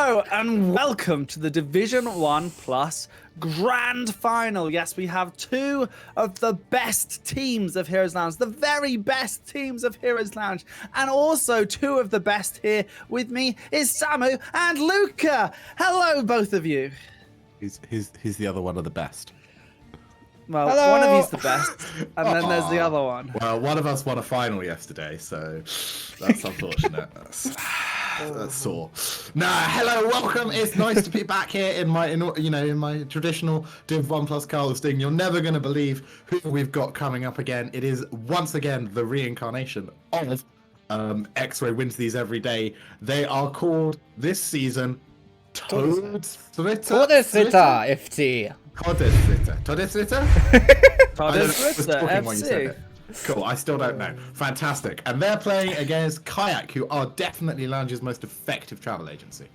Hello and welcome to the Division 1 Plus Grand Final. Yes, we have two of the best teams of Heroes Lounge, the very best teams of Heroes Lounge, and also two of the best here with me is Samu and Luca. Hello, both of you. He's the other one of the best. Well, Hello. one of you's the best, and then there's the other one. Well, one of us won a final yesterday, so that's unfortunate. That's sore. Nah, hello, welcome. It's nice to be back here in my traditional Div 1 Plus Carlos thing. You're never going to believe who we've got coming up again. It is once again the reincarnation of X-Ray wins these every day. They are called this season Todesritter FT. Todesritter. Todesritter FC. Cool, I still don't know. Fantastic. And they're playing against Kayak, who are definitely Lounge's most effective travel agency.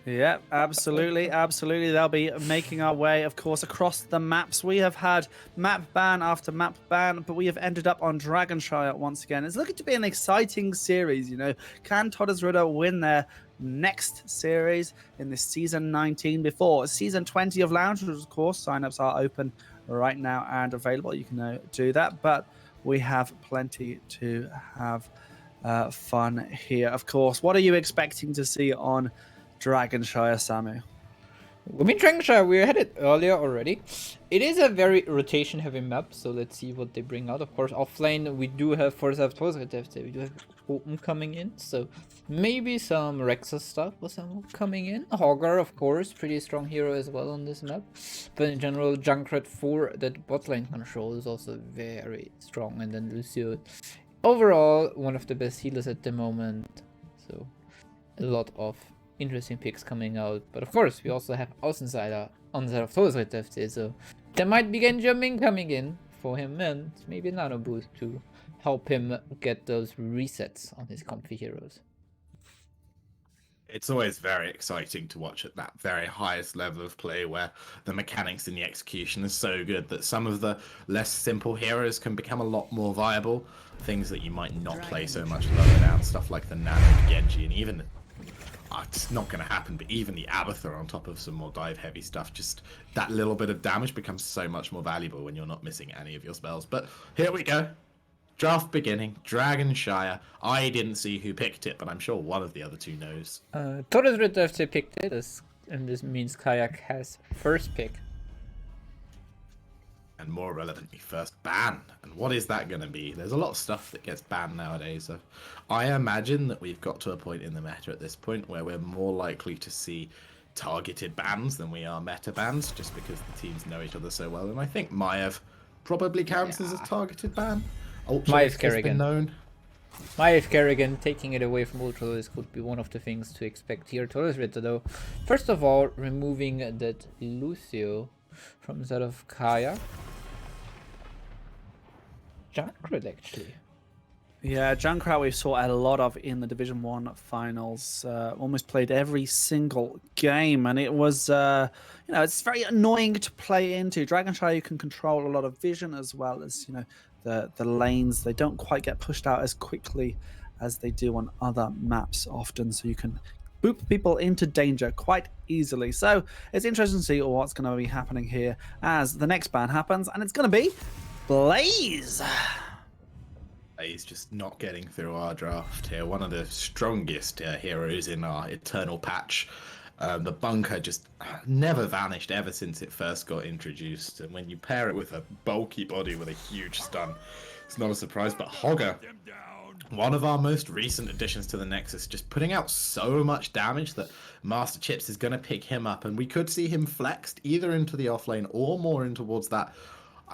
Yeah, absolutely. They'll be making our way, of course, across the maps. We have had map ban after map ban, but we have ended up on Dragonshire once again. It's looking to be an exciting series, you know. Can Todesritter win their next series in this season 19 before season 20 of Lounge? Of course, signups are open right now and available. You can do that, but we have plenty to have fun here. Of course, what are you expecting to see on Dragonshire, Samu? I mean, Dragonshire, we had it earlier already. It is a very rotation-heavy map, so let's see what they bring out. Of course, offlane, we do have Todesritter, we do have Open coming in, so maybe some Rexa stuff was coming in. Hogger, of course, pretty strong hero as well on this map. But in general, Junkrat for that bot lane control is also very strong. And then Lucio, overall, one of the best healers at the moment. So a lot of interesting picks coming out. But of course, we also have Außenseiter on the side of Todesritter FC, so there might be Genjamin coming in for him and maybe a nano boost to help him get those resets on his comfy heroes. It's always very exciting to watch at that very highest level of play where the mechanics and the execution is so good that some of the less simple heroes can become a lot more viable. Things that you might not play so much lower down, stuff like the Nano, Genji, and even it's not going to happen, but even the Abathur on top of some more dive heavy stuff, just that little bit of damage becomes so much more valuable when you're not missing any of your spells. But here we go. Draft beginning, Dragonshire. I didn't see who picked it, but I'm sure one of the other two knows. Todesritter FC picked it, and this means Kayak has first pick. And more relevantly, first ban. And what is that going to be? There's a lot of stuff that gets banned nowadays. So I imagine that we've got to a point in the meta at this point where we're more likely to see targeted bans than we are meta bans, just because the teams know each other so well. And I think Maiev probably counts as a targeted ban. Maiev Kerrigan. Known. Maiev Kerrigan taking it away from Ultra, this could be one of the things to expect here. Todesritter though, first of all, removing that Lucio from the side of Kayak. Junkrat actually. Yeah, Junkrat we saw a lot of in the Division 1 finals. Almost played every single game, and it was, it's very annoying to play into. Dragonshire, you can control a lot of vision as well as, the lanes. They don't quite get pushed out as quickly as they do on other maps often, so you can boop people into danger quite easily. So it's interesting to see what's going to be happening here as the next ban happens, and it's going to be Blaze. He's just not getting through our draft here. One of the strongest heroes in our Eternal patch. The bunker just never vanished ever since it first got introduced. And when you pair it with a bulky body with a huge stun, it's not a surprise. But Hogger, one of our most recent additions to the Nexus, just putting out so much damage that Master Chips is going to pick him up. And we could see him flexed either into the offlane or more in towards that.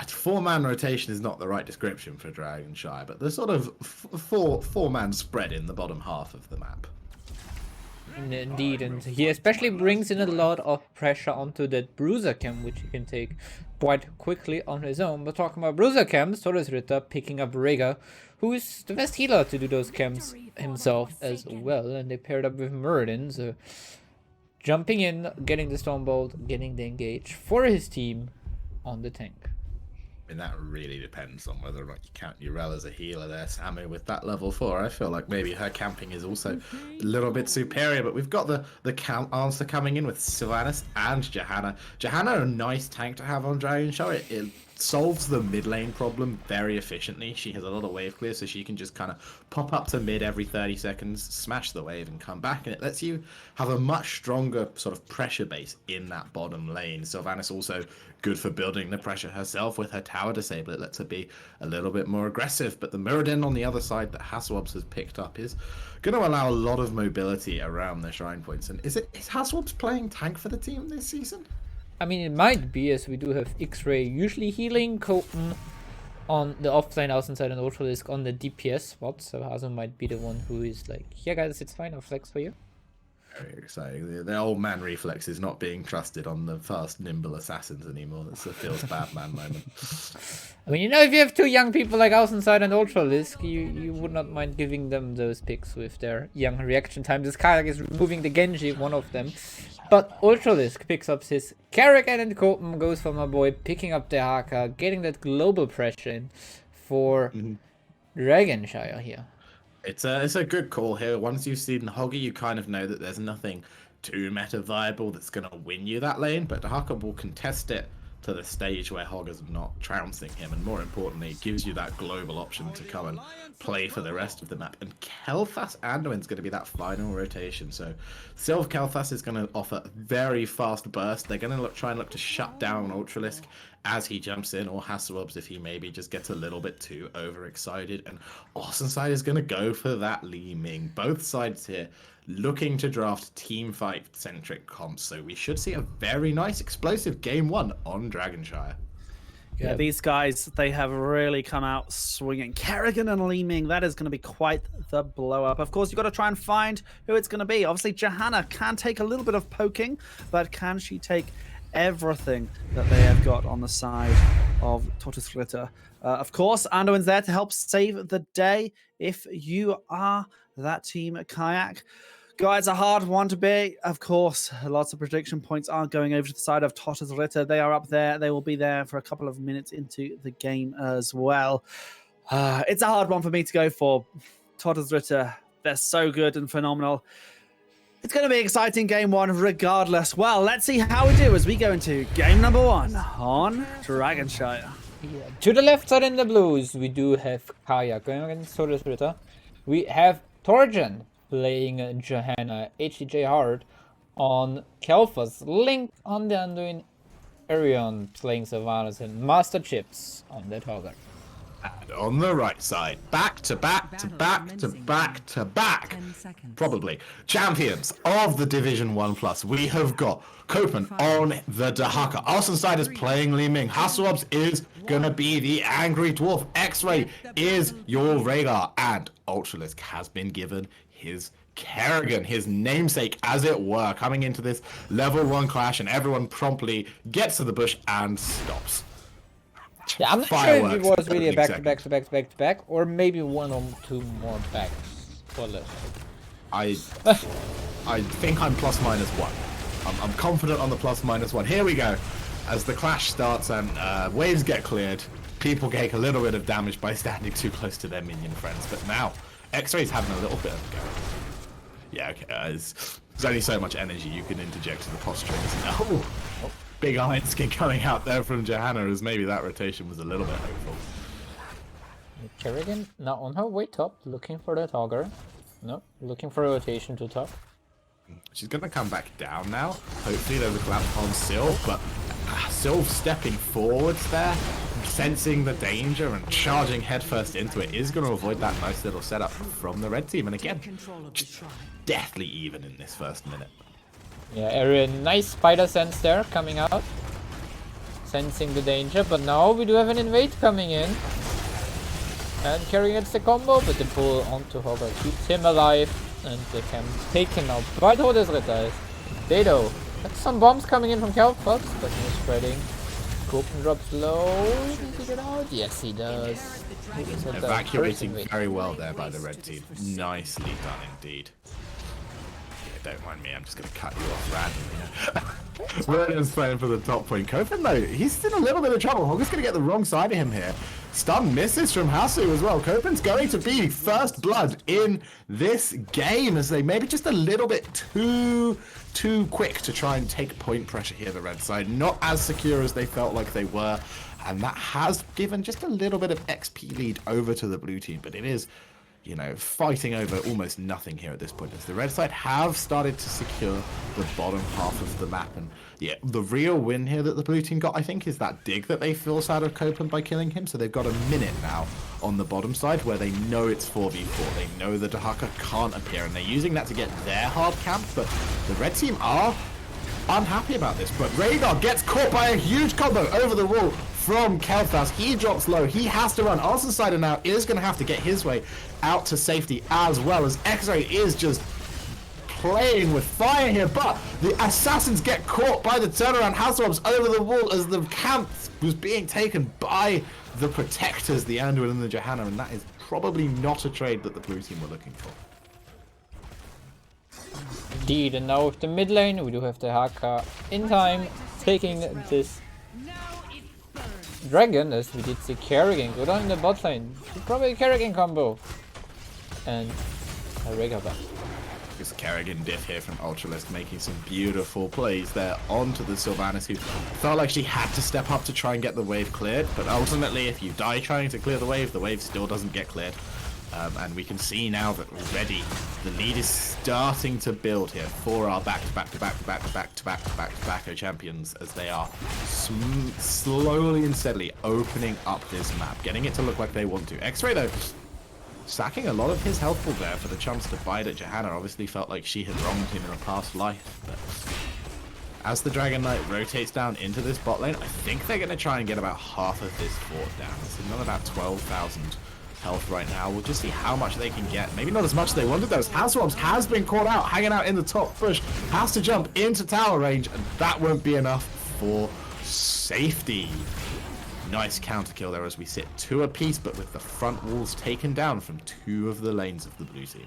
Four-man rotation is not the right description for Dragonshire, but the sort of four-man spread in the bottom half of the map. Indeed, and he especially brings in a lot of pressure onto that Bruiser Cam, which he can take quite quickly on his own. But talking about Bruiser Cams, Todesritter picking up Rhaegar, who is the best healer to do those cams himself as well, and they paired up with Muradin, so jumping in, getting the Stormbolt, getting the engage for his team on the tank. I mean, that really depends on whether or not you count Urel as a healer there, Samu. With that level 4, I feel like maybe her camping is also a little bit superior. But we've got the answer coming in with Sylvanas and Johanna. Johanna, a nice tank to have on Dragon Show. It solves the mid lane problem very efficiently. She has a lot of wave clear, so she can just kind of pop up to mid every 30 seconds, smash the wave, and come back. And it lets you have a much stronger sort of pressure base in that bottom lane. Sylvanas also good for building the pressure herself with her tower disable. It lets her be a little bit more aggressive. But the Muradin on the other side that Hasselhoff has picked up is going to allow a lot of mobility around the shrine points. And is Hasselhoff playing tank for the team this season? I mean, it might be, as we do have X-Ray usually healing, Colton on the offlane, Außenside, and Ultralisk on the DPS spot. So Hazu might be the one who is like, yeah, guys, it's fine, I'll flex for you. Very exciting. The old man reflex is not being trusted on the fast, nimble assassins anymore. That's a feels bad man moment. I mean, you know, if you have two young people like Außenside and Ultralisk, you would not mind giving them those picks with their young reaction time. This Kayak is removing the Genji, one of them. But Ultralisk picks up his Kayak and Copen goes for my boy, picking up the Haka, getting that global pressure in for Dragonshire here. It's a good call here. Once you've seen Hoggy, you kind of know that there's nothing too meta viable that's going to win you that lane, but the Haka will contest it to the stage where Hogger's not trouncing him, and more importantly, it gives you that global option to come and play for the rest of the map. And Kel'Thas Anduin's going to be that final rotation, so Sylv Kel'Thas is going to offer a very fast burst. They're going to try and look to shut down Ultralisk as he jumps in, or Hasselhoff if he maybe just gets a little bit too overexcited. And Oceanside is going to go for that Li Ming. Both sides here looking to draft team fight centric comps, so we should see a very nice explosive game 1 on Dragonshire. Yeah, these guys, they have really come out swinging. Kerrigan and Li Ming, that is going to be quite the blow up. Of course, you've got to try and find who it's going to be. Obviously, Johanna can take a little bit of poking, but can she take everything that they have got on the side of Todesritter? Of course, Anduin's there to help save the day if you are that team Kayak. Guys, a hard one to be. Of course, lots of prediction points are going over to the side of Todesritter. They are up there. They will be there for a couple of minutes into the game as well. It's a hard one for me to go for. Todesritter, they're so good and phenomenal. It's going to be exciting game 1 regardless. Well, let's see how we do as we go into game number 1 on Dragonshire. Yeah. To the left side in the blues, we do have Kayak going against Todesritter. We have Torgen playing Johanna, HDJ Hard on Kel'Thas, Link on the Anduin, Arion playing Sylvanas, and Master Chips on the Hogger. And on the right side, back to back to back to back to back, probably champions of the Division 1+. We have got Copen on the Dahaka. Oceanside is playing Li Ming. Hasselhoff is gonna be the Angry Dwarf. X-Ray is your Rhaegar, and Ultralisk has been given his Kerrigan, his namesake, as it were, coming into this level 1 clash, and everyone promptly gets to the bush and stops. Yeah, I'm not sure if it was really a back-to-back, or maybe 1 or 2 more backs or less. I think I'm ±1. I'm confident on the ±1. Here we go. As the clash starts and waves get cleared, people take a little bit of damage by standing too close to their minion friends. But now, X-Ray's having a little bit of a go. Yeah, okay. There's only so much energy you can interject to the posturing. Oh, big Iron Skin coming out there from Johanna, as maybe that rotation was a little bit hopeful. Kerrigan now on her way top, looking for that Auger. No, looking for a rotation to top. She's going to come back down now. Hopefully there's a collapse on Sylv, but Sylv stepping forwards there, sensing the danger and charging headfirst into it, is going to avoid that nice little setup from the red team. And again, just deathly even in this first minute. Yeah, Arian, nice spider sense there coming out. Sensing the danger, but now we do have an invade coming in. And Kerrigan gets the combo, but the pull onto Hogger keeps him alive. And they can take him out by Todesritter. Dado. That's some bombs coming in from Kel'Thas, but he's spreading. Copen drops low. Does he get out? Yes, he does. Evacuating very well there by the red team. Nicely done indeed. Yeah, don't mind me, I'm just going to cut you off randomly. Williams playing for the top point. Copen, though, he's in a little bit of trouble. Hogger's going to get the wrong side of him here. Stun misses from Hasu as well. Copen's going to be first blood in this game as they maybe just a little bit too quick to try and take point pressure here, the red side. Not as secure as they felt like they were. And that has given just a little bit of XP lead over to the blue team. But it is, you know, fighting over almost nothing here at this point, as the red side have started to secure the bottom half of the map. And yeah, the real win here that the blue team got, I think, is that dig that they force out of Copeland by killing him. So they've got a minute now on the bottom side where they know it's 4v4. They know the Dahaka can't appear, and they're using that to get their hard camp. But the red team are unhappy about this. But Rhaegar gets caught by a huge combo over the wall from Kel'Thas. He drops low. He has to run. Arsensider now is going to have to get his way out to safety, as well as X-Ray is just playing with fire here. But the assassins get caught by the turnaround house orbs over the wall as the camp was being taken by the protectors, the Anduin and the Johanna, and that is probably not a trade that the blue team were looking for. Indeed, and now with the mid lane, we do have the Haka in time taking this dragon, as we did see Kerrigan go down in the bot lane. Probably a Kerrigan combo. And a Rhaegar back. This Kerrigan diff here from Ultralisk making some beautiful plays there onto the Sylvanas, who felt like she had to step up to try and get the wave cleared. But ultimately, if you die trying to clear the wave still doesn't get cleared. And we can see now that already the lead is starting to build here for our back-to-back champions, as they are slowly and steadily opening up this map, getting it to look like they want to. X-Ray, though, sacking a lot of his health pool there for the chance to bide at Johanna. Obviously felt like she had wronged him in a past life. But as the Dragon Knight rotates down into this bot lane, I think they're going to try and get about half of this fort down. It's another about 12,000 health right now. We'll just see how much they can get. Maybe not as much as they wanted. Those House Swarms has been caught out, hanging out in the top bush. Has to jump into tower range, and that won't be enough for safety. Nice counter kill there as we sit 2 apiece, but with the front walls taken down from 2 of the lanes of the blue team.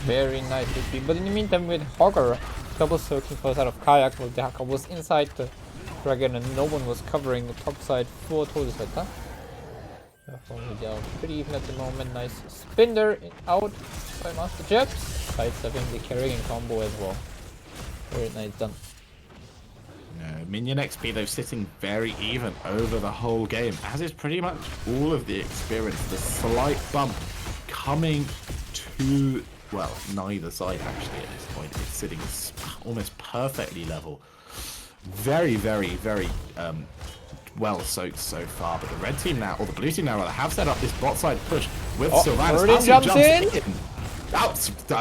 Very nice HP. But in the meantime, with Hogger double circling for the side of Kayak, while the Haka was inside the dragon and no one was covering the top side for Todesritter. They are pretty even at the moment. Nice spinner out by Master Jeps. Sidestepping the Kerrigan combo as well. Very nice done. Minion XP, though, sitting very even over the whole game, as is pretty much all of the experience. The slight bump coming to, well, neither side actually at this point. It's sitting almost perfectly level. Very well soaked so far, but the red team now, or the blue team now rather, have set up this bot side push with Sylvanas. Jumps in.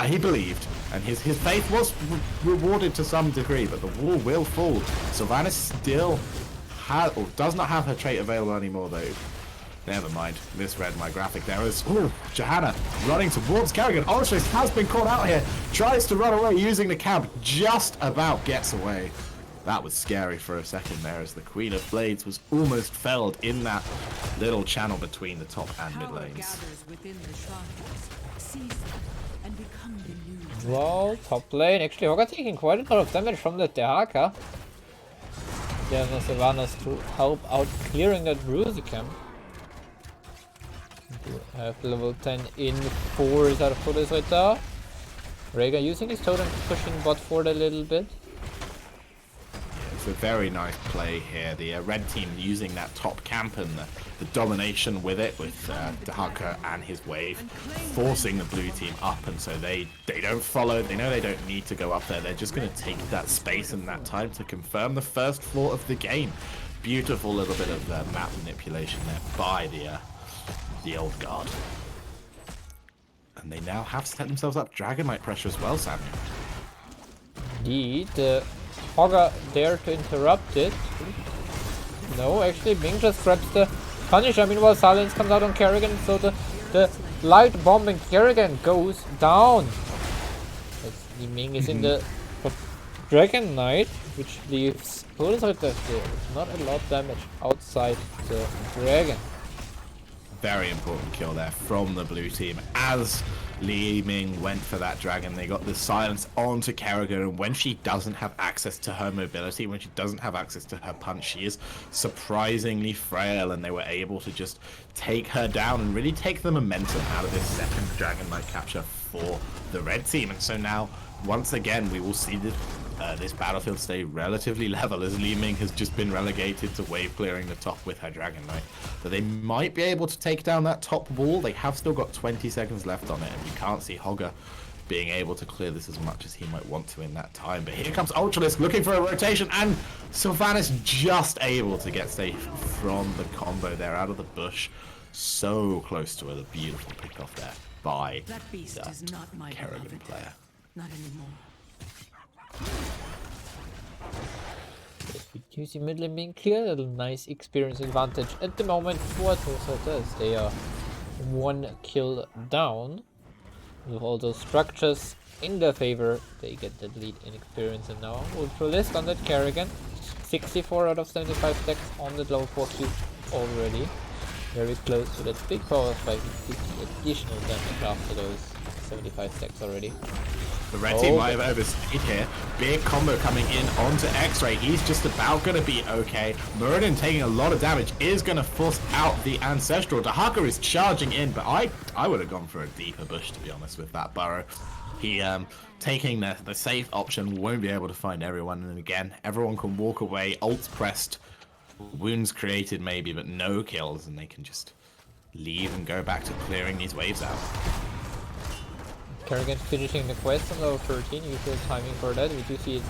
He believed, and his faith was rewarded to some degree, but the wall will fall. Sylvanas still does not have her trait available anymore, though. Never mind, misread my graphic there. Johanna running towards Kerrigan. Ultralisk has been caught out here, tries to run away using the camp, just about gets away. That was scary for a second there, as the Queen of Blades was almost felled in that little channel between the top and mid lanes. Well, top lane. Actually, Hogger taking quite a lot of damage from the Dehaka. There's no Sylvanas to help out clearing that Bruiser camp. We have level 10 in 4 out of Todesritter. Rhaegar using his totem, pushing bot forward a little bit. A very nice play here. The red team using that top camp and the domination with it, with Dahaka and his wave, forcing the blue team up, and so they don't follow. They know they don't need to go up there. They're just going to take that space and that time to confirm the first fort of the game. Beautiful little bit of map manipulation there by the old guard. And they now have set themselves up Dragon Knight pressure as well, Samuel. Indeed. Hogger there to interrupt it. No, actually Ming just grabs the Punisher. Meanwhile, silence comes out on Kerrigan, so the light bombing Kerrigan goes down. As the Ming is in the Dragon Knight, which leaves Todesritter with not a lot of damage outside the dragon. Very important kill there from the blue team, as Li Ming went for that dragon. They got the silence onto Kerrigan, and when she doesn't have access to her mobility, when she doesn't have access to her punch, she is surprisingly frail, and they were able to just take her down and really take the momentum out of this second Dragon Knight capture for the red team. And so now, once again, we will see this battlefield stay relatively level, as Li Ming has just been relegated to wave clearing the top with her Dragon Knight. But they might be able to take down that top wall. They have still got 20 seconds left on it, and you can't see Hogger being able to clear this as much as he might want to in that time. But here comes Ultralisk looking for a rotation, and Sylvanas just able to get safe from the combo there out of the bush. So close to a beautiful pick off there by That beast that is not my Kerrigan beloved. player. Not anymore. You see mid lane being clear, a nice experience advantage at the moment for Todesritter. They are 1 kill down. With all those structures in their favor, they get the lead in experience, and now Ultralisk on that Kerrigan. 64 out of 75 stacks on the level 4 cube already. Very close to that big power spike, 50 additional damage after those 75 stacks already. The red team might have overstayed here. Big combo coming in onto X-Ray. He's just about going to be okay. Muradin taking a lot of damage is going to force out the Ancestral. Dahaka is charging in, but I would have gone for a deeper bush, to be honest, with that burrow. He taking the safe option, won't be able to find everyone. And again, everyone can walk away, ult pressed, wounds created maybe, but no kills. And they can just leave and go back to clearing these waves out. Kerrigan finishing the quest on level 13, usual timing for that. We do see it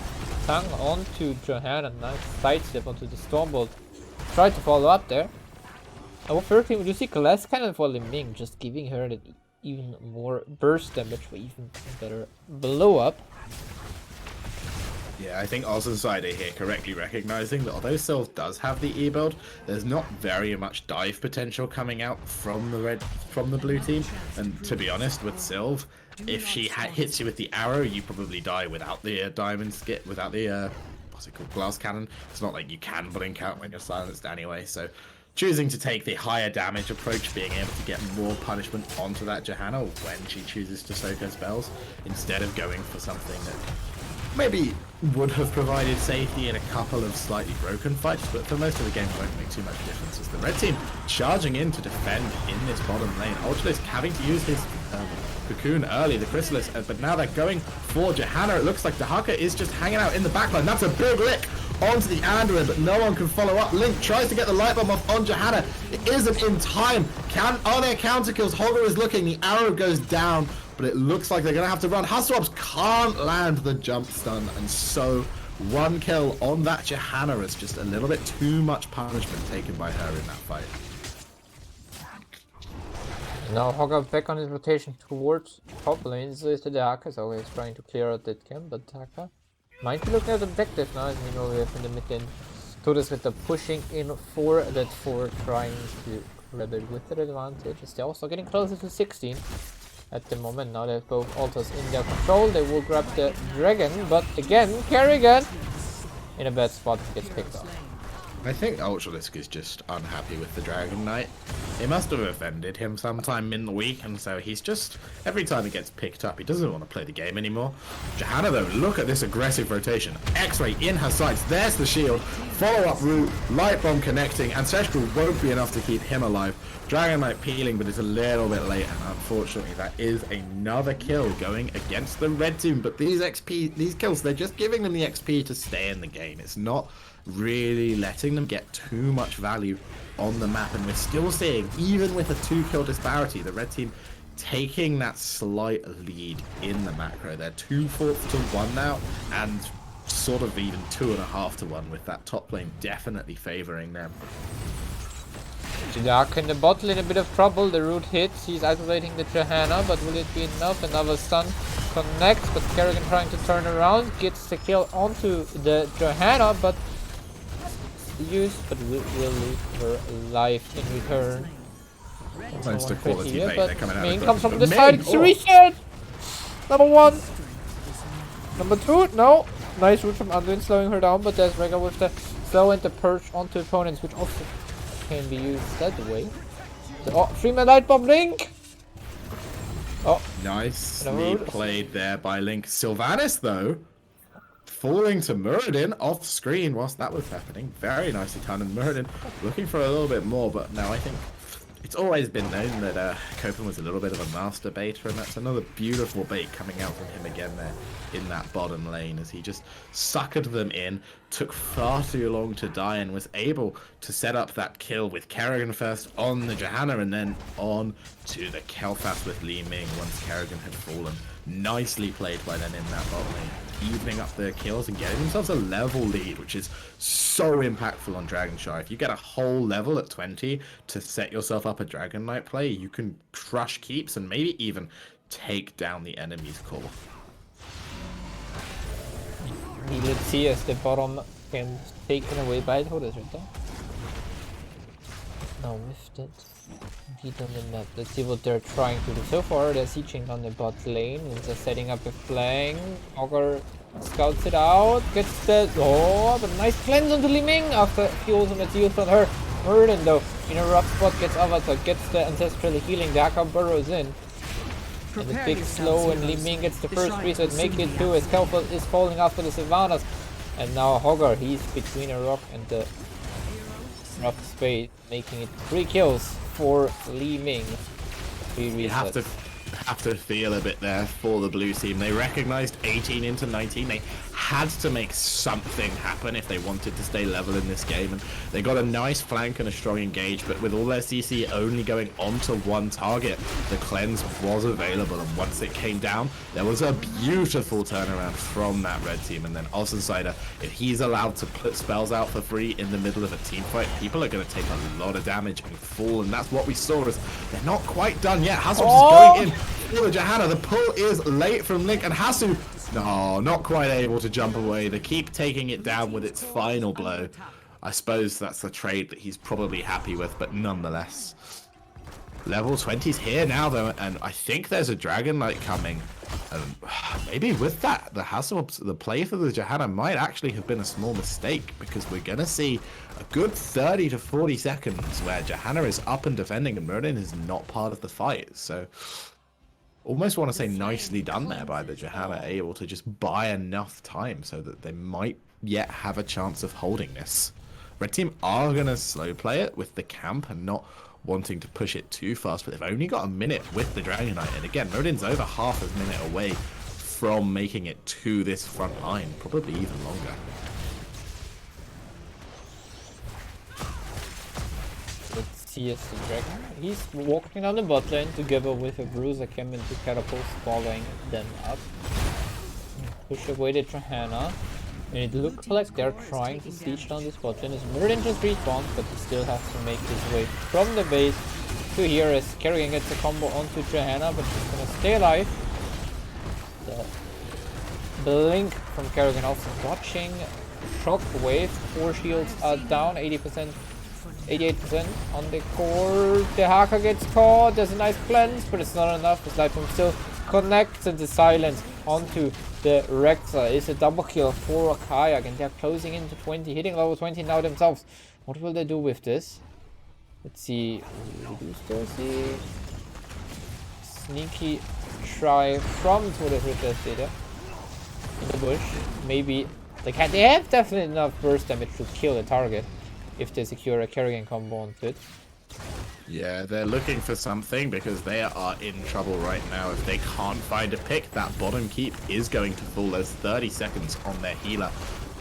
Tang onto Johanna, nice sidestep onto the Stormbolt. Try to follow up there. Level 13, we do see Glass Cannon for Li Ming, just giving her that even more burst damage for even better blow up. Yeah, I think also Side here correctly recognizing that although Sylv does have the E-build, there's not very much dive potential coming out from the blue team. And to be honest, with Sylv, if she hits you with the arrow, you probably die without the diamond skip, without the what's it called, glass cannon. It's not like you can blink out when you're silenced anyway. So choosing to take the higher damage approach, being able to get more punishment onto that Johanna when she chooses to soak her spells, instead of going for something that maybe would have provided safety in a couple of slightly broken fights, but for most of the game it won't make too much difference, as the red team charging in to defend in this bottom lane. Ultralisk having to use his cocoon early, the Chrysalis, but now they're going for Johanna. It looks like Dahaka is just hanging out in the backline. That's a big lick onto the Anduin, but no one can follow up. Link tries to get the light bomb off on Johanna. It isn't in time. Are there counter kills? Holger is looking. The arrow goes down, but it looks like they're going to have to run. Hasselhoffs can't land the jump stun, and so 1 kill on that Johanna is just a little bit too much punishment taken by her in that fight. Now Hogger back on his rotation towards top lane. So is the Dahaka, so he's trying to clear out that camp, but Dahaka might be looking at objective now, as we know we have in the mid lane. Todesritter pushing in for that 4, trying to grab it with the advantage. They're also getting closer to 16 at the moment. Now they have both altars in their control. They will grab the dragon, but again, Kerrigan in a bad spot gets picked up. I think Ultralisk is just unhappy with the Dragon Knight. It must have offended him sometime in the week, and so he's just, every time he gets picked up, he doesn't want to play the game anymore. Johanna though, look at this aggressive rotation. X-Ray in her sights, there's the shield, follow-up route, light bomb connecting, Ancestral won't be enough to keep him alive. Dragon Knight peeling, but it's a little bit late, and unfortunately that is another kill going against the red team. But these kills, they're just giving them the XP to stay in the game. It's not really letting them get too much value on the map, and we're still seeing, even with a 2-kill disparity, the red team taking that slight lead in the macro. They're 2-4 to 1 now, and sort of even 2.5 to 1, with that top lane definitely favoring them. Dark in the bottle in a bit of trouble. The root hits. He's isolating the Johanna, but will it be enough? Another stun connects, but Kerrigan trying to turn around, gets the kill onto the Johanna, but used, but will lose her life in return. Almost a quality here, bait. but They're coming out Ming of comes the from the side. It's a reset. Number 1. Number 2. No. Nice root from Anduin slowing her down, but there's Rega with the slow and the perch onto opponents, which also can be used that way. The 3-man light bomb Link. Oh, Nicely played there by Link. Sylvanas, though, falling to Muradin off screen whilst that was happening. Very nicely done. And Muradin looking for a little bit more, but now I think it's always been known that Copen was a little bit of a master baiter, and that's another beautiful bait coming out from him again there in that bottom lane as he just suckered them in, took far too long to die, and was able to set up that kill with Kerrigan first on the Johanna and then on to the Kel'Thas with Li Ming once Kerrigan had fallen. Nicely played by them in that bot lane, evening up their kills and getting themselves a level lead, which is so impactful on Dragonshy. If you get a whole level at 20 to set yourself up a Dragon Knight play, you can crush keeps and maybe even take down the enemy's core. Let's see as the bottom game taken away by Todesritter. Now whiffed it. Indeed on the map. Let's see what they're trying to do. So far they're sieging on the bot lane and they're setting up a flank. Ogre scouts it out, gets the but a nice cleanse onto Li Ming after a few ultimate used on her. Muradin though in a rough spot gets Avatar, gets the ancestral healing, the Haka burrows in. And the big slow and Li Ming gets the first reset, make it two as Kel'Thas is falling after the Sylvanas. And now Hogger, he's between a rock and the rough spade, making it 3 kills for Li Ming. 3 resets. You have to feel a bit there for the blue team. They recognized 18 into 19. They had to make something happen if they wanted to stay level in this game, and they got a nice flank and a strong engage, but with all their CC only going onto one target, the cleanse was available, and once it came down, there was a beautiful turnaround from that red team. And then Oceansider, if he's allowed to put spells out for free in the middle of a team fight, people are going to take a lot of damage and fall, and that's what we saw. Is they're not quite done yet. Hasselhoff is going in for the Johanna. The pull is late from Link, and Hasu, no, not quite able to jump away. They keep taking it down with its final blow. I suppose that's a trade that he's probably happy with, but nonetheless. Level 20's here now, though, and I think there's a Dragon Knight coming. Maybe with that, the play for the Johanna might actually have been a small mistake, because we're going to see a good 30 to 40 seconds where Johanna is up and defending and Muradin is not part of the fight. So almost want to say nicely done there by the Johanna, able to just buy enough time so that they might yet have a chance of holding this. Red team are going to slow play it with the camp and not wanting to push it too fast, but they've only got a minute with the Dragon Knight, and again, Muradin's over half a minute away from making it to this front line, probably even longer. Let's see as the Dragon. He's walking down the bot lane together with a Bruiser came into catapults, following them up. Push away the Johanna. And it looks like they're trying to siege down this bot lane as Muradin just respawns, but he still has to make his way from the base to here as Kerrigan gets a combo onto Johanna, but she's gonna stay alive. The blink from Kerrigan also watching. Shockwave, 4 shields are down, 80%, 88% on the core. The Haka gets caught, there's a nice cleanse, but it's not enough. The Lightning still connects, and the silence onto the Rexa is a double kill for Kayak, and they're closing into 20, hitting level 20 now themselves. What will they do with this? Let's see. Sneaky try from Todesritter data in the bush. Maybe they have definitely enough burst damage to kill a target if they secure a Kerrigan combo onto it. Yeah, they're looking for something because they are in trouble right now. If they can't find a pick, that bottom keep is going to fall. There's 30 seconds on their healer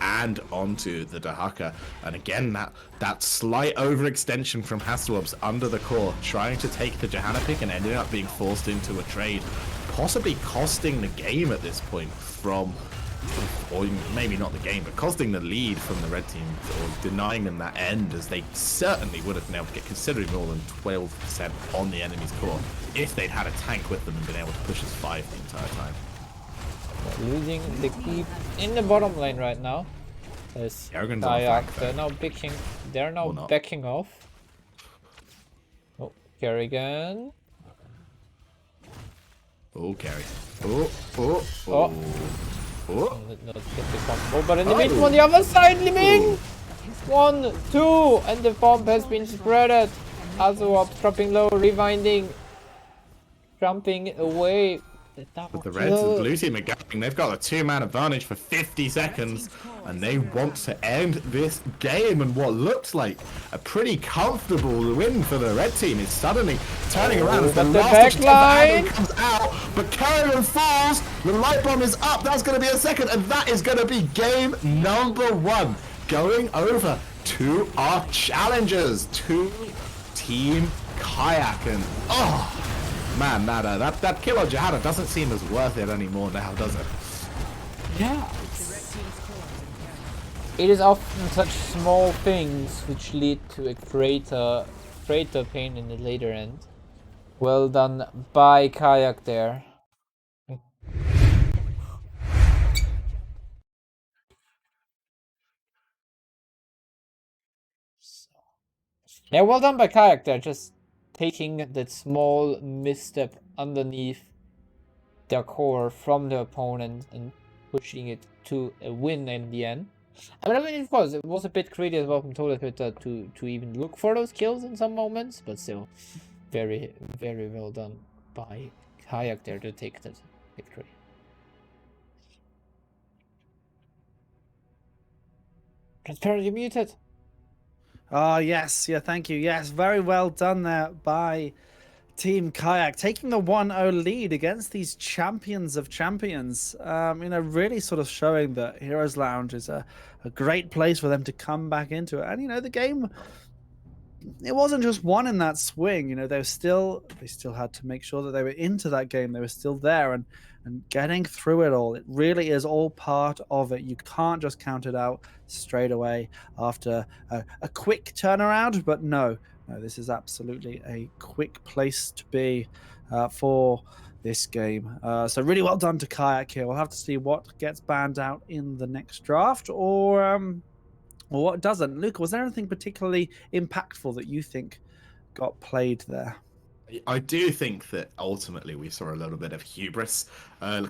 and onto the Dahaka. And again, that slight overextension from Hasselhoff's under the core, trying to take the Johanna pick and ending up being forced into a trade, possibly costing the game at this point from, or maybe not the game, but costing the lead from the red team, or denying them that end, as they certainly would have been able to get considerably more than 12% on the enemy's core if they'd had a tank with them and been able to push as 5 the entire time. Losing the keep in the bottom lane right now. As Kayak, they're now backing off. Oh, Kerrigan. Oh, carry. Oh. Not get the combo, but in the middle on the other side, Li Ming! 1, 2, and the bomb has been spreaded. Azuop dropping low, rewinding. jumping away. But the Reds and Blue team are going. They've got a 2-man advantage for 50 seconds, and they want to end this game. And what looked like a pretty comfortable win for the Red team is suddenly turning around as the last line comes out. But Kerrigan falls. The light bomb is up. That's going to be a second, and that is going to be game number 1. Going over to our challengers, to Team Kayak. And man, that kill on Johanna doesn't seem as worth it anymore now, does it? Yeah. It is often such small things which lead to a greater pain in the later end. Well done by Kayak there. Yeah, well done by Kayak there, just taking that small misstep underneath their core from the opponent and pushing it to a win in the end. I mean, of course, it was a bit greedy as well from Todesritter to even look for those kills in some moments, but still, very, very well done by Kayak there to take that victory. Transparent, you muted. Oh, yes. Yeah, thank you. Yes, very well done there by Team Kayak, taking the 1-0 lead against these champions of champions. Really sort of showing that Heroes Lounge is a great place for them to come back into it. And, the game, it wasn't just one in that swing. They still had to make sure that they were into that game. They were still there and getting through it all. It really is all part of it. You can't just count it out straight away after a quick turnaround. But no, this is absolutely a quick place to be for this game. So really well done to Kayak here. We'll have to see what gets banned out in the next draft or what doesn't. Luke, was there anything particularly impactful that you think got played there? I do think that ultimately we saw a little bit of hubris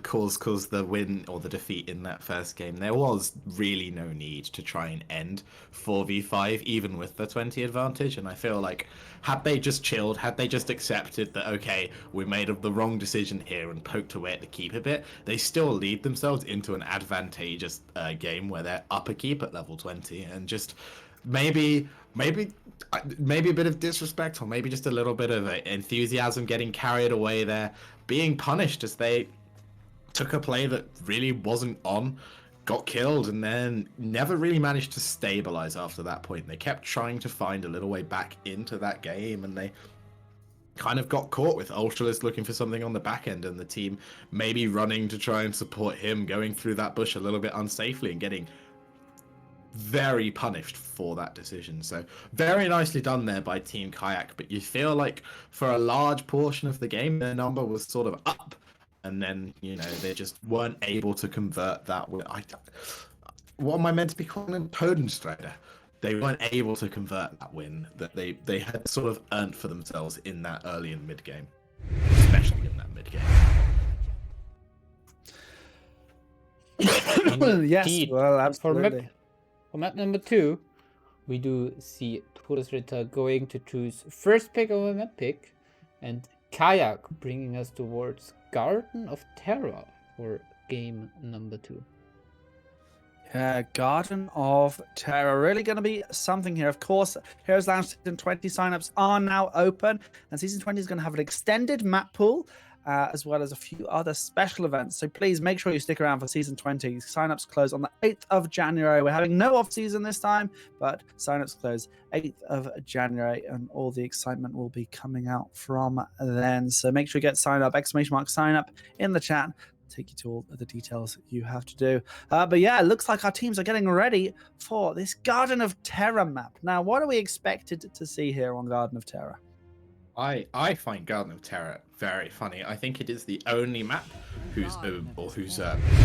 cause the win or the defeat in that first game. There was really no need to try and end 4v5 even with the 20 advantage, and I feel like had they just chilled, had they just accepted that, okay, we made the wrong decision here and poked away at the keep a bit, they still lead themselves into an advantageous game where they're up a keep at level 20 and just maybe a bit of disrespect or maybe just a little bit of enthusiasm getting carried away there, being punished as they took a play that really wasn't on, got killed, and then never really managed to stabilize after that point. They kept trying to find a little way back into that game, and they kind of got caught with Ultralist looking for something on the back end and the team maybe running to try and support him, going through that bush a little bit unsafely and getting very punished for that decision. So very nicely done there by Team Kayak, but you feel like for a large portion of the game their number was sort of up, and then they just weren't able to convert that. What am I meant to be calling them? Todesritter. They weren't able to convert that win that they had sort of earned for themselves in that early and mid game, especially in that mid game. Yes, well, absolutely. For map number 2, we do see Todesritter going to choose first pick over map pick, and Kayak bringing us towards Garden of Terror for game number 2. Yeah, Garden of Terror. Really going to be something here. Of course, Heroes Lounge Season 20 signups are now open, and Season 20 is going to have an extended map pool, as well as a few other special events. So please make sure you stick around for Season 20. Signups close on the 8th of January. We're having no off-season this time, but signups close 8th of January, and all the excitement will be coming out from then. So make sure you get signed up, ! Sign up in the chat. Take you to all of the details you have to do. But yeah, it looks like our teams are getting ready for this Garden of Terror map. Now, what are we expected to see here on Garden of Terror? I find Garden of Terror very funny. I think it is the only map whose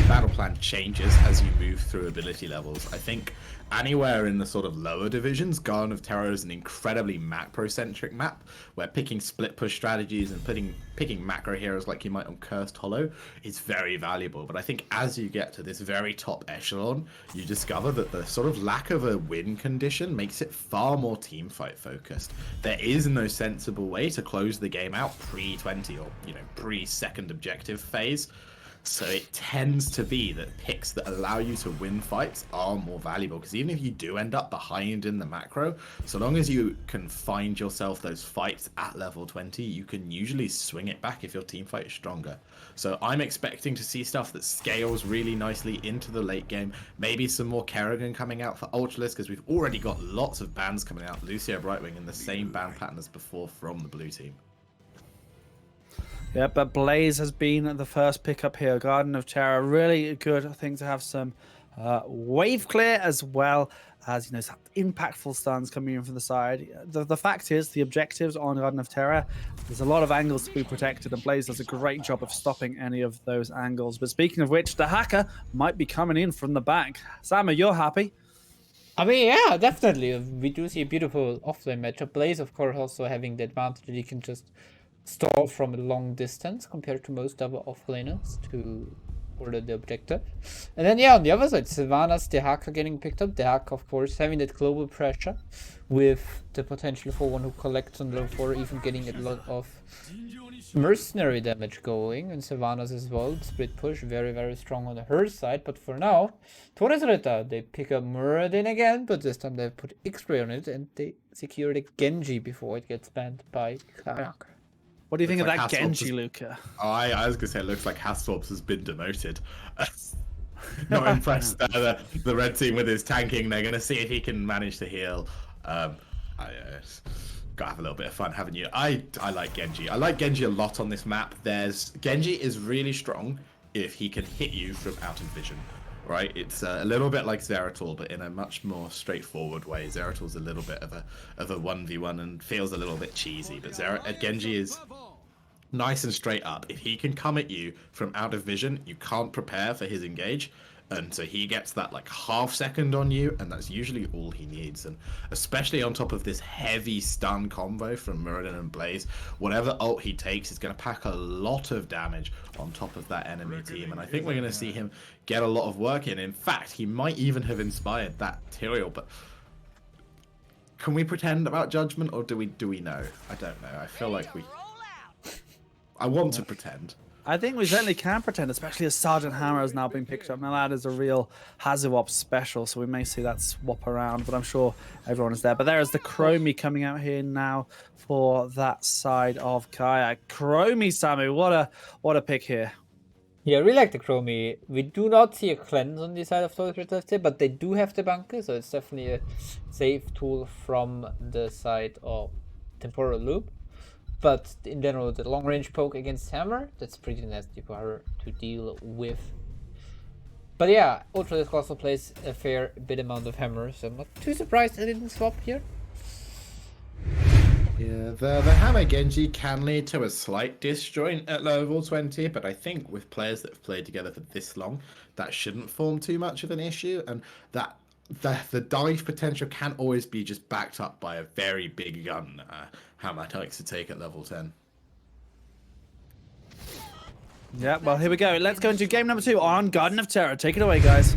battle plan changes as you move through ability levels. I think anywhere in the sort of lower divisions, Garden of Terror is an incredibly macro-centric map where picking split push strategies and picking macro heroes like you might on Cursed Hollow is very valuable. But I think as you get to this very top echelon, you discover that the sort of lack of a win condition makes it far more team fight focused. There is no sensible way to close the game out pre-20 or pre-second objective phase. So it tends to be that picks that allow you to win fights are more valuable, because even if you do end up behind in the macro, so long as you can find yourself those fights at level 20, you can usually swing it back if your team fight is stronger. So I'm expecting to see stuff that scales really nicely into the late game. Maybe some more Kerrigan coming out for Ultralisk, because we've already got lots of bans coming out. Lucio Brightwing in the same ban pattern as before from the blue team. Yeah, but Blaze has been the first pickup here. Garden of Terror, really good thing to have some wave clear, as well as some impactful stuns coming in from the side. The fact is, the objectives on Garden of Terror, there's a lot of angles to be protected, and Blaze does a great job of stopping any of those angles. But speaking of which, the hacker might be coming in from the back. Samu, you're happy? I mean, yeah, definitely. We do see a beautiful offlane matchup. Blaze, of course, also having the advantage that he can just stall from a long distance compared to most other offlaners to order the objective. And then, yeah, on the other side, Sylvanas, the hacker getting picked up. The hacker, of course, having that global pressure with the potential for one who collects on level 4, even getting a lot of mercenary damage going. And Sylvanas as well, split push, very, very strong on her side. But for now, Todesritter, they pick up Muradin again, but this time they put X-ray on it and they secure the Genji before it gets banned by Kayak. What do you think of Looks that like Genji, Hasselhoff's- Luca? I was going to say it looks like Hasselhoff has been demoted. Not impressed. The red team with his tanking. They're going to see if he can manage to heal. Gotta have a little bit of fun, haven't you? I like Genji. I like Genji a lot on this map. Genji is really strong if he can hit you from out of vision. Right, it's a little bit like Zeratul, but in a much more straightforward way. Zeratul's a little bit of a 1v1 and feels a little bit cheesy, but Genji is nice and straight up. If he can come at you from out of vision, you can't prepare for his engage, and so he gets that like half second on you, and that's usually all he needs. And especially on top of this heavy stun combo from Muradin and Blaze, whatever ult he takes is going to pack a lot of damage on top of that enemy team, and I think we're going to see him get a lot of work in. In fact, he might even have inspired that Tyrael, but can we pretend about judgment, or do we know? I don't know. I feel like I want to pretend. I think we certainly can pretend, especially as Sergeant Hammer has now been picked up. Now that is a real Hazuop special, so we may see that swap around, but I'm sure everyone is there. But there is the Chromie coming out here now for that side of Kayak. Chromie, Samu, what a pick here. Yeah, I really like the Chromie. We do not see a cleanse on the side of Todesritter, but they do have the bunker, so it's definitely a safe tool from the side of Temporal Loop. But in general, the long range poke against Hammer, that's pretty nasty for her to deal with. But yeah, Ultralisk also plays a fair bit amount of Hammer, so I'm not too surprised I didn't swap here. Yeah, the Hammer Genji can lead to a slight disjoint at level 20, but I think with players that have played together for this long, that shouldn't form too much of an issue, and that the dive potential can always be just backed up by a very big gun Hammer likes to take at level 10. Yeah, well, here we go. Let's go into game number 2 on Garden of Terror. Take it away, guys.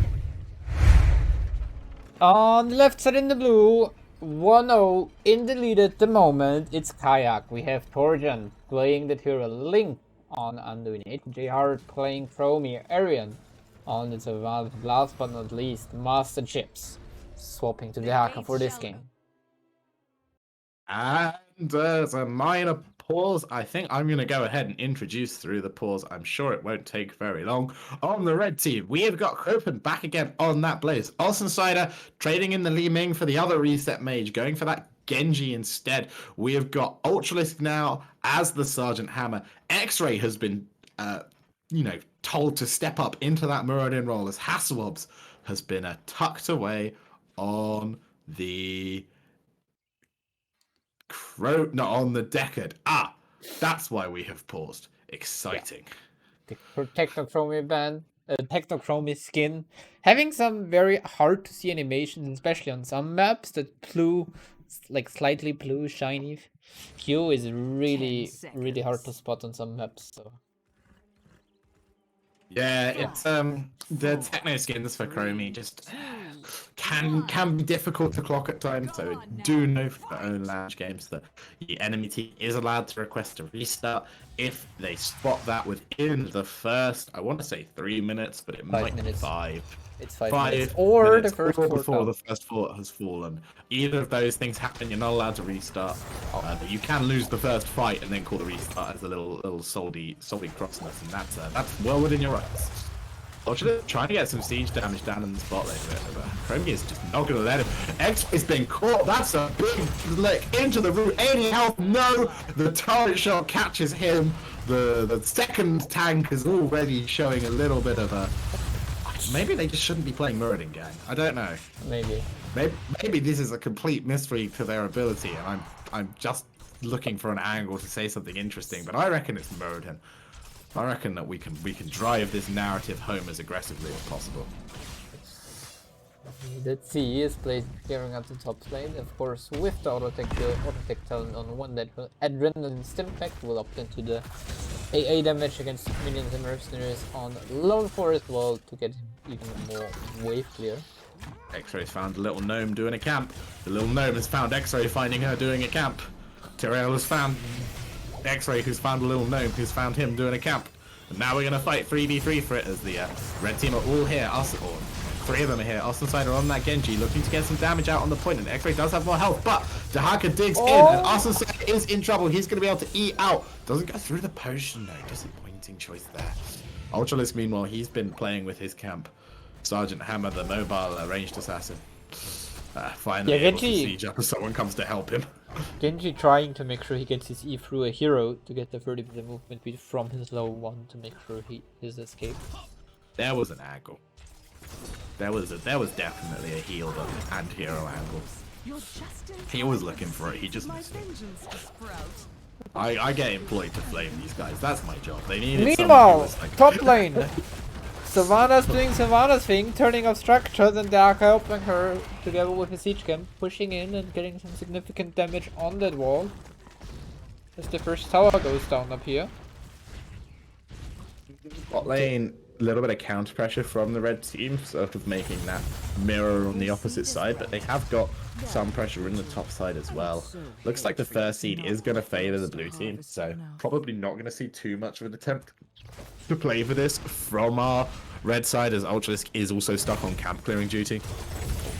On the left side in the blue, 1-0 in the lead at the moment. It's Kayak. We have Torjan playing the hero Link on Undoing, J Hard playing Chromie, Arian on the Savannah. Last but not least, Master Chips swapping to the hacker for this game. And there's a minor pause. I think I'm going to go ahead and introduce through the pause. I'm sure it won't take very long. On the red team, we have got Kopen back again on that Blaze. Olsensider trading in the Li Ming for the other reset mage, going for that Genji instead. We have got Ultralisk now as the Sergeant Hammer. X-Ray has been, told to step up into that Muradin role as Hasselhoff's has been tucked away on the on the Decade. That's why we have paused. Exciting. The Technochromy band, Technochromy skin, having some very hard to see animations, especially on some maps. That blue, like slightly blue, shiny hue is really hard to spot on some maps. So Yeah, it's the techno skins for Chromie just can be difficult to clock at times. So do know for your own lounge games that the enemy team is allowed to request a restart if they spot that within the first, I want to say 3 minutes, but it might be 5. it's 5 5 minutes or minutes, the first or fort before down. the first fort has fallen. Either of those things happen, you're not allowed to restart. But you can lose the first fight and then call the restart as a little salty crossness, and that's well within your rights. Fortunately, trying to get some siege damage down in the spot lane, but Chromie is just not going to let him. X-Ray's been caught. That's a big lick into the root. 80 health. No, the turret shot catches him. The second tank is already showing a little bit of a. Maybe they just shouldn't be playing Muradin Gang. I don't know. Maybe this is a complete mystery to their ability, and I'm just looking for an angle to say something interesting. But I reckon it's Muradin. I reckon that we can drive this narrative home as aggressively as possible. Let's see, he is played clearing out the top lane, of course, with the auto-tech talent on one that will Adrenaline Stim Pack will opt into the AA damage against minions and mercenaries on Lone Forest Wall to get even more wave clear. X-Ray's found a little gnome doing a camp. The little gnome has found X-Ray finding her doing a camp. Tyrell has found X-Ray, who's found a little gnome, who's found him doing a camp. And now we're going to fight 3v3 for it as the red team are all here. Us, or 3 of them are here. Us and Side are on that Genji, looking to get some damage out on the point, and X-Ray does have more health, but Dahaka digs in, and Us and Side is in trouble. He's going to be able to eat out. Doesn't go through the potion, though. Disappointing choice there. Ultralisk, meanwhile, he's been playing with his camp. Sergeant Hammer, the mobile ranged assassin. Finally able to siege up as someone comes to help him. Genji trying to make sure he gets his E through a hero to get the 30% movement speed from his low one to make sure his escape. There was an angle. There was definitely a heal and hero angle. He was looking for it, he just missed it. I get employed to flame these guys, that's my job. They needed Meanwhile, top lane! Savannah's doing Savannah's thing, turning off structures, and Dark helping her together with the siege camp, pushing in and getting some significant damage on that wall. As the first tower goes down up here. Bot lane, a little bit of counter pressure from the red team, sort of making that mirror on the opposite side, but they have got some pressure in the top side as well. Looks like the first seed is going to favor the blue team, so probably not going to see too much of an attempt to play for this from our red side, as Ultralisk is also stuck on camp clearing duty.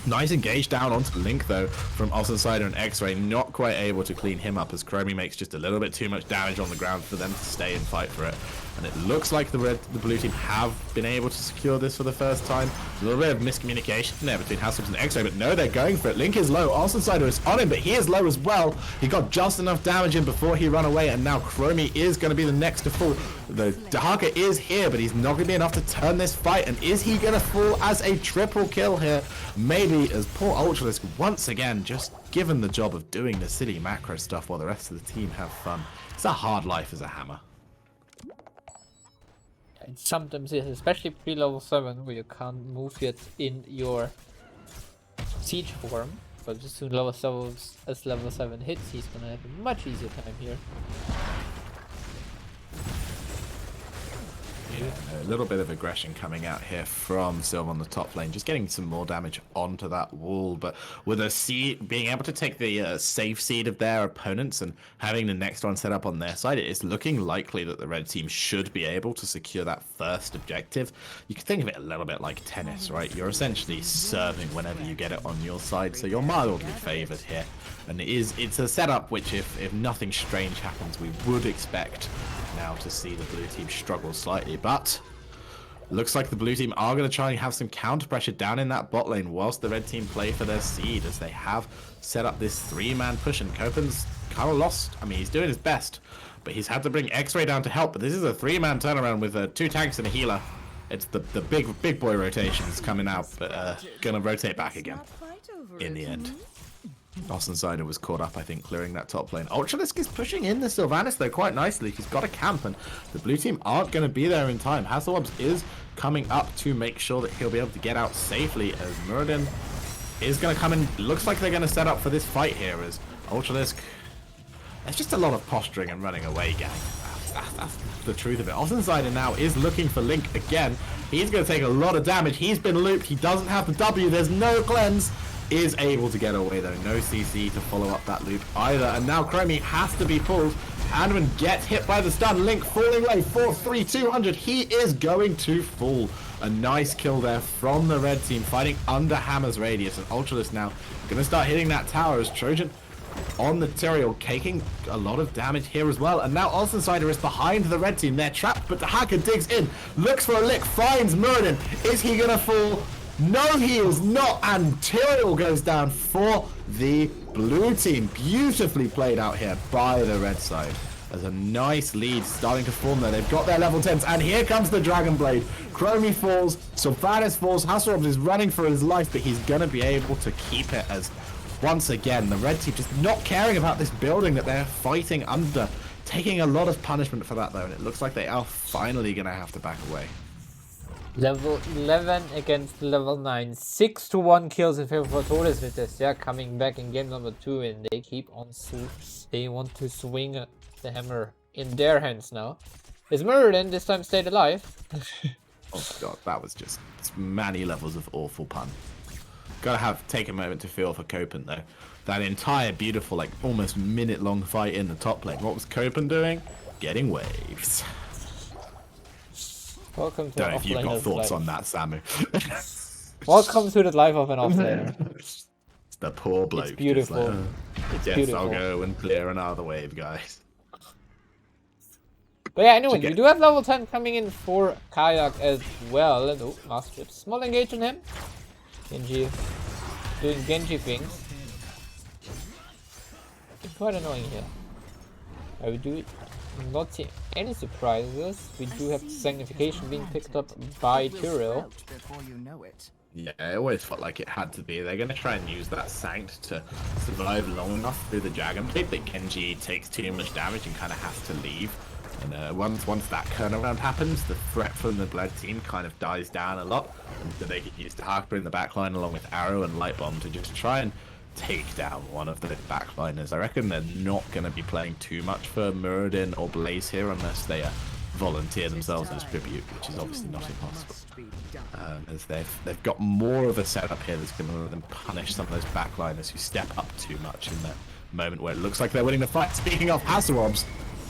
Nice engage down onto Link though from Außenseiter and X-Ray, not quite able to clean him up as Chromie makes just a little bit too much damage on the ground for them to stay and fight for it. And it looks like the blue team have been able to secure this for the first time. A little bit of miscommunication there between Housewives and X-Ray, but no, they're going for it. Link is low, Außenseiter is on him, but he is low as well. He got just enough damage in before he ran away, and now Chromie is going to be the next to fall. The Dahaka is here, but he's not going to be enough to turn this fight, and is he going to fall as a triple kill here? Maybe, as poor Ultralisk once again just given the job of doing the silly macro stuff while the rest of the team have fun. It's a hard life as a hammer. And sometimes it is, especially pre-level 7, where you can't move yet in your siege form. But as soon as level 7 hits, he's gonna have a much easier time here. Yeah, a little bit of aggression coming out here from Silver on the top lane, just getting some more damage onto that wall, but with a seed, being able to take the safe seed of their opponents and having the next one set up on their side, it is looking likely that the red team should be able to secure that first objective. You can think of it a little bit like tennis, right? You're essentially serving whenever you get it on your side, so you're mildly favored here. And it's a setup which, if nothing strange happens, we would expect now to see the blue team struggle slightly, but looks like the blue team are going to try and have some counter pressure down in that bot lane whilst the red team play for their seed, as they have set up this 3-man push, and Copen's kind of lost. I mean, he's doing his best, but he's had to bring X-Ray down to help, but this is a 3-man turnaround with 2 tanks and a healer. It's the big boy rotations coming out, but gonna rotate back again in the end. Sider was caught up, I think, clearing that top lane. Ultralisk is pushing in the Sylvanas, though, quite nicely. He's got a camp, and the blue team aren't going to be there in time. Hasselhobbs is coming up to make sure that he'll be able to get out safely, as Muradin is going to come in. Looks like they're going to set up for this fight here, as Ultralisk... There's just a lot of posturing and running away, gang. That's the truth of it. Sider now is looking for Link again. He's going to take a lot of damage. He's been looped. He doesn't have the W. There's no cleanse. Is able to get away though. No CC to follow up that loop either. And now Chromie has to be pulled. Anduin gets hit by the stun. Link falling away. 4-3, 200. He is going to fall. A nice kill there from the red team, fighting under Hammer's radius. And Ultralisk now going to start hitting that tower as Trojan on the Tyrael, caking a lot of damage here as well. And now Sider is behind the red team. They're trapped, but the hacker digs in, looks for a lick, finds Muradin. Is he going to fall? No, he is not, and Tyrael goes down for the blue team. Beautifully played out here by the red side. There's a nice lead starting to form there. They've got their level 10s, and here comes the Dragon Blade. Chromie falls, Sylvanas falls, Hasselhoff is running for his life, but he's going to be able to keep it, as once again, the red team just not caring about this building that they're fighting under. Taking a lot of punishment for that, though, and it looks like they are finally going to have to back away. Level 11 against level 9. 6-1 kills in favor for Todesritter. They are coming back in game number 2, and they keep on they want to swing the hammer in their hands now. Is Muradin this time stayed alive? Oh god, that was just many levels of awful pun. Gotta take a moment to feel for Copen though. That entire beautiful, like almost minute-long fight in the top lane. What was Copen doing? Getting waves. Welcome to Don't know if you've got thoughts life. on that, Samu. Welcome to the life of an offlaner. The poor bloke. It's beautiful. Like, It's yes, beautiful. I'll go and clear another wave, guys. But yeah, anyway, we do have level 10 coming in for Kayak as well. And oh, Master small engage on him. Genji doing Genji things. It's quite annoying here. We do not see any surprises. We do have Sanctification being picked up by Tyrael. Yeah, it always felt like it had to be. They're going to try and use that Sanct to survive long enough through the Dragon Blade that Genji takes too much damage and kind of has to leave. And once that turnaround happens, the threat from the Blood team kind of dies down a lot. And so they could use the Harper in the backline along with Arrow and Light Bomb to just try and take down one of the backliners. I reckon they're not going to be playing too much for Muradin or Blaze here unless they volunteer themselves as tribute, which is obviously not impossible. As they've got more of a setup here that's going to let them punish some of those backliners who step up too much in that moment where it looks like they're winning the fight. Speaking of Hasselhobbs,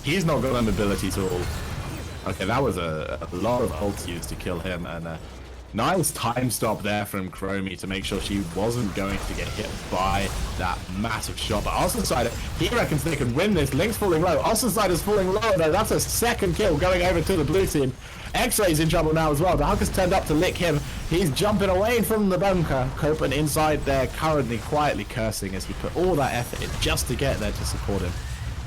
he's not got an ability to all. Okay, that was a lot of ults used to kill him, and nice time stop there from Chromie to make sure she wasn't going to get hit by that massive shot. But Sider, he reckons they can win this. Link's falling low. Sider's falling low though. That's a second kill going over to the blue team. X-Ray's in trouble now as well. The Hucker's turned up to lick him. He's jumping away from the bunker. Copen inside there, currently quietly cursing as he put all that effort in just to get there to support him,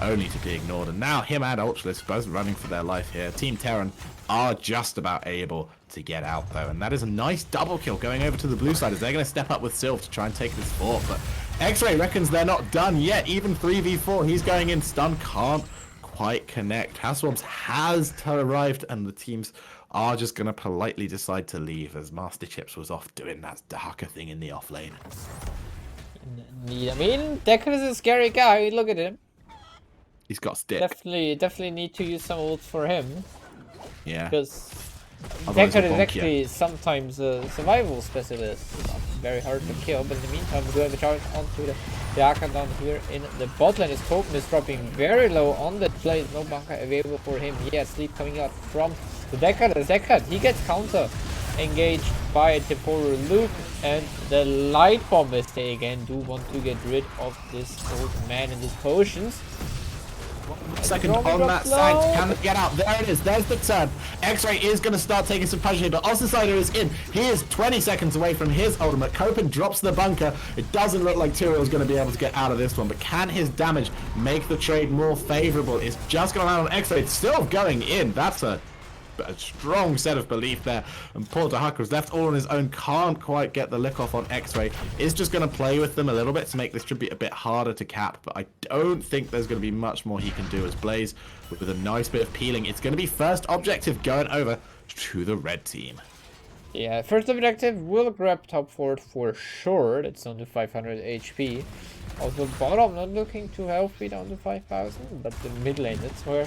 only to be ignored. And now him and Ultralisk both running for their life here. Team Terran are just about able to get out though, and that is a nice double kill going over to the blue side as they're going to step up with Sylph to try and take this fort. But X-Ray reckons they're not done yet. Even 3v4, he's going in. Stun can't quite connect. Hasselhobbs has arrived, and the teams are just going to politely decide to leave as Master Chips was off doing that darker thing in the off lane. I mean, Decker is a scary guy. Look at him. He's got stick. Definitely need to use some ults for him. Yeah. Because Otherwise Decker is he'll bonk actually you. sometimes a survival specialist. Very hard to kill, but in the meantime we do have a charge onto the Yaka down here in the bot lane. His Copen is dropping very low on the plate. No bunker available for him. He has sleep coming out from the Decker. The Decker, he gets counter engaged by a temporal loop, and the light bomb as they again do want to get rid of this old man and his potions. Second on that side, can they get out? There it is, there's the turn. X-Ray is going to start taking some punishment, but Sider is in. He is 20 seconds away from his ultimate. Copen drops the bunker. It doesn't look like Tyrael is going to be able to get out of this one, but can his damage make the trade more favorable? It's just going to land on X-Ray. It's still going in. That's a a strong set of belief there. And poor Dahaka is left all on his own, can't quite get the lick off on X-Ray. Is just going to play with them a little bit to make this tribute a bit harder to cap, but I don't think there's going to be much more he can do as Blaze with a nice bit of peeling. It's going to be first objective going over to the red team. Yeah, first objective will grab top fort for sure. That's on the 500 HP. Also bottom not looking too healthy down to 5000, but the mid lane, that's where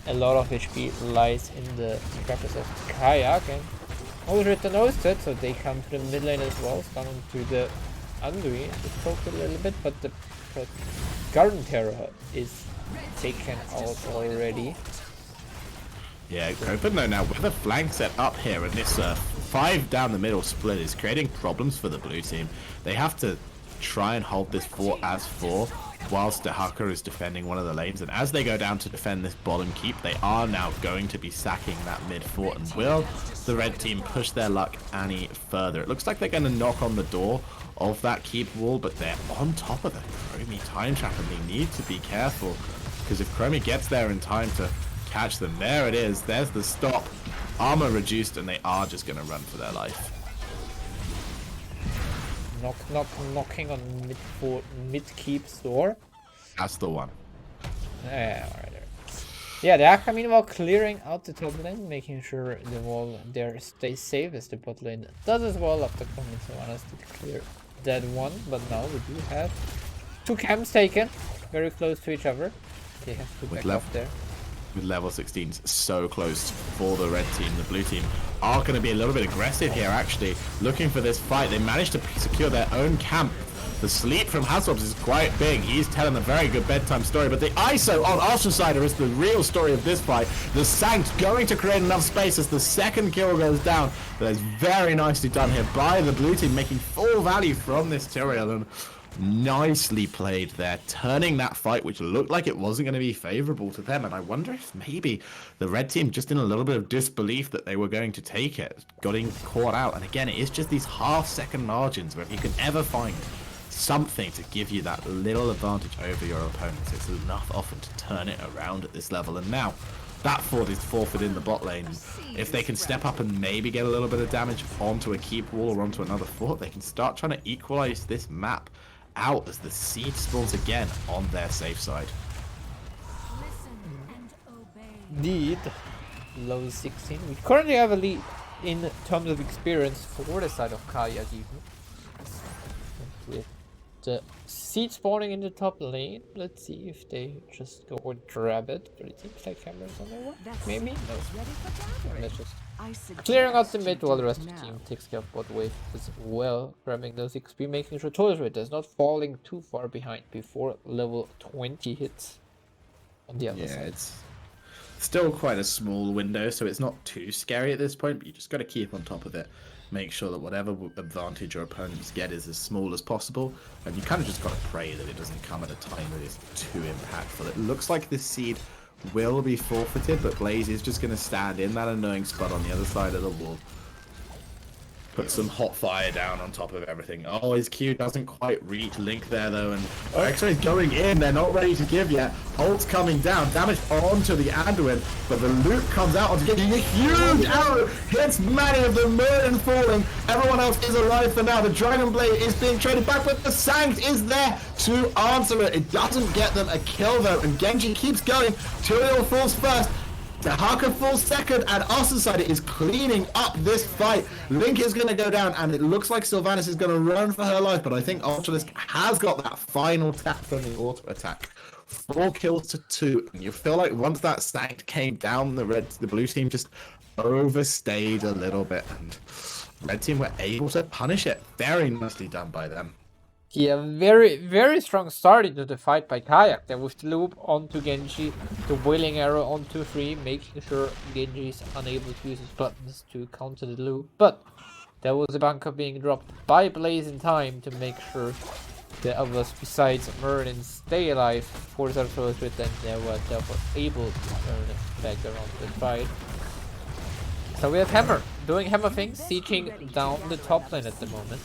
a lot of HP lies in the scrappers of Kayak, and Todesritter knows that, so they come to the mid lane as well, stun to the Andui, just poked a little bit, but the Garden Terror is taken out already. Yeah, Copenhagen now with a flank set up here, and this 5 down the middle split is creating problems for the blue team. They have to try and hold this fort as 4 whilst Dahaka is defending one of the lanes, and as they go down to defend this bottom keep, they are now going to be sacking that mid fort. And will the red team push their luck any further? It looks like they're going to knock on the door of that keep wall, but they're on top of the Chromie time trap, and they need to be careful, because if Chromie gets there in time to catch them, there it is, there's the stop, armor reduced, and they are just going to run for their life. Knocking on mid keep's door. That's the one. Yeah, alright. Yeah, they are meanwhile clearing out the top lane, making sure the wall there stays safe, as the bot lane does as well after coming to us to clear that one. But now we do have 2 camps taken, very close to each other. They have to back up there. With level 16s so close for the red team, the blue team are going to be a little bit aggressive here, actually looking for this fight. They managed to secure their own camp. The sleep from Hasselhoff is quite big. He's telling a very good bedtime story, but the ISO on Oceanside is the real story of this fight. The Sanct going to create enough space as the second kill goes down. That is very nicely done here by the blue team, making full value from this Tyrael, and nicely played there, turning that fight which looked like it wasn't going to be favorable to them. And I wonder if maybe the red team, just in a little bit of disbelief that they were going to take it, getting caught out. And again, it is just these half-second margins where if you can ever find something to give you that little advantage over your opponents, it's enough often to turn it around at this level. And now that fort is forfeit in the bot lane. If they can step up and maybe get a little bit of damage onto a keep wall or onto another fort, they can start trying to equalize this map out as the siege spawns again on their safe side. Lead low 16. We currently have a lead in terms of experience for the side of Kayak even. With the seed spawning in the top lane, let's see if they just go and grab it. But it seems like cameras on their way. Maybe? No. Let's just clearing out the mid while the rest of the team takes care of bot wave as well. Grabbing those XP, making sure Todesritter is not falling too far behind before level 20 hits on the other side. Yeah, it's still quite a small window, so it's not too scary at this point, but you just got to keep on top of it. Make sure that whatever advantage your opponents get is as small as possible, and you kind of just got to pray that it doesn't come at a time that is too impactful. It looks like this seed will be forfeited, but Blaze is just going to stand in that annoying spot on the other side of the wall. Put some hot fire down on top of everything. Oh, his Q doesn't quite reach Link there though, and X-Ray's going in. They're not ready to give yet. Ult's coming down, damage onto the Anduin, but the loot comes out onto getting a huge arrow hits many of them, Merlin falling. Everyone else is alive for now. The Dragon Blade is being traded back, but the Sanct is there to answer it. It doesn't get them a kill though, and Genji keeps going. Tyrael falls first. Dahaka falls second, and Oceanside is cleaning up this fight. Link is going to go down, and it looks like Sylvanas is going to run for her life, but I think Ultralisk has got that final tap from the auto attack. 4 kills to 2, and you feel like once that Sanct came down, the blue team just overstayed a little bit, and red team were able to punish it. Very nicely done by them. Yeah, very strong start into the fight by Kayak. There was the loop onto Genji, the wailing arrow onto 3, making sure Genji is unable to use his buttons to counter the loop. But there was a bunker being dropped by Blaze in time to make sure the others besides Merlin stay alive for the Todesritter, and they were therefore able to turn it back around the fight. So we have Hammer doing Hammer things, sieging down the top lane at the moment.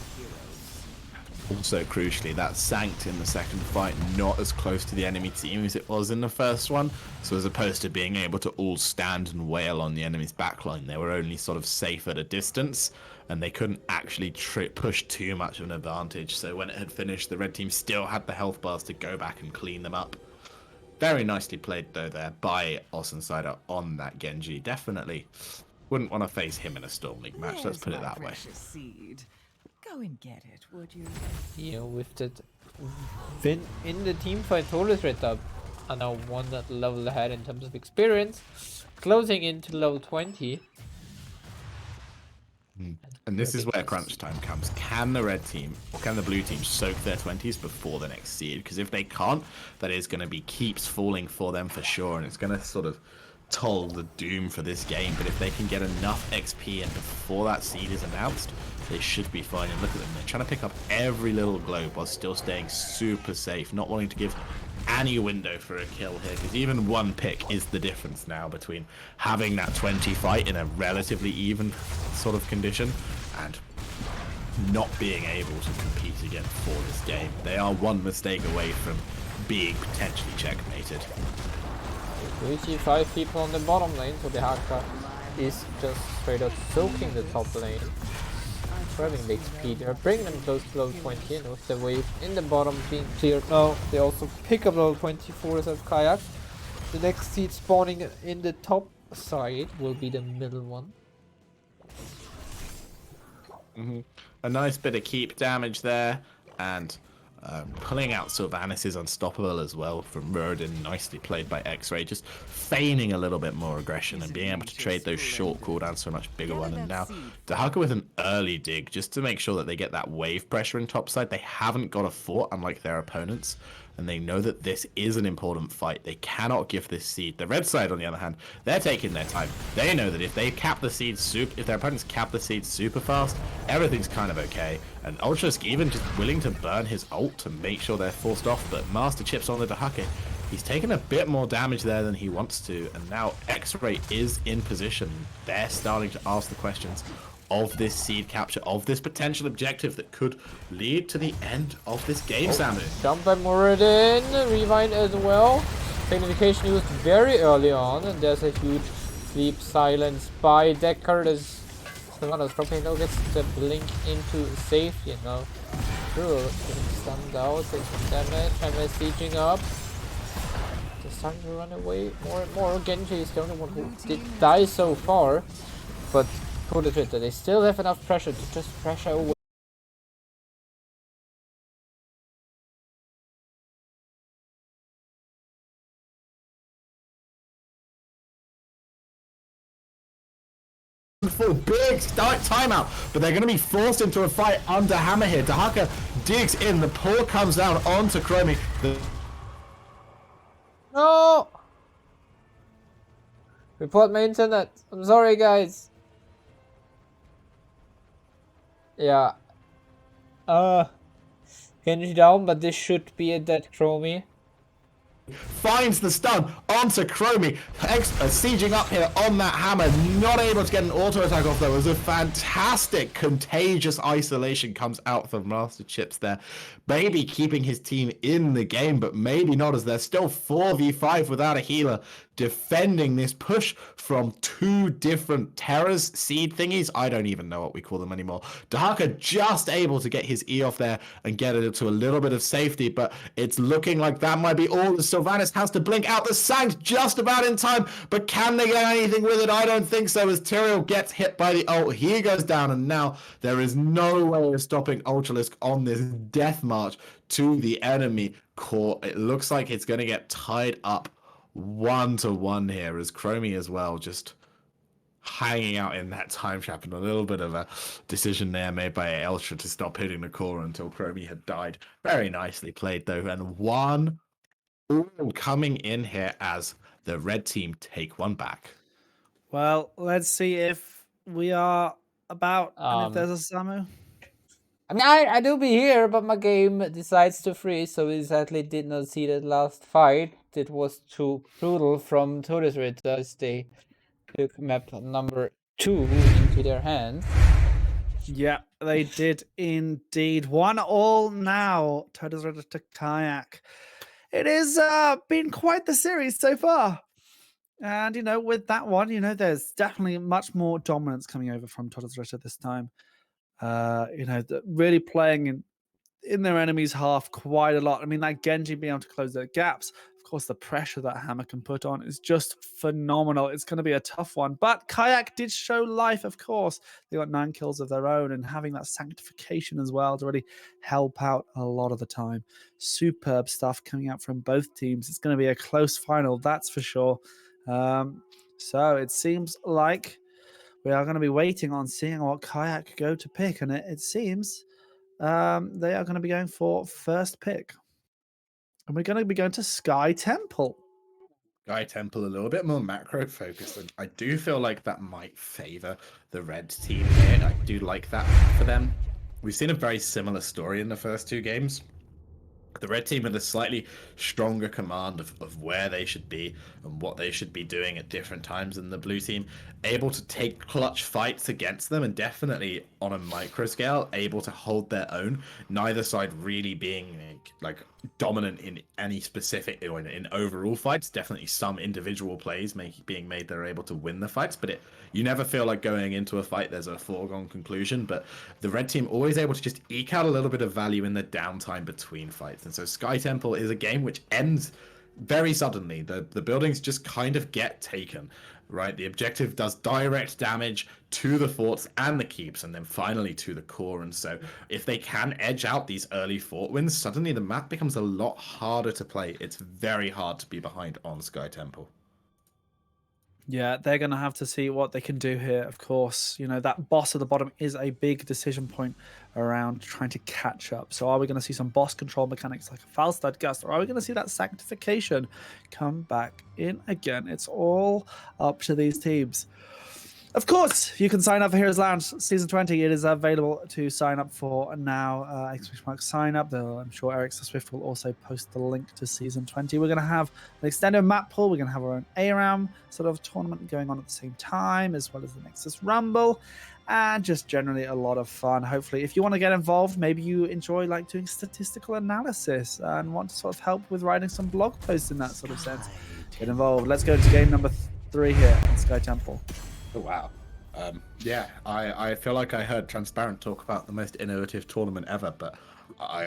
Also, crucially, that sanked in the second fight, not as close to the enemy team as it was in the first one. So as opposed to being able to all stand and wail on the enemy's backline, they were only sort of safe at a distance, and they couldn't actually push too much of an advantage. So when it had finished, the red team still had the health bars to go back and clean them up. Very nicely played, though, there by Oceansider on that Genji. Definitely wouldn't want to face him in a Storm League match, let's put it that way. Seed. Go and get it, would you? Yeah, with that win in the team fight, Todesritter are now one level ahead in terms of experience, closing into level 20. And this is where crunch time comes. Can the red team or can the blue team soak their 20s before the next seed? Because if they can't, that is going to be keeps falling for them for sure, and it's going to sort of toll the doom for this game. But if they can get enough XP and before that seed is announced, they should be fine. And look at them, they're trying to pick up every little globe while still staying super safe, not wanting to give any window for a kill here, because even one pick is the difference now between having that 20 fight in a relatively even sort of condition and not being able to compete again for this game. They are one mistake away from being potentially checkmated. We see 5 people on the bottom lane, so the Haka is just straight up soaking the top lane, grabbing the XP there, bringing them close to level 20, and with the wave in the bottom being cleared now, they also pick up level 24 as a Kayak. The next seed spawning in the top side will be the middle one. A nice bit of keep damage there, and pulling out Sylvanas is unstoppable as well from Muradin, nicely played by X-Ray, just feigning a little bit more aggression and being able to trade those short cooldowns for a much bigger one. And now Dahaka with an early dig just to make sure that they get that wave pressure in topside. They haven't got a fort unlike their opponents, and they know that this is an important fight. They cannot give this seed. The red side, on the other hand, they're taking their time. They know that if they cap the seed if their opponents cap the seed super fast, everything's kind of okay. And Ultrask even just willing to burn his ult to make sure they're forced off, but Master chips on the Dahaka. He's taken a bit more damage there than he wants to, and now X-Ray is in position. They're starting to ask the questions of this seed capture, of this potential objective that could lead to the end of this game, Samu. Jump by Muradin, rewind as well. Signification used very early on, and there's a huge sleep silence by Deckard as Sylvanas probably now gets the blink into safety, and now Cruel getting stunned out, taking damage, and sieging up. They're starting to run away more and more. Genji is the only one who did die so far, but Todesritter, they still have enough pressure to just pressure away. For big timeout, but they're going to be forced into a fight under hammer here. Dahaka digs in, the pull comes down onto Chromie. No! Report my internet. I'm sorry, guys. Yeah. Genji down, but this should be a dead Chromie. Finds the stun onto Chromie, sieging up here on that hammer, not able to get an auto attack off though, as a fantastic contagious isolation comes out from Master Chips there, maybe keeping his team in the game, but maybe not, as they're still 4v5 without a healer, defending this push from 2 different terrors, seed thingies, I don't even know what we call them anymore. Dahaka just able to get his E off there and get it to a little bit of safety, but it's looking like that might be all. Sylvanas has to blink out the Sanct just about in time, but can they get anything with it? I don't think so, as Tyrael gets hit by the ult. He goes down, and now there is no way of stopping Ultralisk on this death march to the enemy core. It looks like it's going to get tied up 1-1 here, as Chromie as well just hanging out in that time trap, and a little bit of a decision there made by Ultra to stop hitting the core until Chromie had died. Very nicely played though, and 1 coming in here as the red team take 1 back. Well, let's see if we are about and if there's a Samu. I mean, I do be here, but my game decides to freeze, so we sadly did not see that last fight. It was too brutal from Todesritter as they took map number 2 into their hands. Yeah, they did indeed. 1-1 now. Todesritter to Kayak. It has been quite the series so far. And, with that one, there's definitely much more dominance coming over from Todesritter this time. Really playing in their enemy's half quite a lot. I mean, that Genji being able to close their gaps, of course, the pressure that Hammer can put on is just phenomenal. It's going to be a tough one. But Kayak did show life, of course. They got 9 kills of their own and having that sanctification as well to really help out a lot of the time. Superb stuff coming out from both teams. It's going to be a close final, that's for sure. So it seems like we are going to be waiting on seeing what Kayak go to pick. And it seems they are going to be going for first pick. And we're going to be going to Sky Temple. Sky Temple a little bit more macro focused, and I do feel like that might favor the red team here. I do like that for them. We've seen a very similar story in the first 2 games. The red team with a slightly stronger command of where they should be and what they should be doing at different times than the blue team, able to take clutch fights against them and definitely on a micro scale able to hold their own, neither side really being like dominant in any specific or in overall fights. Definitely some individual plays being made that are able to win the fights, but you never feel like going into a fight there's a foregone conclusion. But the red team always able to just eke out a little bit of value in the downtime between fights. And so Sky Temple is a game which ends very suddenly. The buildings just kind of get taken, right? The objective does direct damage to the forts and the keeps, and then finally to the core. And so if they can edge out these early fort wins, suddenly the map becomes a lot harder to play. It's very hard to be behind on Sky Temple. Yeah, they're going to have to see what they can do here, of course. That boss at the bottom is a big decision point around trying to catch up. So are we going to see some boss control mechanics like a Falstad Gust, or are we going to see that sanctification come back in again? It's all up to these teams. Of course, you can sign up for Heroes Lounge Season 20. It is available to sign up for now. Sign up. Though I'm sure Eric Swift will also post the link to Season 20. We're going to have an extended map pool. We're going to have our own ARAM sort of tournament going on at the same time, as well as the Nexus Rumble, and just generally a lot of fun. Hopefully, if you want to get involved, maybe you enjoy doing statistical analysis and want to sort of help with writing some blog posts in that sort of sense, get involved. Let's go to game number 3 here on Sky Temple. Oh, wow. Yeah, I feel like I heard Transparent talk about the most innovative tournament ever, but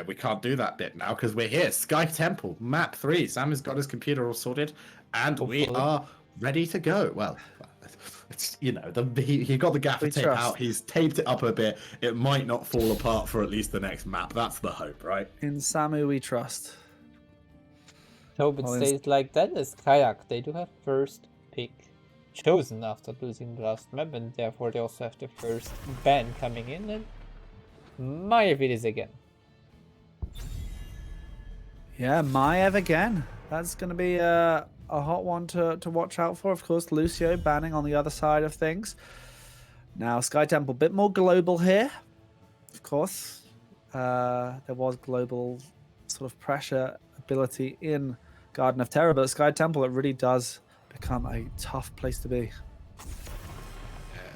we can't do that bit now because we're here. Sky Temple, map 3. Sam has got his computer all sorted, and we are ready to go. Well, it's, he got the gaffer tape out. He's taped it up a bit. It might not fall apart for at least the next map. That's the hope, right? In Samu, we trust. Hope it stays like that as Kayak. They do have first pick chosen after losing the last map, and therefore they also have the first ban coming in, and Maev it is again. Yeah, Maev again. That's going to be a hot one to watch out for. Of course, Lucio banning on the other side of things. Now, Sky Temple, a bit more global here. Of course, there was global sort of pressure ability in Garden of Terror, but Sky Temple, it really does become a tough place to be.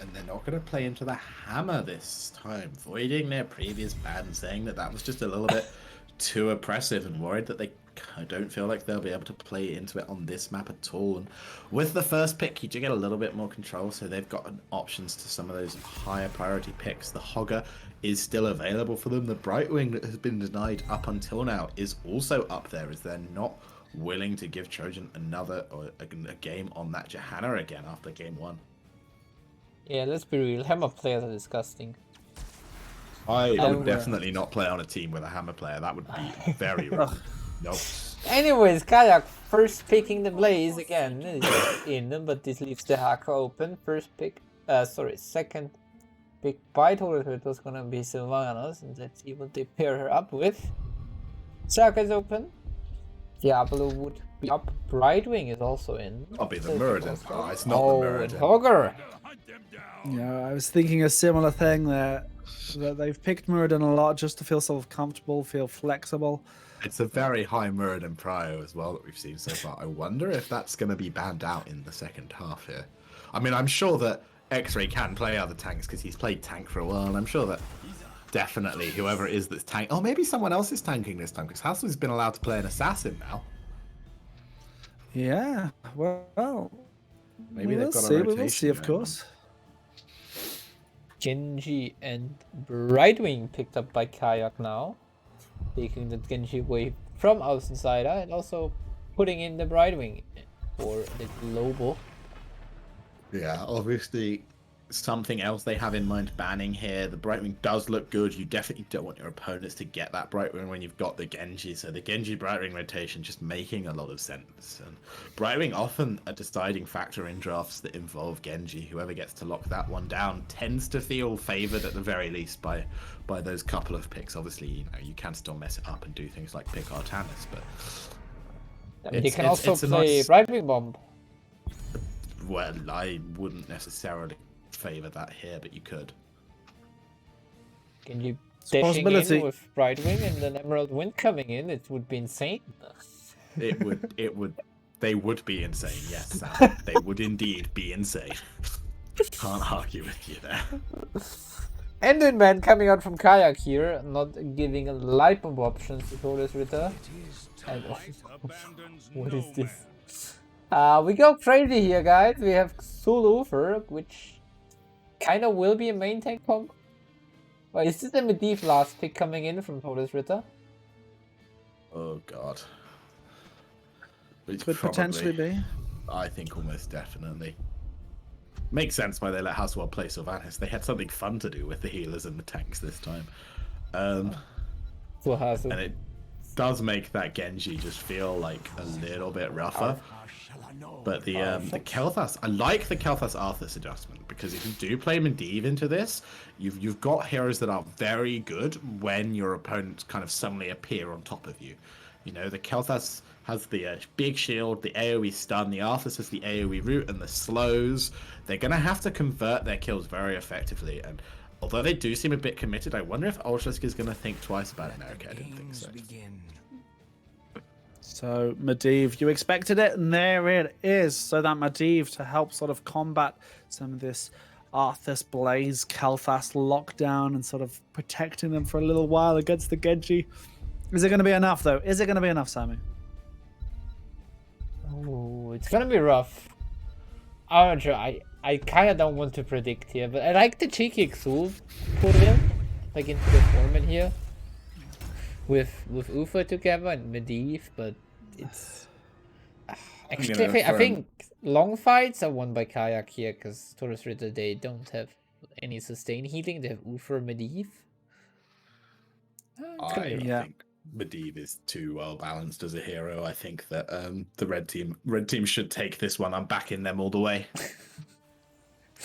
And they're not going to play into the hammer this time, voiding their previous ban, saying that was just a little bit too oppressive, and worried that they don't feel like they'll be able to play into it on this map at all. And with the first pick, you do get a little bit more control, so they've got options to some of those higher priority picks. The Hogger is still available for them. The Brightwing that has been denied up until now is also up there, as they're not willing to give Trojan a game on that Johanna again after game 1. Yeah, let's be real. Hammer players are disgusting. I would definitely not play on a team with a hammer player. That would be very wrong. Nope. Anyways, Kayak first picking the Blaze again is in, but this leaves the Hacker open. Second pick by Todesritter, it was gonna be Sylvanas, and let's see what they pair her up with. Saka is open. Diablo would be up. Brightwing is also in. I'll be the Muradin. Oh, it's not the Muradin. Hogger. Yeah, I was thinking a similar thing there. That they've picked Muradin a lot just to feel sort of comfortable, feel flexible. It's a very high Muradin prio as well that we've seen so far. I wonder if that's going to be banned out in the second half here. I mean, I'm sure that X-Ray can play other tanks because he's played tank for a while, and I'm sure that definitely whoever it is that's tank. Oh, maybe someone else is tanking this time because Hassel's been allowed to play an assassin now. Yeah, well, Maybe we'll they've got a see. We rotation will see, of going on. course. Genji and Brightwing picked up by Kayak now, taking the Genji away from Außenseiter and also putting in the Brightwing for the global. Yeah, obviously something else they have in mind banning here. The Brightwing does look good. You definitely don't want your opponents to get that Brightwing when you've got the Genji. So the Genji Brightwing rotation just making a lot of sense. And Brightwing often a deciding factor in drafts that involve Genji. Whoever gets to lock that one down tends to feel favored at the very least by those couple of picks. Obviously, you know, you can still mess it up and do things like pick Artanis, but I mean, they can also it's a play nice- Brightwing Bomb. Well, I wouldn't necessarily favor that here, but you could. Genji a dashing possibility. in with Brightwing and then Emerald Wind coming in. It would be insane. It would. They would be insane. Yes, Sam. They would indeed be insane. Can't argue with you there. Ended Man coming out from Kayak here, not giving a light bomb options to Todesritter. And what is this? We go crazy here, guys. We have Zulufer, which kind of will be a main tank comp. Well, is this the Medivh last pick coming in from Todesritter? Oh god. It's Could potentially be. I think almost definitely. Makes sense why they let Haswell play Sylvanas. They had something fun to do with the healers and the tanks this time. So has And it does make that Genji just feel like a little bit rougher. But the Kel'Thas, I like the Kel'Thas Arthas adjustment because if you do play Medivh into this, you've got heroes that are very good when your opponents kind of suddenly appear on top of you. You know, the Kel'Thas has the big shield, the AoE stun, the Arthas has the AoE root and the slows. They're going to have to convert their kills very effectively. And although they do seem a bit committed, I wonder if Ultralisk is going to think twice about it. No, okay, I didn't think so. So Medivh, you expected it, and there it is. So that Medivh to help sort of combat some of this Arthas Blaze Kel'Thas lockdown and sort of protecting them for a little while against the Genji. Is it going to be enough though? Is it going to be enough, Sammy? Oh, it's gonna be rough. I'm not sure. I kind of don't want to predict here, but I like the cheeky Exul put in, like into the format here, with Ufa together and Medivh, but it's actually I think long fights are won by Kayak here because Todesritter they don't have any sustain healing. They have Ufa or Medivh. I think Medivh is too well balanced as a hero. I think that the red team should take this one. I'm backing them all the way.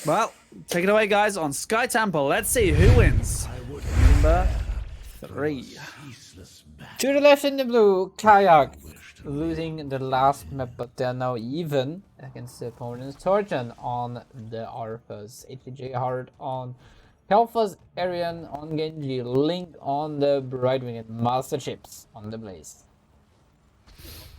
Well, take it away, guys, on Sky Temple. Let's see who wins. Number 3. To the left in the blue, Kayak losing the last map, but they're now even against the opponent's Torjan on the Arthas, ATJ Hard on Kel'Thas, Arian on Genji, Link on the Brightwing, and Master Chips on the Blaze.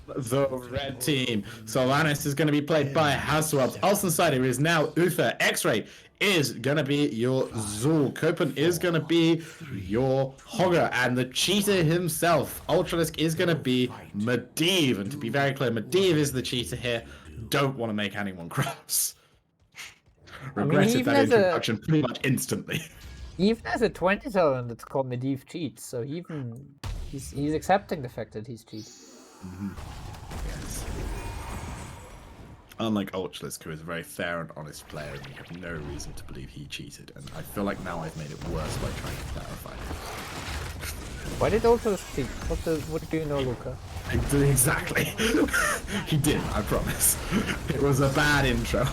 The red team. Sylvanas is going to be played by Haswell. Außenseiter is now Uther. X-Ray is going to be your Zul. Copen is going to be your Hogger. And the cheater himself, Ultralisk, is going to be Medivh. And to be very clear, Medivh is the cheater here. Don't want to make anyone cross. Regretted that introduction pretty much instantly. He even has a 20 talent that's called Medivh Cheats, so he's accepting the fact that he's cheating. Yes. Unlike Ultralisk, who is a very fair and honest player, and we have no reason to believe he cheated. And I feel like now I've made it worse by trying to clarify it. Why did Ultralisk cheat? What do you know, Luca? Exactly. He did, I promise. It was a bad intro.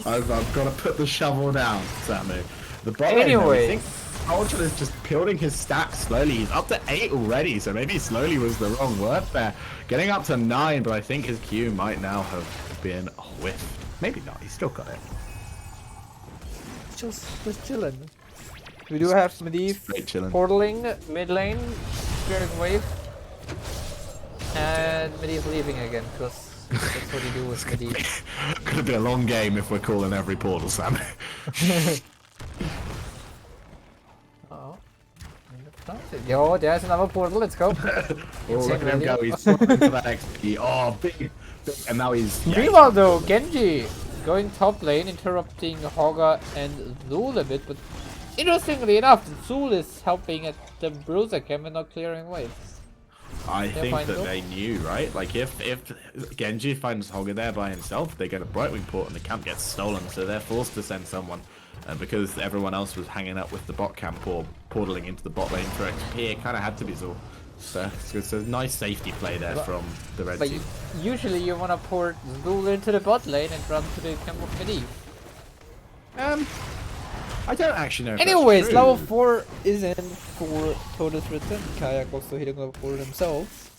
I've got to put the shovel down, Samu. The bottom Anyway. Ultra is just building his stats slowly. He's up to 8 already, so maybe slowly was the wrong word there. Getting up to 9, but I think his Q might now have been whiffed. Maybe not, he's still got it. Just chilling. We do have Medivh portaling mid lane, clearing wave, and Medivh leaving again because That's what you do with Medivh. Could have been a long game if we're calling every portal, Sam. Oh. Yo, there's another portal, let's go. Oh, look at him go, he's flying for that XP. Oh, big. And now he's... yeah, Meanwhile though, Genji going top lane, interrupting Hogger and Zul a bit, but interestingly enough, Zul is helping at the bruiser camp and not clearing waves. I think fine that though. they knew, right? Like, if Genji finds Hogger there by himself, they get a Brightwing port and the camp gets stolen, so they're forced to send someone. And because everyone else was hanging out with the bot camp or portaling into the bot lane for XP, it kind of had to be Zul. So it's a nice safety play there from the red But team. usually you wanna port Zul into the bot lane and run to the camp of Medivh. I don't actually know if that's Anyways, true. level 4 is in for Todesritter. Kayak also hitting level 4 themselves.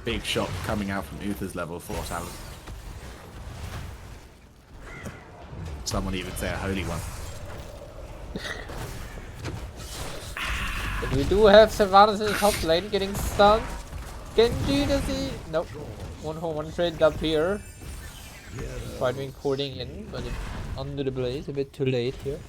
Big shot coming out from Uther's level 4 talent. Someone even say a holy one. But we do have Sylvanas in the top lane getting stunned. Genji, does he? Nope. 1-for-1 trade up here. Brightwing porting in, but it's under the blaze, a bit too late here.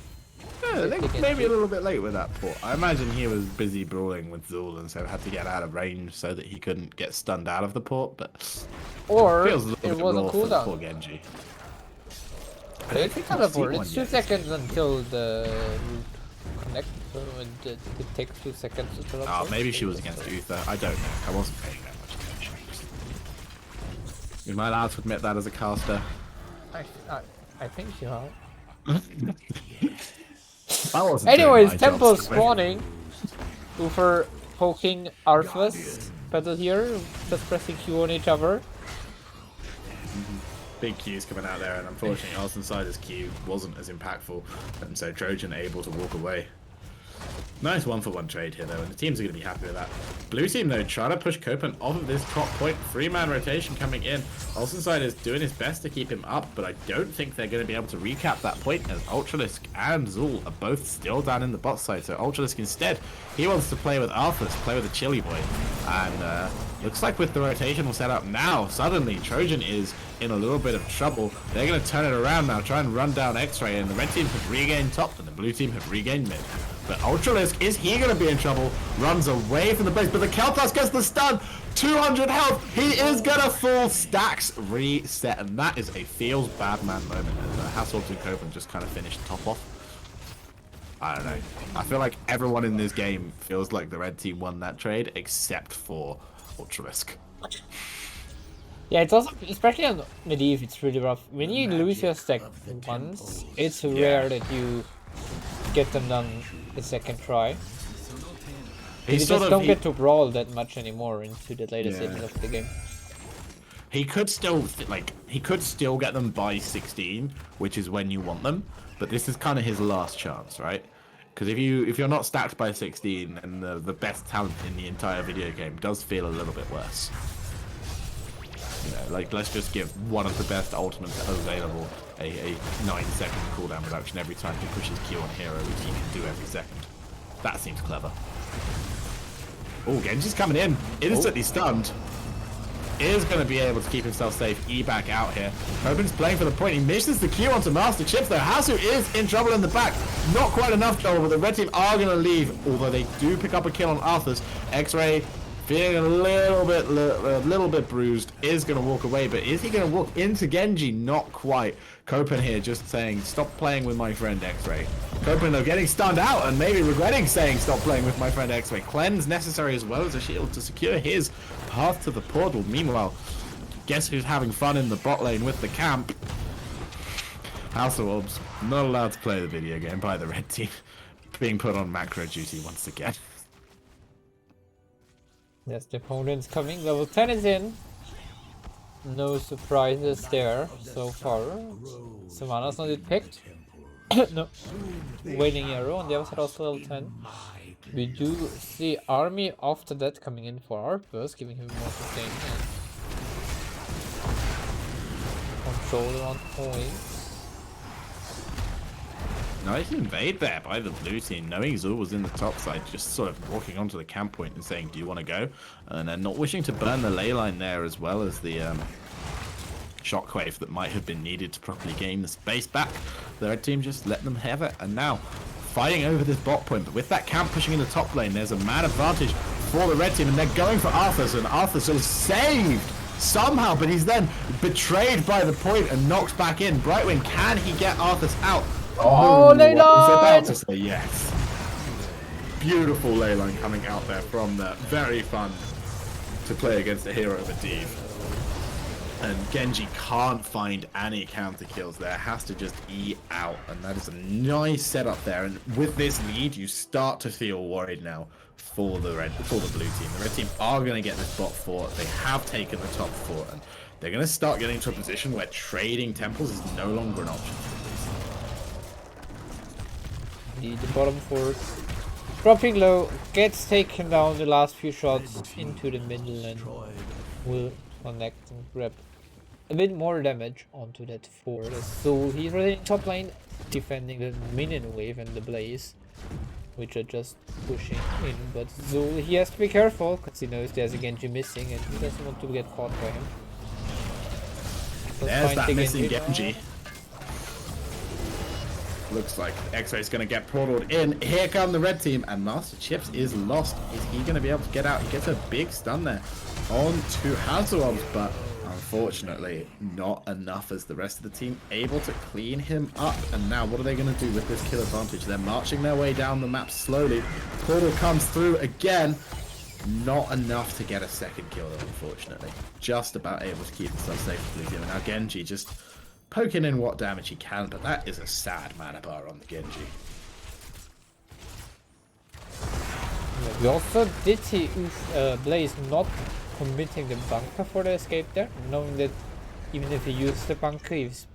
Yeah, I think maybe a little bit late with that port. I imagine he was busy brawling with Zul and so had to get out of range so that he couldn't get stunned out of the port, but Or feels a little it bit was a raw for the cooldown. poor Genji. They can teleport. It's 2 yet. seconds until the route connects, so it takes 2 seconds to teleport. Oh, maybe she was against Uther. I don't know. I wasn't paying that much attention. Am I allowed to admit that as a caster? I think you are. I wasn't doing Anyways, my temple job, so spawning. Uther poking Arthas. Battle here, just pressing Q on each other. big Qs coming out there, and unfortunately Arsensider's Q wasn't as impactful, and so Trojan able to walk away. Nice 1-for-1 trade here though, and the teams are going to be happy with that. Blue team though, trying to push Copen off of this top point. 3-man rotation coming in. Olsensider is doing his best to keep him up, but I don't think they're going to be able to recap that point as Ultralisk and Zul are both still down in the bot side. So Ultralisk instead, he wants to play with Arthas, play with the Chili Boy. And looks like with the rotational setup now, suddenly Trojan is in a little bit of trouble. They're going to turn it around now, try and run down X-Ray, and the red team have regained top and the blue team have regained mid. But Ultralisk, is he going to be in trouble? Runs away from the base, but the Kel'Thas gets the stun. 200 health. He is going to fall. Stacks reset, and that is a feels bad man moment. And Hasselt and Copen just kind of finished top off. I don't know. I feel like everyone in this game feels like the red team won that trade, except for Ultralisk. Yeah, it's also, especially on Medivh, it's really rough. When you lose your stack once, it's rare that you get them done the second try. You just don't get to brawl that much anymore into the later stages of the game. He could still he could still get them by 16, which is when you want them, but this is kind of his last chance, right? Because if you're not stacked by 16, and the best talent in the entire video game does feel a little bit worse. You know, like, let's just give one of the best ultimates available a 9-second cooldown reduction every time he pushes Q on hero, which he can do every second. That seems clever. Oh, Genji's coming in, instantly stunned. Is going to be able to keep himself safe. E-back out here. Copen's playing for the point. He misses the Q onto Master Chips though. Hasu is in trouble in the back. Not quite enough trouble, but the red team are going to leave. Although they do pick up a kill on Arthas. X-Ray feeling a little bit bruised. Is going to walk away, but is he going to walk into Genji? Not quite. Copen here just saying, stop playing with my friend X-Ray. Copen though getting stunned out and maybe regretting saying stop playing with my friend X-Ray. Cleanse necessary as well as a shield to secure his path to the portal. Meanwhile, guess who's having fun in the bot lane with the camp? House of Orbs, not allowed to play the video game by the red team. Being put on macro duty once again. Yes, the opponent's coming. Level 10 is in. No surprises there so far. Savannah's not yet picked. No. Waiting arrow on the other side also level 10. We do see army after that coming in for our burst, giving him more sustain and control on points. Nice invade there by the blue team, knowing Zul was in the top side, just sort of walking onto the camp point and saying, do you want to go? And then not wishing to burn the ley line there, as well as the shockwave that might have been needed to properly gain the space back. The red team just let them have it, and now fighting over this bot point. But with that camp pushing in the top lane, there's a man advantage for the red team, and they're going for Arthas, and Arthas is saved somehow, but he's then betrayed by the point and knocked back in. Brightwing, can he get Arthas out? Oh, ley I was about line! to say yes. Beautiful ley line coming out there from the very fun to play against a hero of Medivh. And Genji can't find any counter kills there, has to just E out, and that is a nice setup there. And with this lead, you start to feel worried now for the blue team. The red team are going to get this bot fort. They have taken the top fort, and they're going to start getting to a position where trading temples is no longer an option for the blue team. The bottom fort dropping low, gets taken down the last few shots into the middle, and will connect and grab a bit more damage onto that fort. So he's really in top lane, defending the minion wave and the blaze, which are just pushing in. But Zul, he has to be careful because he knows there's a Genji missing and he doesn't want to get caught by him. There's that missing Genji. Looks like X-Ray's going to get portaled in. Here come the red team, and Master Chips is lost. Is he going to be able to get out? He gets a big stun there onto Hazelov, but unfortunately not enough as the rest of the team able to clean him up. And now what are they going to do with this kill advantage? They're marching their way down the map slowly. Portal comes through again. Not enough to get a second kill though, unfortunately. Just about able to keep themselves safe for the team. And now Genji just poking in what damage he can, but that is a sad mana bar on the Genji. Yeah, we also did see Blaze not committing the bunker for the escape there, knowing that even if he uses the bunker, he's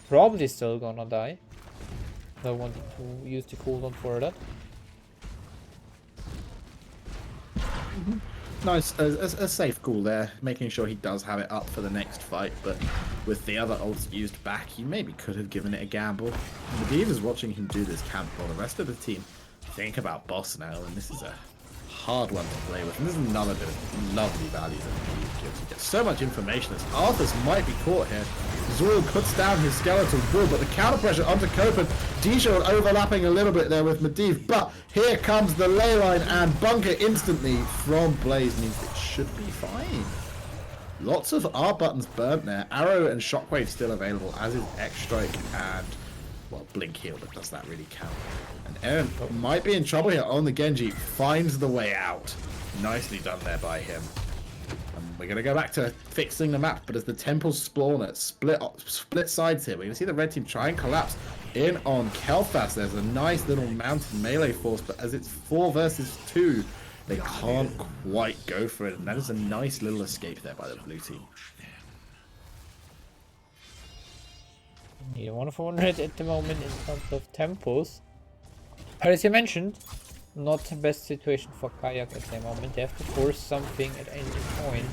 probably still gonna die. So wanting to use the cooldown for that. Nice, a safe call there, making sure he does have it up for the next fight, but with the other ults used back, he maybe could have given it a gamble. Medivh is watching him do this camp while the rest of the team think about boss now, and this is a hard one to play with, and this is another bit of lovely value that Medivh gives. He gets so much information as Arthas might be caught here. Zul puts down his skeletal wall, but the counter pressure onto Copen. D-Shield overlapping a little bit there with Medivh, but here comes the ley line, and bunker instantly from Blaze means it should be fine. Lots of R buttons burnt there. Arrow and Shockwave still available, as is X-Strike and, well, Blink Heal, but does that really count? And Aaron might be in trouble here on the Genji, finds the way out. Nicely done there by him. We're going to go back to fixing the map, but as the temples spawn at split sides here, we're going to see the red team try and collapse in on Kel'Thas. There's a nice little mounted melee force, but as it's 4 versus 2, they can't quite go for it, and that is a nice little escape there by the blue team. Need a 1-400 at the moment in terms of tempos. But as you mentioned, not the best situation for Kayak at the moment. They have to force something at any point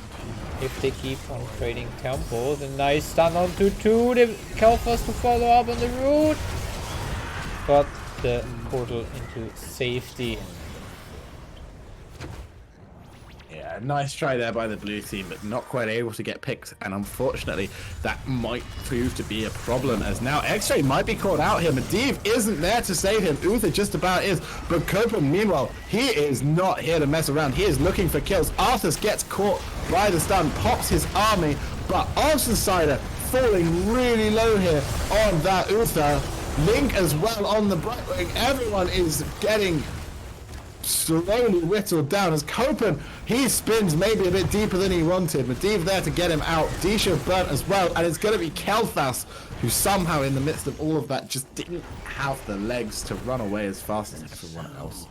if they keep on trading tempos. A nice stun onto 2, the Kel'Thas to follow up on the route. Got the portal into safety. Yeah, nice try there by the blue team, but not quite able to get picked, and unfortunately that might prove to be a problem, as now X-Ray might be caught out here. Medivh isn't there to save him. Uther just about is, but Copen, meanwhile, he is not here to mess around. He is looking for kills. Arthas gets caught by the stun, pops his army, but Arsensider falling really low here on that Uther. Link as well on the Brightwing. Everyone is getting slowly whittled down as Copen, he spins maybe a bit deeper than he wanted. Medivh there to get him out. D-Shield burnt as well, and it's going to be Kel'Thas who somehow in the midst of all of that just didn't have the legs to run away as fast as everyone else.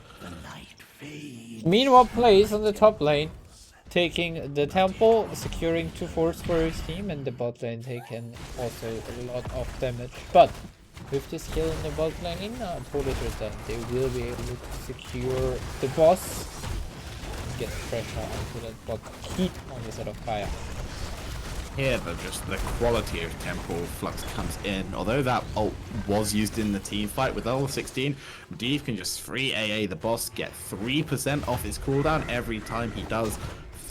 Meanwhile, Blaze on the top lane, taking the temple, securing 2 forts for his team, and the bot lane taking also a lot of damage. But with this kill in the bot lane in Todesritter, they will be able to secure the boss and get pressure onto that bot, keep on the side of Kayak. here, but just the quality of Temple Flux comes in. Although that ult was used in the team fight with level 16, Medivh can just free AA the boss, get 3% off his cooldown every time he does.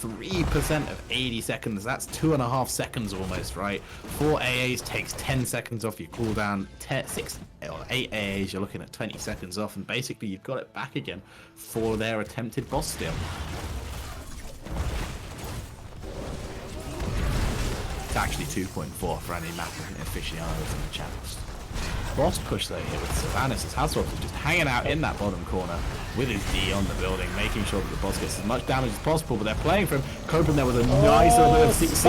3% of 80 seconds, that's 2.5 seconds almost, right? 4 AAs takes 10 seconds off your cooldown, 6 or 8 AAs, you're looking at 20 seconds off, and basically you've got it back again for their attempted boss steal. It's actually 2.4 for any map aficionados in the chat. Boss push though here with Sylvanas as Hasselhoff is just hanging out in that bottom corner with his D on the building, making sure that the boss gets as much damage as possible, but they're playing for him. Coping there with a nice little bit of CC.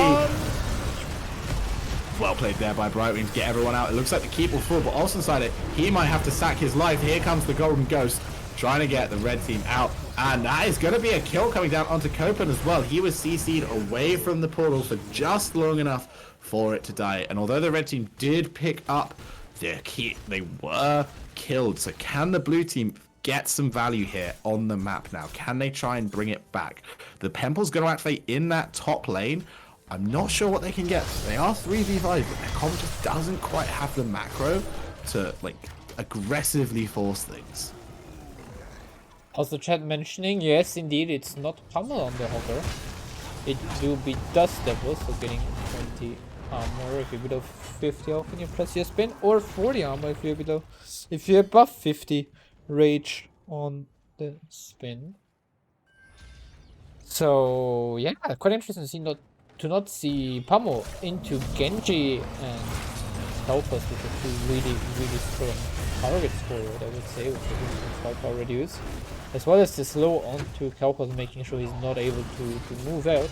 Well played there by Brightwing to get everyone out. It looks like the keep will fall, but also inside it, he might have to sack his life. Here comes the Golden Ghost, trying to get the red team out. And that is going to be a kill coming down onto Copen as well. He was CC'd away from the portal for just long enough for it to die. And although the red team did pick up their key, they were killed. So can the blue team get some value here on the map now? Can they try and bring it back? The Pemple's going to activate in that top lane. I'm not sure what they can get. They are 3v5, but their comp just doesn't quite have the macro to like aggressively force things. Also chat mentioning, yes indeed, it's not pummel on the hover. It will be dust level, so getting 20 armor if you're below 50 health when you press your spin, or 40 armor if you're above 50 rage on the spin. So yeah, quite interesting to not see pummel into Genji and help us with a two really strong targets forward, I would say, with the 5 power reduce. As well as the slow on to Kalpos, making sure he's not able to move away.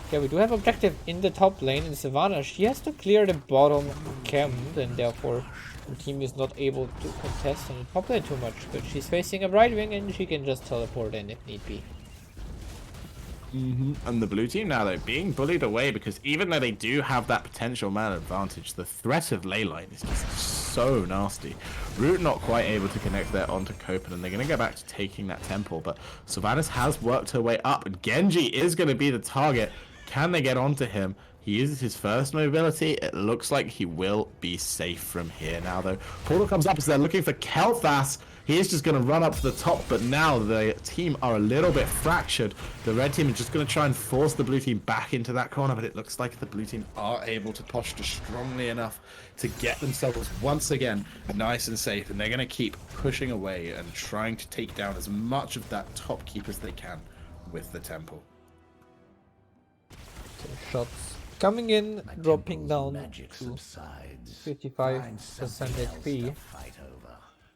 Okay, we do have objective in the top lane in Savannah. She has to clear the bottom camp, and therefore the team is not able to contest on the top lane too much. But she's facing a right wing and she can just teleport in if need be. And the blue team now, though, being bullied away because even though they do have that potential man advantage, the threat of Leyline is just so nasty. Root not quite able to connect there onto Copen, and they're going to go back to taking that temple, but Sylvanas has worked her way up, and Genji is going to be the target. Can they get onto him? He uses his first mobility. It looks like he will be safe from here now, though. Portal comes up as they're looking for Kel'Thas. He is just going to run up to the top, but now the team are a little bit fractured. The red team is just going to try and force the blue team back into that corner, but it looks like the blue team are able to posture strongly enough to get themselves once again nice and safe, and they're going to keep pushing away and trying to take down as much of that top keep as they can with the temple. So shots coming in, dropping down to 55% HP.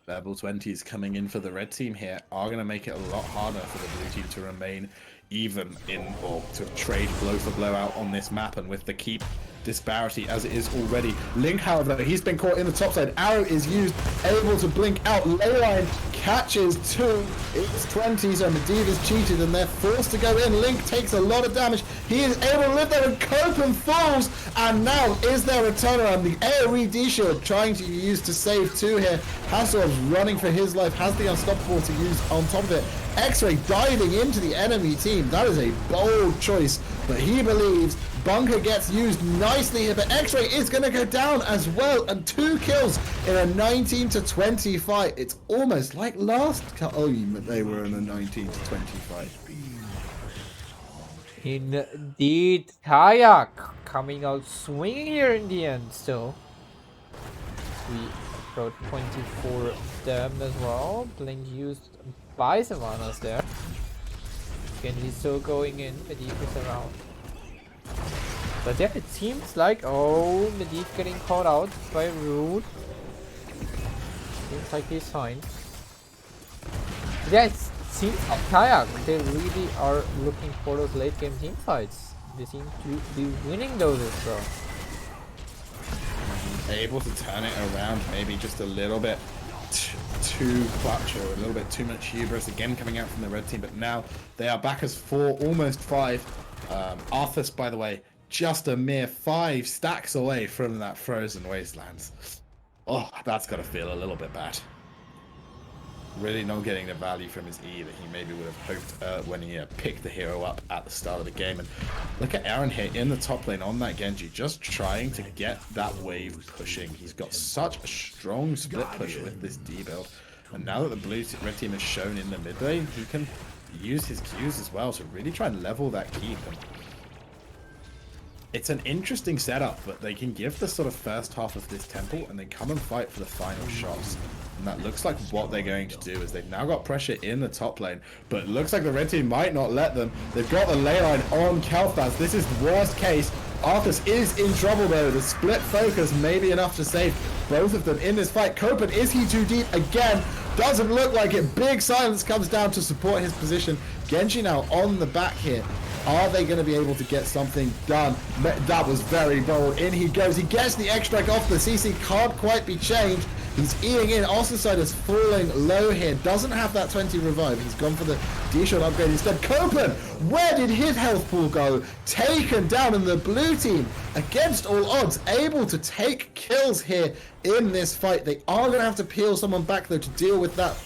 Level 20s coming in for the red team here are going to make it a lot harder for the blue team to remain even in, or to trade blow for blow out on this map, and with the keep disparity as it is already. Link, however, he's been caught in the top side. Arrow is used, able to blink out. Leyline catches 2. It's 20, so Medivh is cheated and they're forced to go in. Link takes a lot of damage. He is able to live there, and Copen falls. And now is there a turnaround? The AoE D-shield trying to use to save 2 here. Hasselhoff's running for his life, has the unstoppable to use on top of it. X-Ray diving into the enemy team. That is a bold choice, but he believes. Bunker gets used nicely here, but X-Ray is going to go down as well, and 2 kills in a 19-20 fight. It's almost like last. Oh, they were in a 19-20 fight. Indeed, Kayak coming out swinging here in the end. Still, we approach 24 them as well. Blink used by Sylvanas there. Genji still going in. Medivh is around. But yeah, it seems like, oh, Medivh getting caught out by Root. Seems like he's fine. But yeah, it seems like Kayak, they really are looking for those late game team fights. They seem to be winning those as well. Able to turn it around, maybe just a little bit too clutch, or a little bit too much hubris again coming out from the red team, but now they are back as 4, almost 5. Arthas, by the way, just a mere 5 stacks away from that frozen wastelands. Oh, that's got to feel a little bit bad. Really not getting the value from his E that he maybe would have hoped when he picked the hero up at the start of the game. And look at Aaron here in the top lane on that Genji, just trying to get that wave pushing. He's got such a strong split push with this D build. And now that the red team is shown in the mid lane, he can use his Qs as well to really try and level that keep. And it's an interesting setup, but they can give the sort of first half of this temple and then come and fight for the final shots. And that looks like what they're going to do is they've now got pressure in the top lane, but it looks like the red team might not let them. They've got the ley line on Kalthas. This is the worst case. Arthas is in trouble though. The split focus may be enough to save both of them in this fight. Copen, is he too deep again? Doesn't look like it. Big silence comes down to support his position. Genji now on the back here. Are they going to be able to get something done? That was very bold. In he goes. He gets the X-Strike off. The CC can't quite be changed. He's eating in. Ostracite is falling low here. Doesn't have that 20 revive. He's gone for the D-shot upgrade instead. Copen, where did his health pool go? Taken down, in the blue team, against all odds, able to take kills here in this fight. They are going to have to peel someone back, though, to deal with that.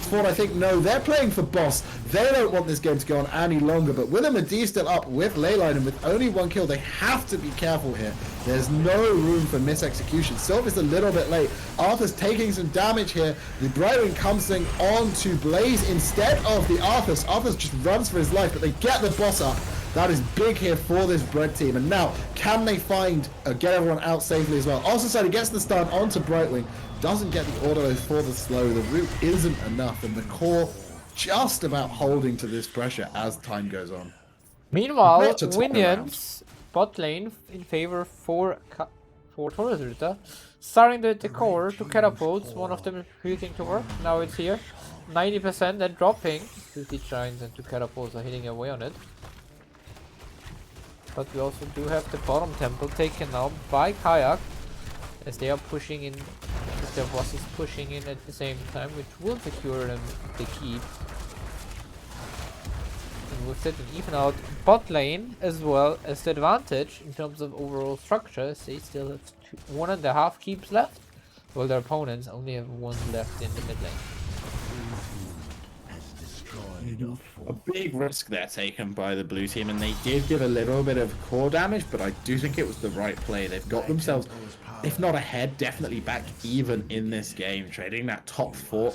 Ford, I think, no, they're playing for boss. They don't want this game to go on any longer, but with a Medivh still up with Leyline and with only one kill, they have to be careful here. There's no room for mis-execution. Sylva's a little bit late. Arthur's taking some damage here. The Brightwing comes in on to Blaze instead of the Arthas. Arthas just runs for his life, but they get the boss up. That is big here for this Bread team. And now, can they find, get everyone out safely as well? Also, he gets the stun onto Brightwing. Doesn't get the auto for the slow. The root isn't enough, and the core just about holding to this pressure as time goes on. Meanwhile, Winions bot lane in favor for Todesritter, starting the core to catapults. One of them is refusing to work. Now it's here, 90% and dropping. 50 giants and 2 catapults are hitting away on it. But we also do have the bottom temple taken now by Kayak, as they are pushing in. Their boss is pushing in at the same time, which will secure them the keep. And we'll set an even out bot lane as well as the advantage in terms of overall structure, as they still have 1.5 keeps left, while their opponents only have 1 left in the mid lane. A big risk there taken by the blue team, and they did give a little bit of core damage, but I do think it was the right play. They've got themselves, if not ahead, definitely back even in this game, trading that top fort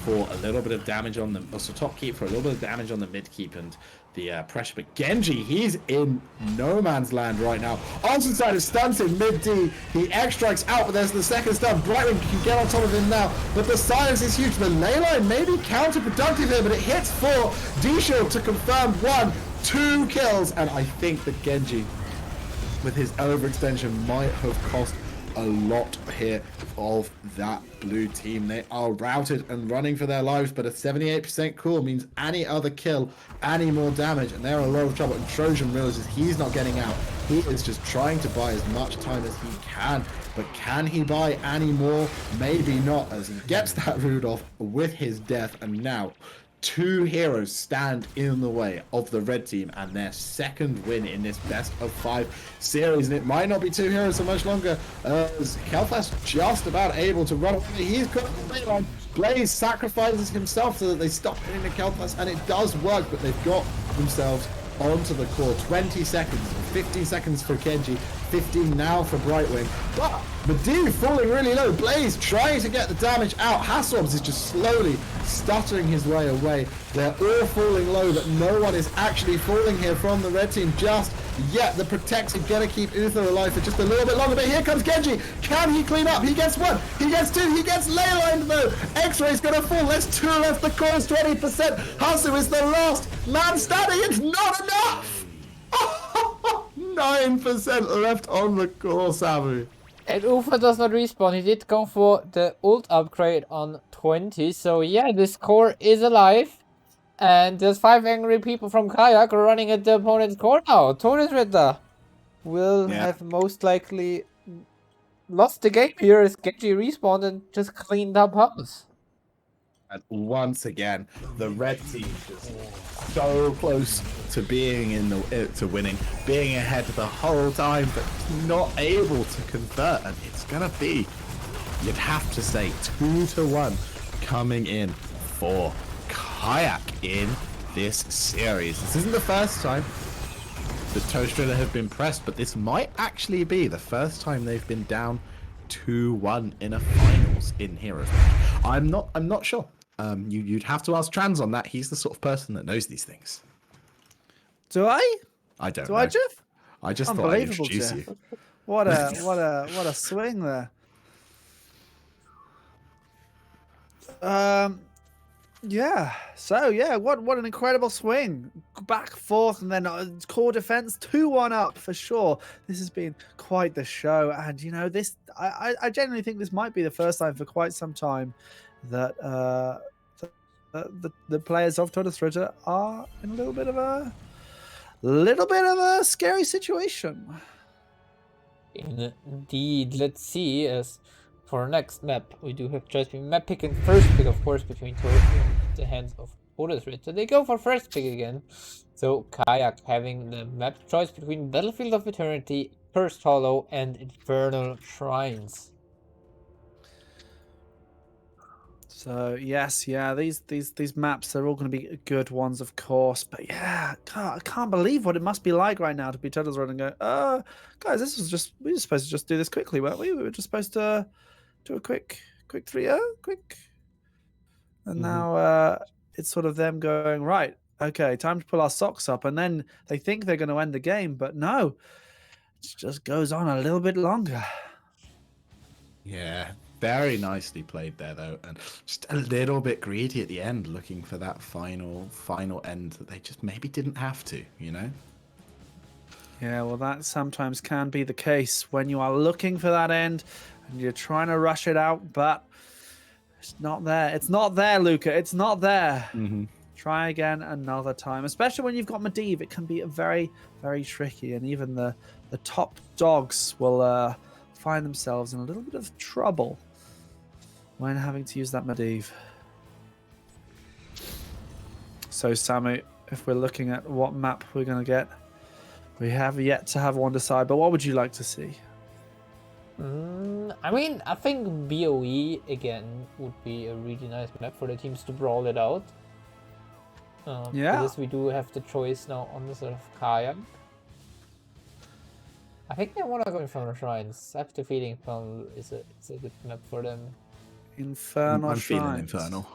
for a little bit of damage on them, also top keep for a little bit of damage on the mid keep and the pressure. But Genji, he's in no man's land right now. Onside is stunted mid D. He X-strikes out, but there's the second stun. Brightwing can get on top of him now, but the silence is huge. The leyline may be counterproductive here, but it hits 4. D-Shield to confirm 1, 2 kills, and I think that Genji, with his overextension, might have cost a lot here of that blue team. They are routed and running for their lives, but a 78% cool means any other kill, any more damage, and they're in a lot of trouble. And Trojan realizes he's not getting out. He is just trying to buy as much time as he can, but can he buy any more? Maybe not, as he gets that root off with his death. And now 2 heroes stand in the way of the red team and their second win in this best of 5 series, and it might not be 2 heroes for much longer, as Kalthas just about able to run away. He's got the leyline. Blaze sacrifices himself so that they stop hitting the Kalthas, and it does work, but they've got themselves onto the core. 20 seconds, 15 seconds for Genji, 15 now for Brightwing. But Medivh falling really low. Blaze trying to get the damage out. Hassobs is just slowly stuttering his way away. They're all falling low, but no one is actually falling here from the red team just yet. The Protects are gonna keep Uther alive for just a little bit longer, but here comes Genji. Can he clean up? He gets 1, he gets 2, he gets leylined though. X-Ray's gonna fall. There's 2 left. The core is 20%. Hasu is the last man standing. It's not enough. 9% left on the core, Samu. And Ufa does not respawn. He did go for the ult upgrade on 20. So yeah, this core is alive. And there's 5 angry people from Kayak running at the opponent's core now. Todesritter will have most likely lost the game here as Genji respawned and just cleaned up house. And once again, the red team is so close to being in the to winning, being ahead the whole time, but not able to convert. And it's gonna be, you'd have to say, 2-1 coming in for Kayak in this series. This isn't the first time the Todesritter have been pressed, but this might actually be the first time they've been down 2-1 in a finals in Heroes. I'm not sure. You'd have to ask Trans on that. He's the sort of person that knows these things. Do I? I don't Do know. I, Jeff? I just thought I'd introduce Jeff. you. What a swing there. Yeah. So yeah, what an incredible swing. Back, forth, and then core defense 2-1 up for sure. This has been quite the show, and you know this. I genuinely think this might be the first time for quite some time that the players of Todesritter are in a little bit of a scary situation. Indeed. Let's see. As for our next map, we do have choice between map pick and first pick, of course, between the hands of Todesritter. They go for first pick again. So Kayak having the map choice between Battlefield of Eternity, Cursed Hollow, and Infernal Shrines. So yes, yeah, these maps, they're all going to be good ones, of course. But yeah, I can't believe what it must be like right now to be Todesritter and go, guys, we were supposed to just do this quickly, weren't we? We were just supposed to do a quick 3-0, quick. And now it's sort of them going, right, okay, time to pull our socks up. And then they think they're going to end the game, but no, it just goes on a little bit longer. Yeah, very nicely played there, though, and just a little bit greedy at the end, looking for that final end that they just maybe didn't have to, you know? Yeah, well, that sometimes can be the case when you are looking for that end and you're trying to rush it out, but it's not there. It's not there, Luca. It's not there. Try again another time, especially when you've got Medivh. It can be very, very tricky, and even the top dogs will find themselves in a little bit of trouble when having to use that Medivh. So, Samu, if we're looking at what map we're going to get, we have yet to have one decide, but what would you like to see? I mean, I think BOE again would be a really nice map for the teams to brawl it out. Yeah. Because we do have the choice now on the sort of Kayak. I think they want to go Infernal Shrines. I have the feeling Infernal is a good map for them. Infernal I'm Shrines. feeling Infernal.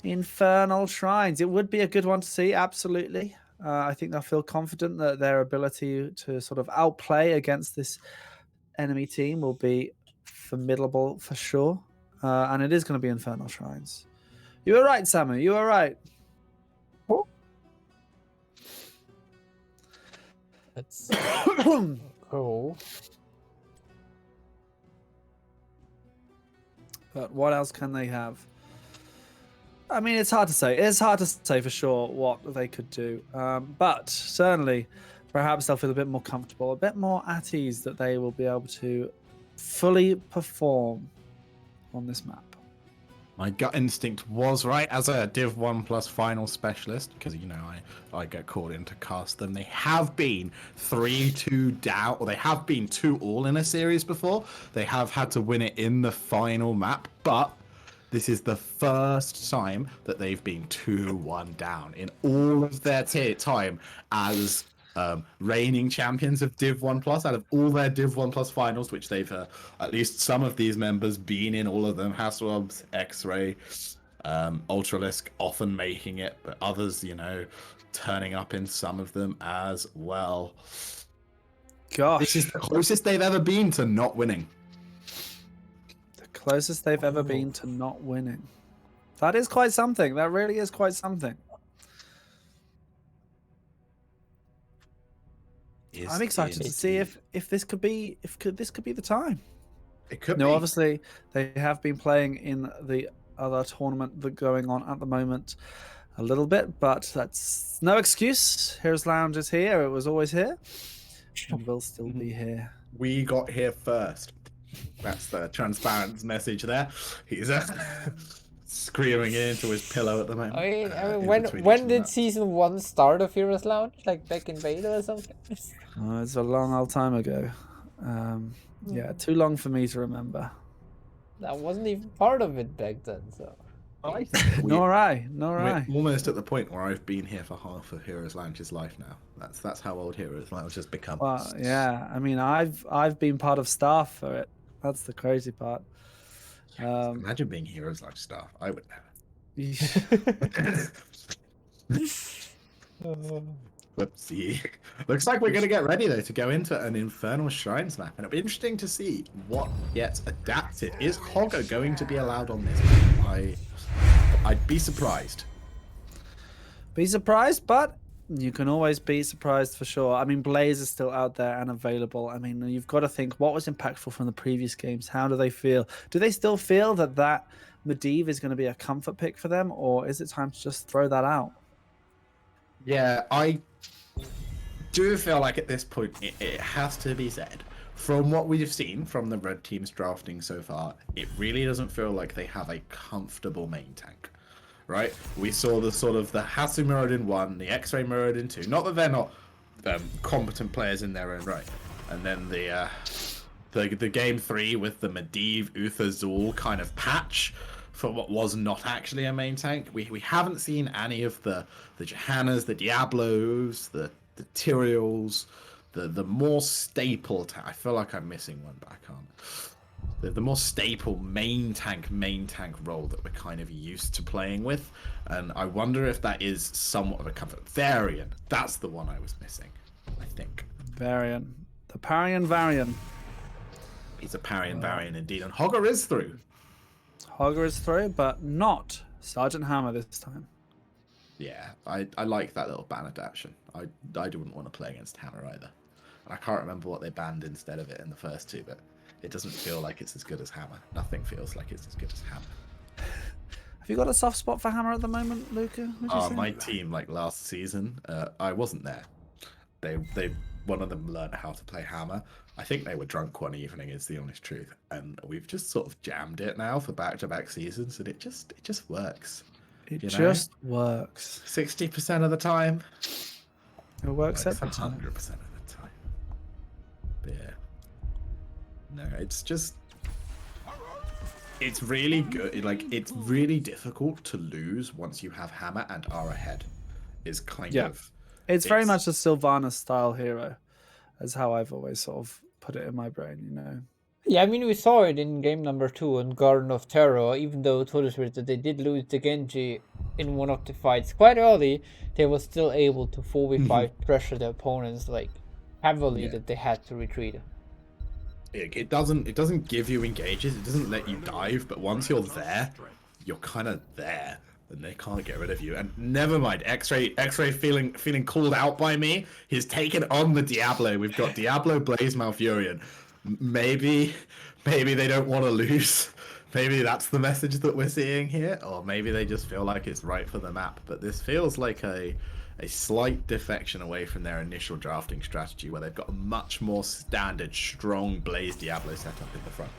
Infernal Shrines. It would be a good one to see, absolutely. I think they'll feel confident that their ability to sort of outplay against this enemy team will be formidable for sure. And it is going to be Infernal Shrines. You were right, Samu. You were right. Let's go. But what else can they have? I mean, it's hard to say. It's hard to say for sure what they could do. But certainly, perhaps they'll feel a bit more comfortable, a bit more at ease that they will be able to fully perform on this map. My gut instinct was right as a Div 1 Plus final specialist, because, you know, I get called in to cast them. They have been 3-2 down, or they have been 2-all in a series before. They have had to win it in the final map, but this is the first time that they've been 2-1 down in all of their time as reigning champions of Div 1 Plus. Out of all their Div 1 Plus finals, which they've at least some of these members been in, all of them, Hasselhobbs, X-Ray, Ultralisk often making it, but others, you know, turning up in some of them as well. Gosh, this is the closest they've ever been to not winning. The closest they've ever been to not winning. That is quite something. That really is quite something. I'm excited to see if this could be this could be the time. It could No, be. obviously they have been playing in the other tournament that's going on at the moment a little bit, but that's no excuse. Heroes Lounge is here. It was always here, and will still be here. We got here first. That's the transparent message there. He's screaming into his pillow at the moment. I mean, when did season 1 start of Heroes Lounge? Like back in beta or something? It's a long old time ago. Yeah, too long for me to remember. That wasn't even part of it back then, so. Nor I. We're almost at the point where I've been here for half of Heroes Lounge's life now. That's how old Heroes Lounge has become. Well, yeah. I mean, I've been part of staff for it. That's the crazy part. Imagine being Heroes Lounge staff. I would never. Whoopsie. Looks like we're going to get ready, though, to go into an Infernal Shrines map. And it'll be interesting to see what gets adapted. Is Hogger going to be allowed on this map? I'd be surprised. Be surprised, but you can always be surprised for sure. I mean, Blaze is still out there and available. I mean, you've got to think, what was impactful from the previous games? How do they feel? Do they still feel that Medivh is going to be a comfort pick for them? Or is it time to just throw that out? Yeah, I do feel like at this point it has to be said. From what we've seen from the red team's drafting so far, it really doesn't feel like they have a comfortable main tank, right? We saw the sort of the Hasu mirrored in 1, the X-Ray mirrored in 2. Not that they're not competent players in their own right. And then the game 3 with the Medivh, Uther, Zul kind of patch for what was not actually a main tank. We haven't seen any of the Johannas, the Diablos, the Tyraels, the more staple I feel like I'm missing one, but I can't. The more staple main tank role that we're kind of used to playing with, and I wonder if that is somewhat of a comfort. Varian, that's the one I was missing, I think. Varian. The Parian Varian. He's a Parian Varian indeed, and Hogger is through. Hogger is through, but not Sergeant Hammer this time. Yeah, I like that little ban adaptation. I wouldn't want to play against Hammer either. And I can't remember what they banned instead of it in the first 2, but it doesn't feel like it's as good as Hammer. Nothing feels like it's as good as Hammer. Have you got a soft spot for Hammer at the moment, Luca? My team, like last season, I wasn't there. They one of them learned how to play Hammer. I think they were drunk one evening, is the honest truth. And we've just sort of jammed it now for back-to-back seasons, and it just works. It just works. 60% of the time. It works every 100% time. of the time. But yeah. No, it's just... It's really good. Like, it's really difficult to lose once you have Hammer and are ahead. Is kind of... It's very much a Sylvanas style hero, as how I've always sort of put it in my brain, you know. Yeah, I mean, we saw it in game number 2 in Garden of Terror. Even though Todesritter, they did lose the Genji in one of the fights quite early, they were still able to 4v5 pressure the opponents like heavily that they had to retreat. It doesn't give you engages, it doesn't let you dive, but once you're there, you're kind of there, and they can't get rid of you. And never mind, X-Ray feeling called out by me. He's taken on the Diablo. We've got Diablo, Blaze, Malfurion. Maybe they don't want to lose. Maybe that's the message that we're seeing here, or maybe they just feel like it's right for the map. But this feels like a slight defection away from their initial drafting strategy, where they've got a much more standard, strong Blaze Diablo setup in the front.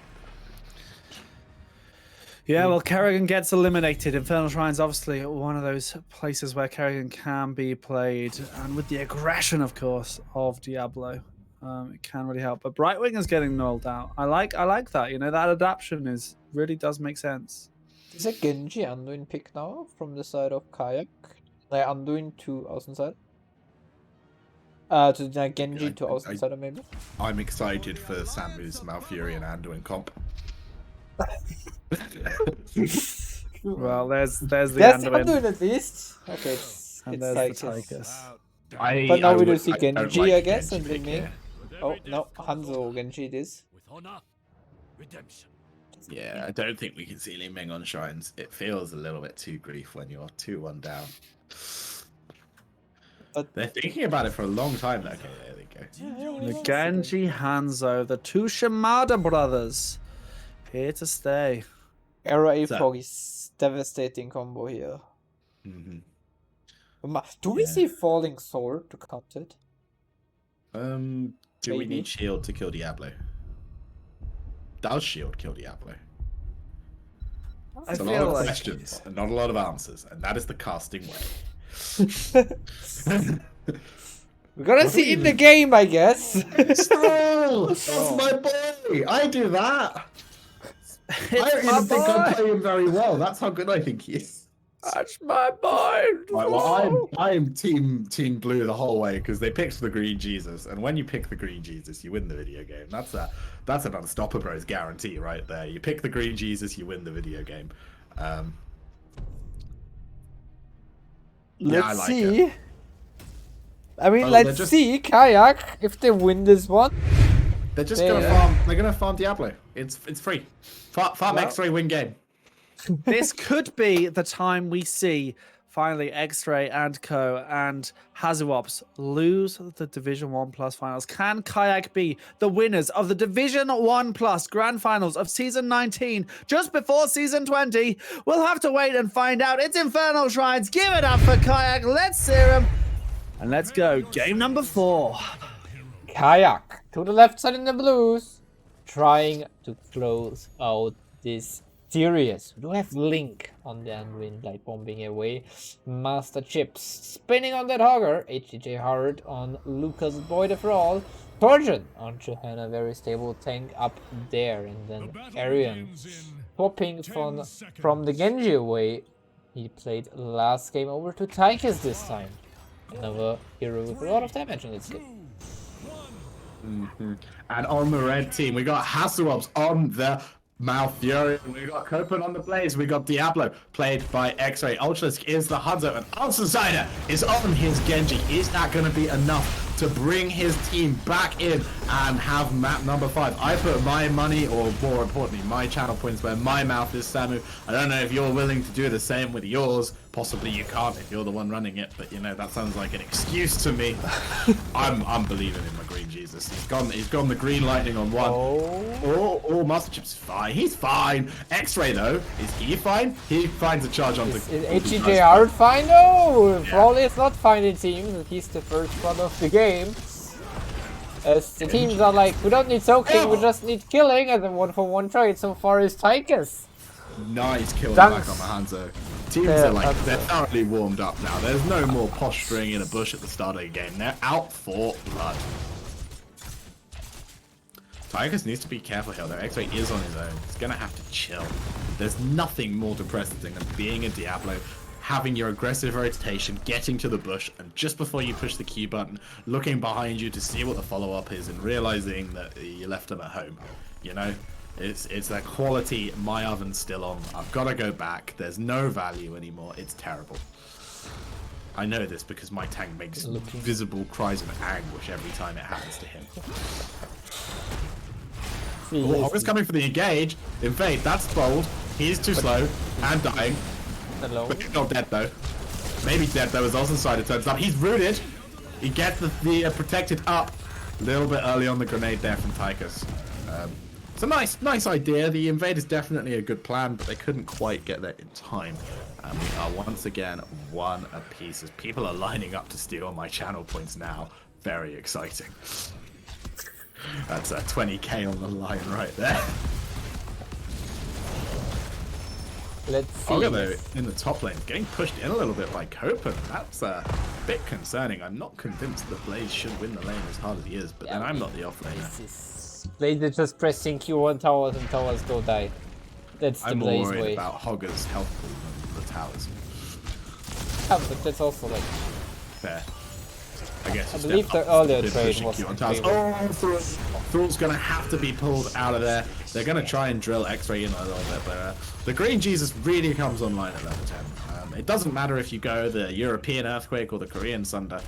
Yeah, well, Kerrigan gets eliminated. Infernal Shrine's obviously one of those places where Kerrigan can be played, and with the aggression, of course, of Diablo, it can really help. But Brightwing is getting nulled out. I like that. You know, that adaptation really does make sense. Is a Genji Anduin pick now from the side of Kayak? Like Anduin to Außenseiter? To the Genji to Außenseiter maybe? I'm excited for Samu's Malfurion Anduin comp. Well, there's the That's Anduin. Anduin at least. Okay, And it's there's like the Tychus. But now we do see don't Genji, like I guess, Genji and pick then here. Oh no, Hanzo Genji it is. With honor, redemption. Yeah, I don't think we can see Li Ming on Shrines. It feels a little bit too grief when you're 2-1 down. But They're thinking about it for a long time. Okay, there they go. The Genji Hanzo, the two Shimada brothers, here to stay. Era A So- Fog is devastating combo here. Mm-hmm. Do we see Falling Sword to cut it? Do we Maybe. need shield to kill Diablo? Does shield kill Diablo? I It's a lot feel of like questions and not a lot of answers, and that is the casting way. We're gonna see in the game, I guess. Stroll! That's my boy! I do that! I don't even think I'm playing very well. That's how good I think he is. That's my boy. Right, well, I'm team blue the whole way because they picked the green Jesus, and when you pick the green Jesus, you win the video game. That's an Unstopper Bros guarantee right there. You pick the green Jesus, you win the video game. Let's I like see. it. I mean, Oh, let's see Kayak if they win this one. They're just gonna farm. They're gonna farm Diablo. It's free. Farm X-Ray, win game. This could be the time we see finally X-Ray and Co and Hazuops lose the Division 1 Plus finals. Can Kayak be the winners of the Division 1 Plus Grand Finals of Season 19 just before Season 20? We'll have to wait and find out. It's Infernal Shrines. Give it up for Kayak. Let's sear him. And let's go. Game number 4. Kayak to the left side in the blues, trying to close out this series. We do have Link on the Anduin, like bombing away. Master Chips spinning on that hogger. HDJ Hard on Lucas Boyd for all. Torsion on Johanna, very stable tank up there. And then Arian swapping from the Genji away. He played last game over to Tychus this time. Another hero with a lot of damage in this game. And on the red team, we got Hasselhoffs on the Malfurion, we got Copen on the Blaze, we got Diablo, played by X-Ray. Ultralisk is the Hunter, and Ultrasider is on his Genji. Is that going to be enough to bring his team back in and have map number 5? I put my money, or more importantly, my channel points where my mouth is, Samu. I don't know if you're willing to do the same with yours. Possibly you can't if you're the one running it, but you know, that sounds like an excuse to me. I'm believing in my green Jesus. He's gone the green lightning on one. Oh, Master Chip's fine. He's fine. X-Ray though, is he fine? He finds a charge on the. Is HEJR fine? No, Probably it's not fine, it seems. He's the first one of the game. As the teams are like, we don't need soaking, we just need killing, and then 1-for-1 trade so far is Tychus. Nice kill back on the Hanzo. Teams are like, they're thoroughly warmed up now. There's no more posturing in a bush at the start of the game. They're out for blood. Tychus needs to be careful here though. X-Ray is on his own. He's gonna have to chill. There's nothing more depressing than being a Diablo, having your aggressive rotation, getting to the bush, and just before you push the Q button, looking behind you to see what the follow-up is and realizing that you left him at home. You know? It's that quality, my oven's still on. I've got to go back. There's no value anymore. It's terrible. I know this because my tank makes visible cries of anguish every time it happens to him. Oh, Hogger's coming for the engage. Invade, that's bold. He's too slow and dying. Hello. But he's not dead though. Maybe dead though as Ultrasider turns up. He's rooted. He gets the protected up. A little bit early on the grenade there from Tychus. It's a nice idea. The invade is definitely a good plan, but they couldn't quite get there in time. And we are once again one apiece as people are lining up to steal my channel points now. Very exciting. That's a 20k on the line right there. Let's see. Hogger though in the top lane, getting pushed in a little bit by Copen. That's a bit concerning. I'm not convinced the Blaze should win the lane as hard as he is, but then I'm not the off laner. Blaze is just pressing Q1 towers and towers don't die. That's the I'm Blaze more worried way. about Hogger's health pool than the towers. Yeah, but that's also like Fair. I guess. I believe the earlier trade was on towers. Oh, Thrall's gonna have to be pulled out of there. They're gonna try and drill X-Ray in a little bit, but the Green Jesus really comes online at level 10. It doesn't matter if you go the European Earthquake or the Korean Sunder.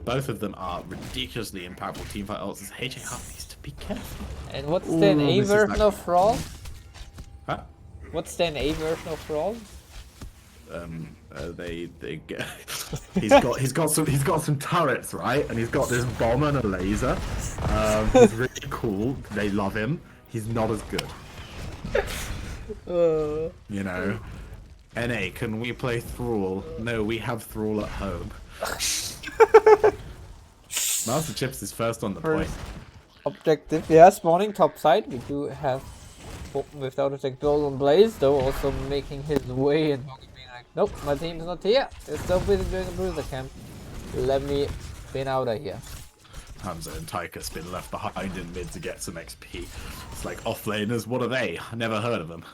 Both of them are ridiculously impactful teamfight ults. HA Hart needs to be careful. And what's the A version of Thrall? Huh? What's the A version of Thrall? They get, he's got some turrets, right? And he's got this bomb and a laser. He's really cool. They love him. He's not as good. You know. NA, can we play Thrall? No, we have Thrall at home. Master Chips is first on the point. Objective, yeah, spawning top side. We do have without attack duel on Blaze, though also making his way and being like, nope, my team's not here. They're still busy doing a bruiser camp. Let me spin out of here. Hanzo and Taika's been left behind in mid to get some XP. It's like offlaners, what are they? I never heard of them.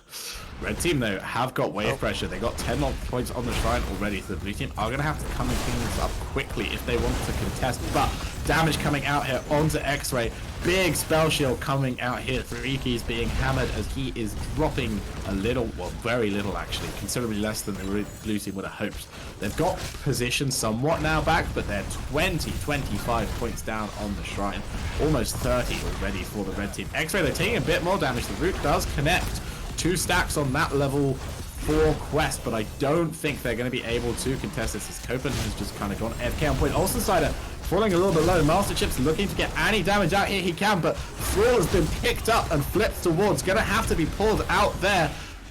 Red team though have got wave pressure. They got 10 points on the shrine already, so the blue team are going to have to come and clean this up quickly if they want to contest. But damage coming out here onto X-Ray. Big spell shield coming out here. 3 keys being hammered as he is dropping a little, well, very little actually, considerably less than the blue team would have hoped. They've got position somewhat now back, but they're 25 points down on the shrine. Almost 30 already for the red team. X-Ray, they're taking a bit more damage. The root does connect. 2 stacks on that level 4 quest, but I don't think they're going to be able to contest this as Copen has just kind of gone AFK on point. Olsensider falling a little bit low. Master Chip's looking to get any damage out here he can, but Thrill has been picked up and flipped towards. Gonna have to be pulled out there.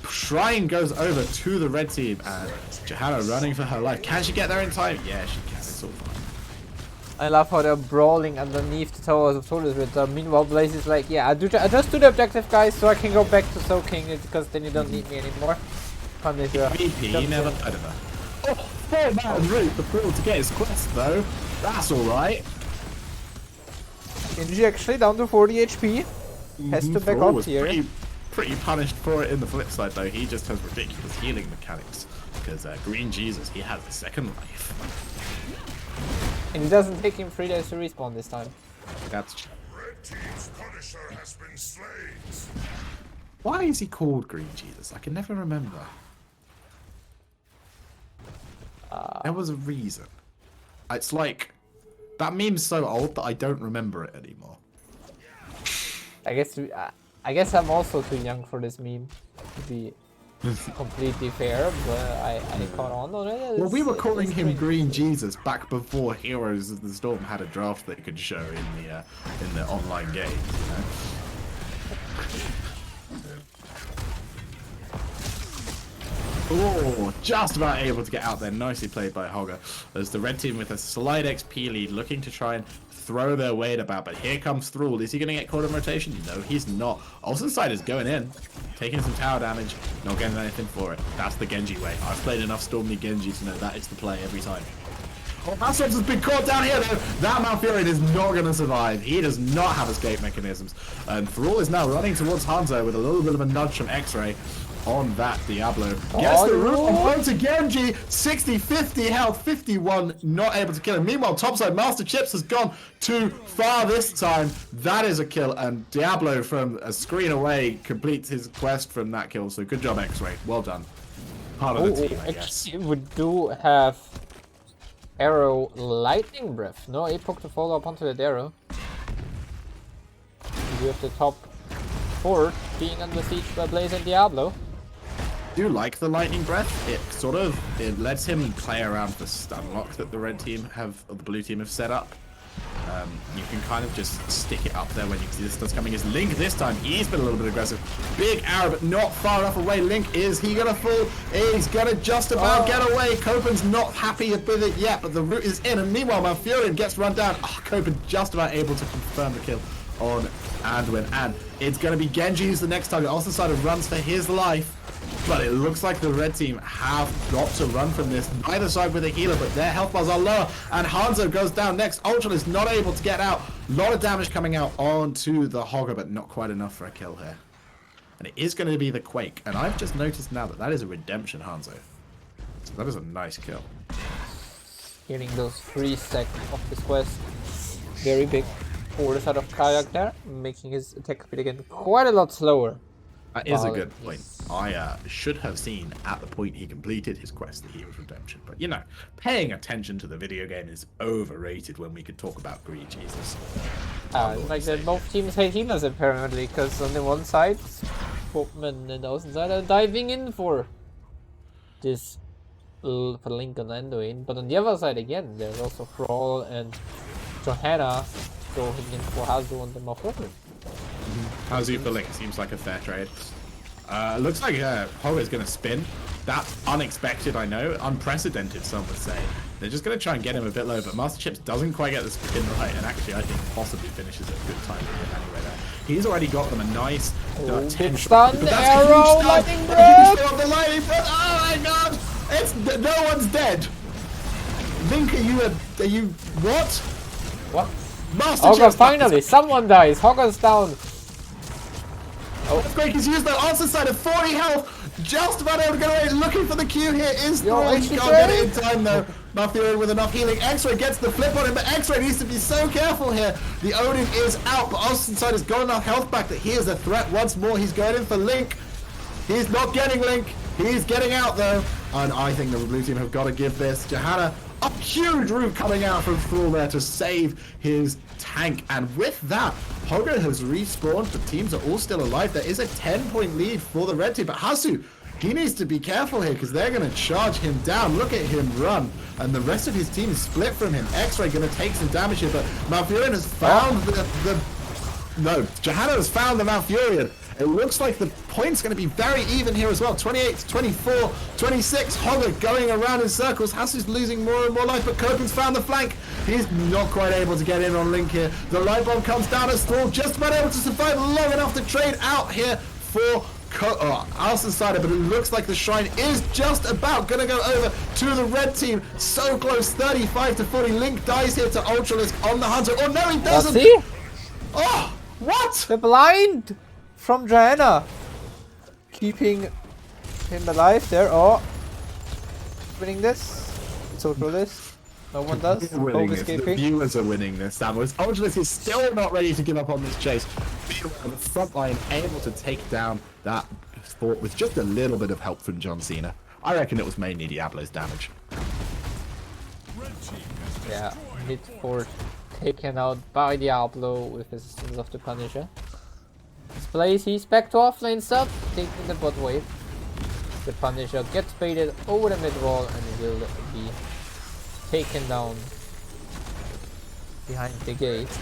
Shrine goes over to the red team, and Johanna running for her life. Can she get there in time? Yeah, she can. It's all fine. I love how they're brawling underneath the towers of Todesritter. Meanwhile, Blaze is like, yeah, I just do the objective, guys, so I can go back to soaking it, because then you don't need me anymore. VP, never heard of her. Oh, 4-man route the Thrill to get his quest, though. That's alright. Genji actually down to 40 HP. Has to back up here. Pretty punished for it in the flip side, though. He just has ridiculous healing mechanics. Because Green Jesus, he has a second life. And it doesn't take him 3 days to respawn this time. That's true. Red team's Punisher has been slain. Why is he called Green Jesus? I can never remember. There was a reason. It's like, that meme's so old that I don't remember it anymore. I guess I'm also too young for this meme, to be completely fair, but I caught on. Well, we were calling him Green Jesus back before Heroes of the Storm had a draft they could show in the online game. You know? Oh, just about able to get out there. Nicely played by Hogger. There's the red team with a slight XP lead, looking to try and throw their weight about. But here comes Thrall. Is he going to get caught in rotation? No, he's not. Olsensider is going in, taking some tower damage, not getting anything for it. That's the Genji way. I've played enough Storm League Genji to know that is the play every time. Oh, Malsovs has been caught down here, though. That Malfurion is not going to survive. He does not have escape mechanisms. And Thrall is now running towards Hanzo with a little bit of a nudge from X-Ray on that Diablo. Gets the root on home to Genji. 60, 50 health, 51, not able to kill him. Meanwhile, topside, Master Chips has gone too far this time. That is a kill, and Diablo from a screen away completes his quest from that kill. So good job, X-Ray. Well done. Part of the team, I guess. Actually, we do have arrow lightning breath. No APOC to follow up onto that arrow. We have the top 4 being under siege by Blaze and Diablo. I do like the lightning breath. It lets him play around the stun lock that the red team have, or the blue team have set up. You can kind of just stick it up there when you see the stuns coming. Is Link this time? He's been a little bit aggressive. Big arrow, but not far enough away. Link, is he gonna fall? He's gonna just about get away. Copen's not happy with it yet, but the root is in. And meanwhile, Malfurion gets run down. Oh, Copen just about able to confirm the kill on Anduin. And it's gonna be Genji who's the next target. Olsensider runs for his life. But it looks like the red team have got to run from this. Neither side with a healer, but their health bars are lower. And Hanzo goes down next. Ultron is not able to get out. A lot of damage coming out onto the Hogger, but not quite enough for a kill here. And it is going to be the Quake. And I've just noticed now that that is a redemption Hanzo. So that is a nice kill. Getting those 3 seconds of this quest. Very big for the side of Kayak there, making his attack speed again quite a lot slower. That is a good point. I should have seen at the point he completed his quest that he was redemption. But, you know, paying attention to the video game is overrated when we could talk about Green Jesus. Like that both teams hate healers apparently, because on the one side, Boatman and Olsensider are diving in for this for Link and Anduin. But on the other side again, there's also Thrall and Johanna going in for Hazu and the Malfurion. Hazu for Link seems like a fair trade. Looks like Hogger is going to spin. That's unexpected, I know. Unprecedented, some would say. They're just going to try and get him a bit low, but Master Chips doesn't quite get the spin right, and actually I think possibly finishes at a good time anyway there. He's already got them a nice 10 stun, arrow, lightning breath! The lightning breath! Oh my god! It's no one's dead! Link, are you what? What? Master Hogger, Chips. finally! Someone dies! Hogger's down! Great, he's used that answer side of 40 health. Just about able to get away. Looking for the Q here is Yo, Thor. He XP can't get it in time though. Malfurion with enough healing. X-Ray gets the flip on him, but X-Ray needs to be so careful here. The Odin is out, but Oceanside has got enough health back that he is a threat once more. He's going in for Link. He's not getting Link. He's getting out though. And I think the blue team have got to give this. Johanna, a huge root coming out from Thrall there to save his tank. And with that, Hogger has respawned. The teams are all still alive. There is a 10-point lead for the red team. But Hasu, he needs to be careful here because they're going to charge him down. Look at him run. And the rest of his team is split from him. X-Ray going to take some damage here. But Malfurion has found No, Johanna has found the Malfurion. It looks like the point's going to be very even here as well. 28, 24, 26. Hogger going around in circles. Hasu's losing more and more life, but Copen's found the flank. He's not quite able to get in on Link here. The light bomb comes down as Thrall just about able to survive long enough to trade out here for Alcensider, but it looks like the shrine is just about going to go over to the red team. So close, 35 to 40. Link dies here to Ultralisk on the Hunter. Oh no, he doesn't! See? Oh, what? The blind from Johanna, keeping him alive there. Oh, winning this. It's Ultralisk. No one does. Winning this. The Escaping. viewers are winning this. Samus. Ultralisk is still not ready to give up on this chase. On the front line, able to take down that fort with just a little bit of help from John Cena. I reckon it was mainly Diablo's damage. Yeah, mid fort taken out by Diablo with assistance of the Punisher. This plays, he's back to offlane stuff, taking the bot wave. The Punisher gets baited over the mid wall and will be taken down behind the gate.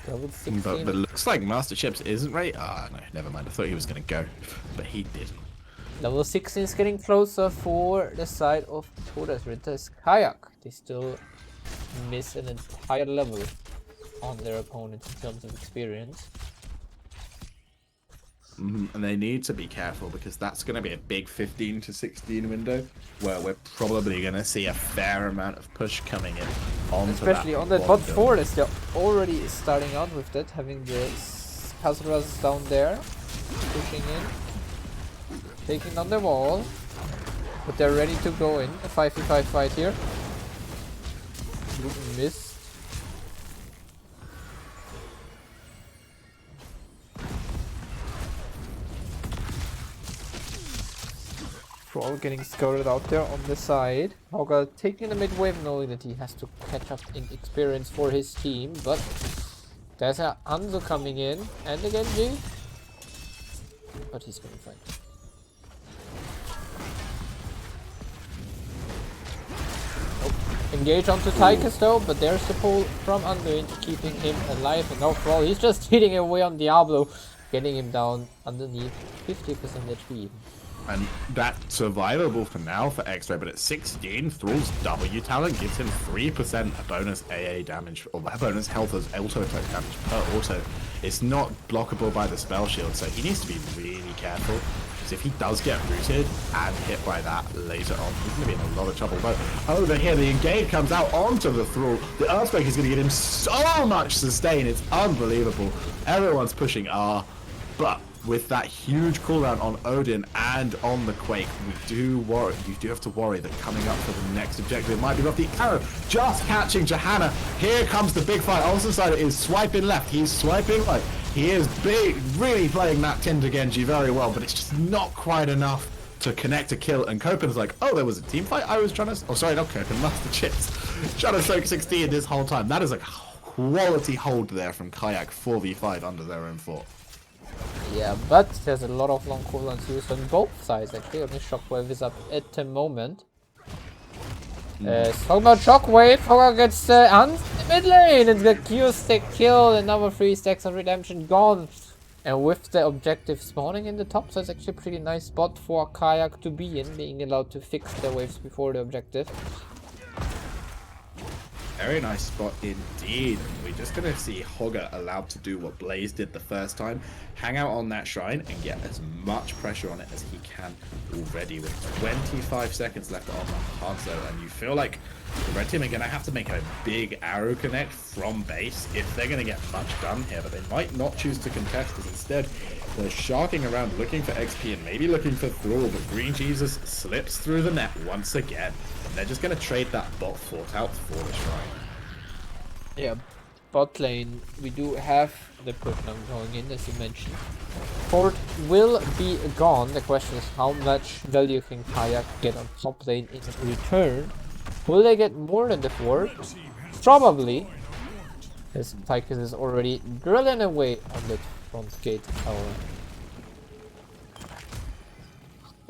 Level 16. But looks like Master Chips isn't ready. Ah, no, never mind. I thought he was going to go, but he didn't. Level 16 is getting closer for the side of Todesritter's Kayak. They still miss an entire level on their opponents in terms of experience. And they need to be careful because that's going to be a big 15 to 16 window where we're probably going to see a fair amount of push coming in onto Especially on that bot 4, as they're already starting out with that, having the Kazuras down there, pushing in, taking down the wall, but they're ready to go in. A 5v5 fight here. Missed. All getting scouted out there on the side. Hogger taking the mid wave, knowing that he has to catch up in experience for his team, but there's a Hanzo coming in and a Genji, but he's gonna fight. Oh, engage onto Tychus though, but there's the pull from Anduin keeping him alive, and overall he's just hitting away on Diablo, getting him down underneath 50% HP. And that's survivable for now for X-Ray, but at 16, Thrall's W talent gives him 3% bonus AA damage, or bonus health as auto attack damage per auto. It's not blockable by the spell shield, so he needs to be really careful, because if he does get rooted and hit by that later on, he's going to be in a lot of trouble. But over here, the engage comes out onto the Thrall. The Earthquake is going to get him so much sustain, it's unbelievable. Everyone's pushing R, but with that huge cooldown on Odin and on the Quake, we do worry. You do have to worry that coming up for the next objective, it might be Lofty Arrow just catching Johanna. Here comes the big fight. Alcensider is swiping left. He's swiping right. He is big, really playing that Tinder Genji very well, but it's just not quite enough to connect a kill. And Copen's like, oh, there was a team fight. I was trying to. Oh, sorry, not Copen, Master Chips. Trying to soak 16 this whole time. That is a quality hold there from Kayak 4v5 under their own fort. Yeah, but there's a lot of long cooldowns used on both sides. Actually, only Shockwave is up at the moment. Talking about Shockwave, Hogger gets on mid lane and the Q stack kill, another 3 stacks of redemption gone. And with the objective spawning in the top, so it's actually a pretty nice spot for Kayak to be in, being allowed to fix their waves before the objective. Very nice spot indeed. We're just going to see Hogger allowed to do what Blaze did the first time. Hang out on that shrine and get as much pressure on it as he can already with 25 seconds left on the Hanzo. And you feel like the red team are going to have to make a big arrow connect from base if they're going to get much done here. But they might not choose to contest as instead they're sharking around looking for XP and maybe looking for Thrall. But Green Jesus slips through the net once again. They're just going to trade that bot fort out for the shrine. Yeah, bot lane, we do have the push now going in, as you mentioned. Fort will be gone. The question is how much value can Kayak get on top lane in return? Will they get more than the fort? Probably. As Tychus is already drilling away on the front gate tower.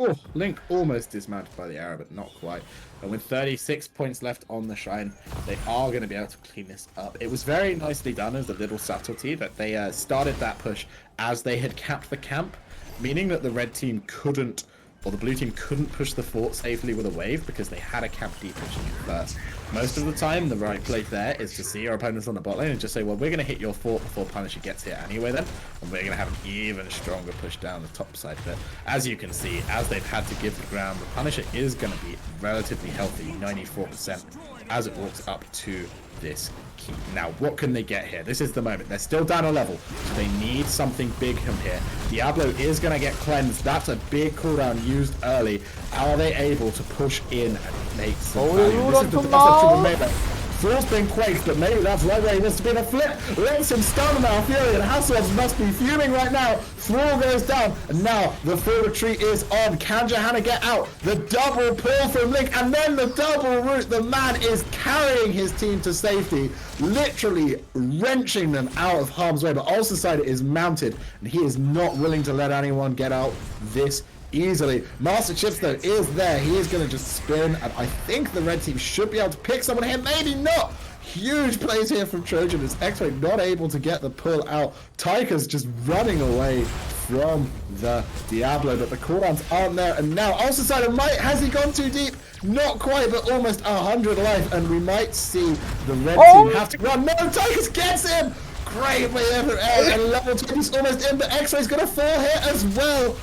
Oh, Link almost dismounted by the arrow, but not quite. And with 36 points left on the shrine, they are going to be able to clean this up. It was very nicely done as a little subtlety that they started that push as they had capped the camp, meaning that the red team couldn't, or the blue team couldn't push the fort safely with a wave because they had a camp deep pushing it first. Most of the time, the right play there is to see your opponents on the bot lane and just say, well, we're going to hit your fort before Punisher gets here anyway then, and we're going to have an even stronger push down the top side. But as you can see, as they've had to give the ground, the Punisher is going to be relatively healthy, 94%, as it walks up to this keep. Now, what can they get here? This is the moment. They're still down a level, so they need something big from here. Diablo is going to get cleansed. That's a big cooldown used early. Are they able to push in and make some value? This is the best of melee. Thrall's been quaked, but maybe that's right where he wants to be in a flip. Lets him stun now. Fury and Hasselhoff must be fuming right now. Thrall goes down, and now the full retreat is on. Can Johanna get out? The double pull from Link, and then the double root. The man is carrying his team to safety, literally wrenching them out of harm's way. But Ulster side is mounted, and he is not willing to let anyone get out this easily. Master Chips though is there. He is going to just spin, and I think the red team should be able to pick someone here. Maybe not. Huge plays here from Trojan as X-Ray not able to get the pull out. Tyker's just running away from the Diablo, but the cooldowns aren't there. And now Ulster might, has he gone too deep? Not quite, but almost 100 life, and we might see the red team have to run. No, Tyker's gets him. Great play there from A, and level 20 is almost in, but X-Ray's going to fall here as well.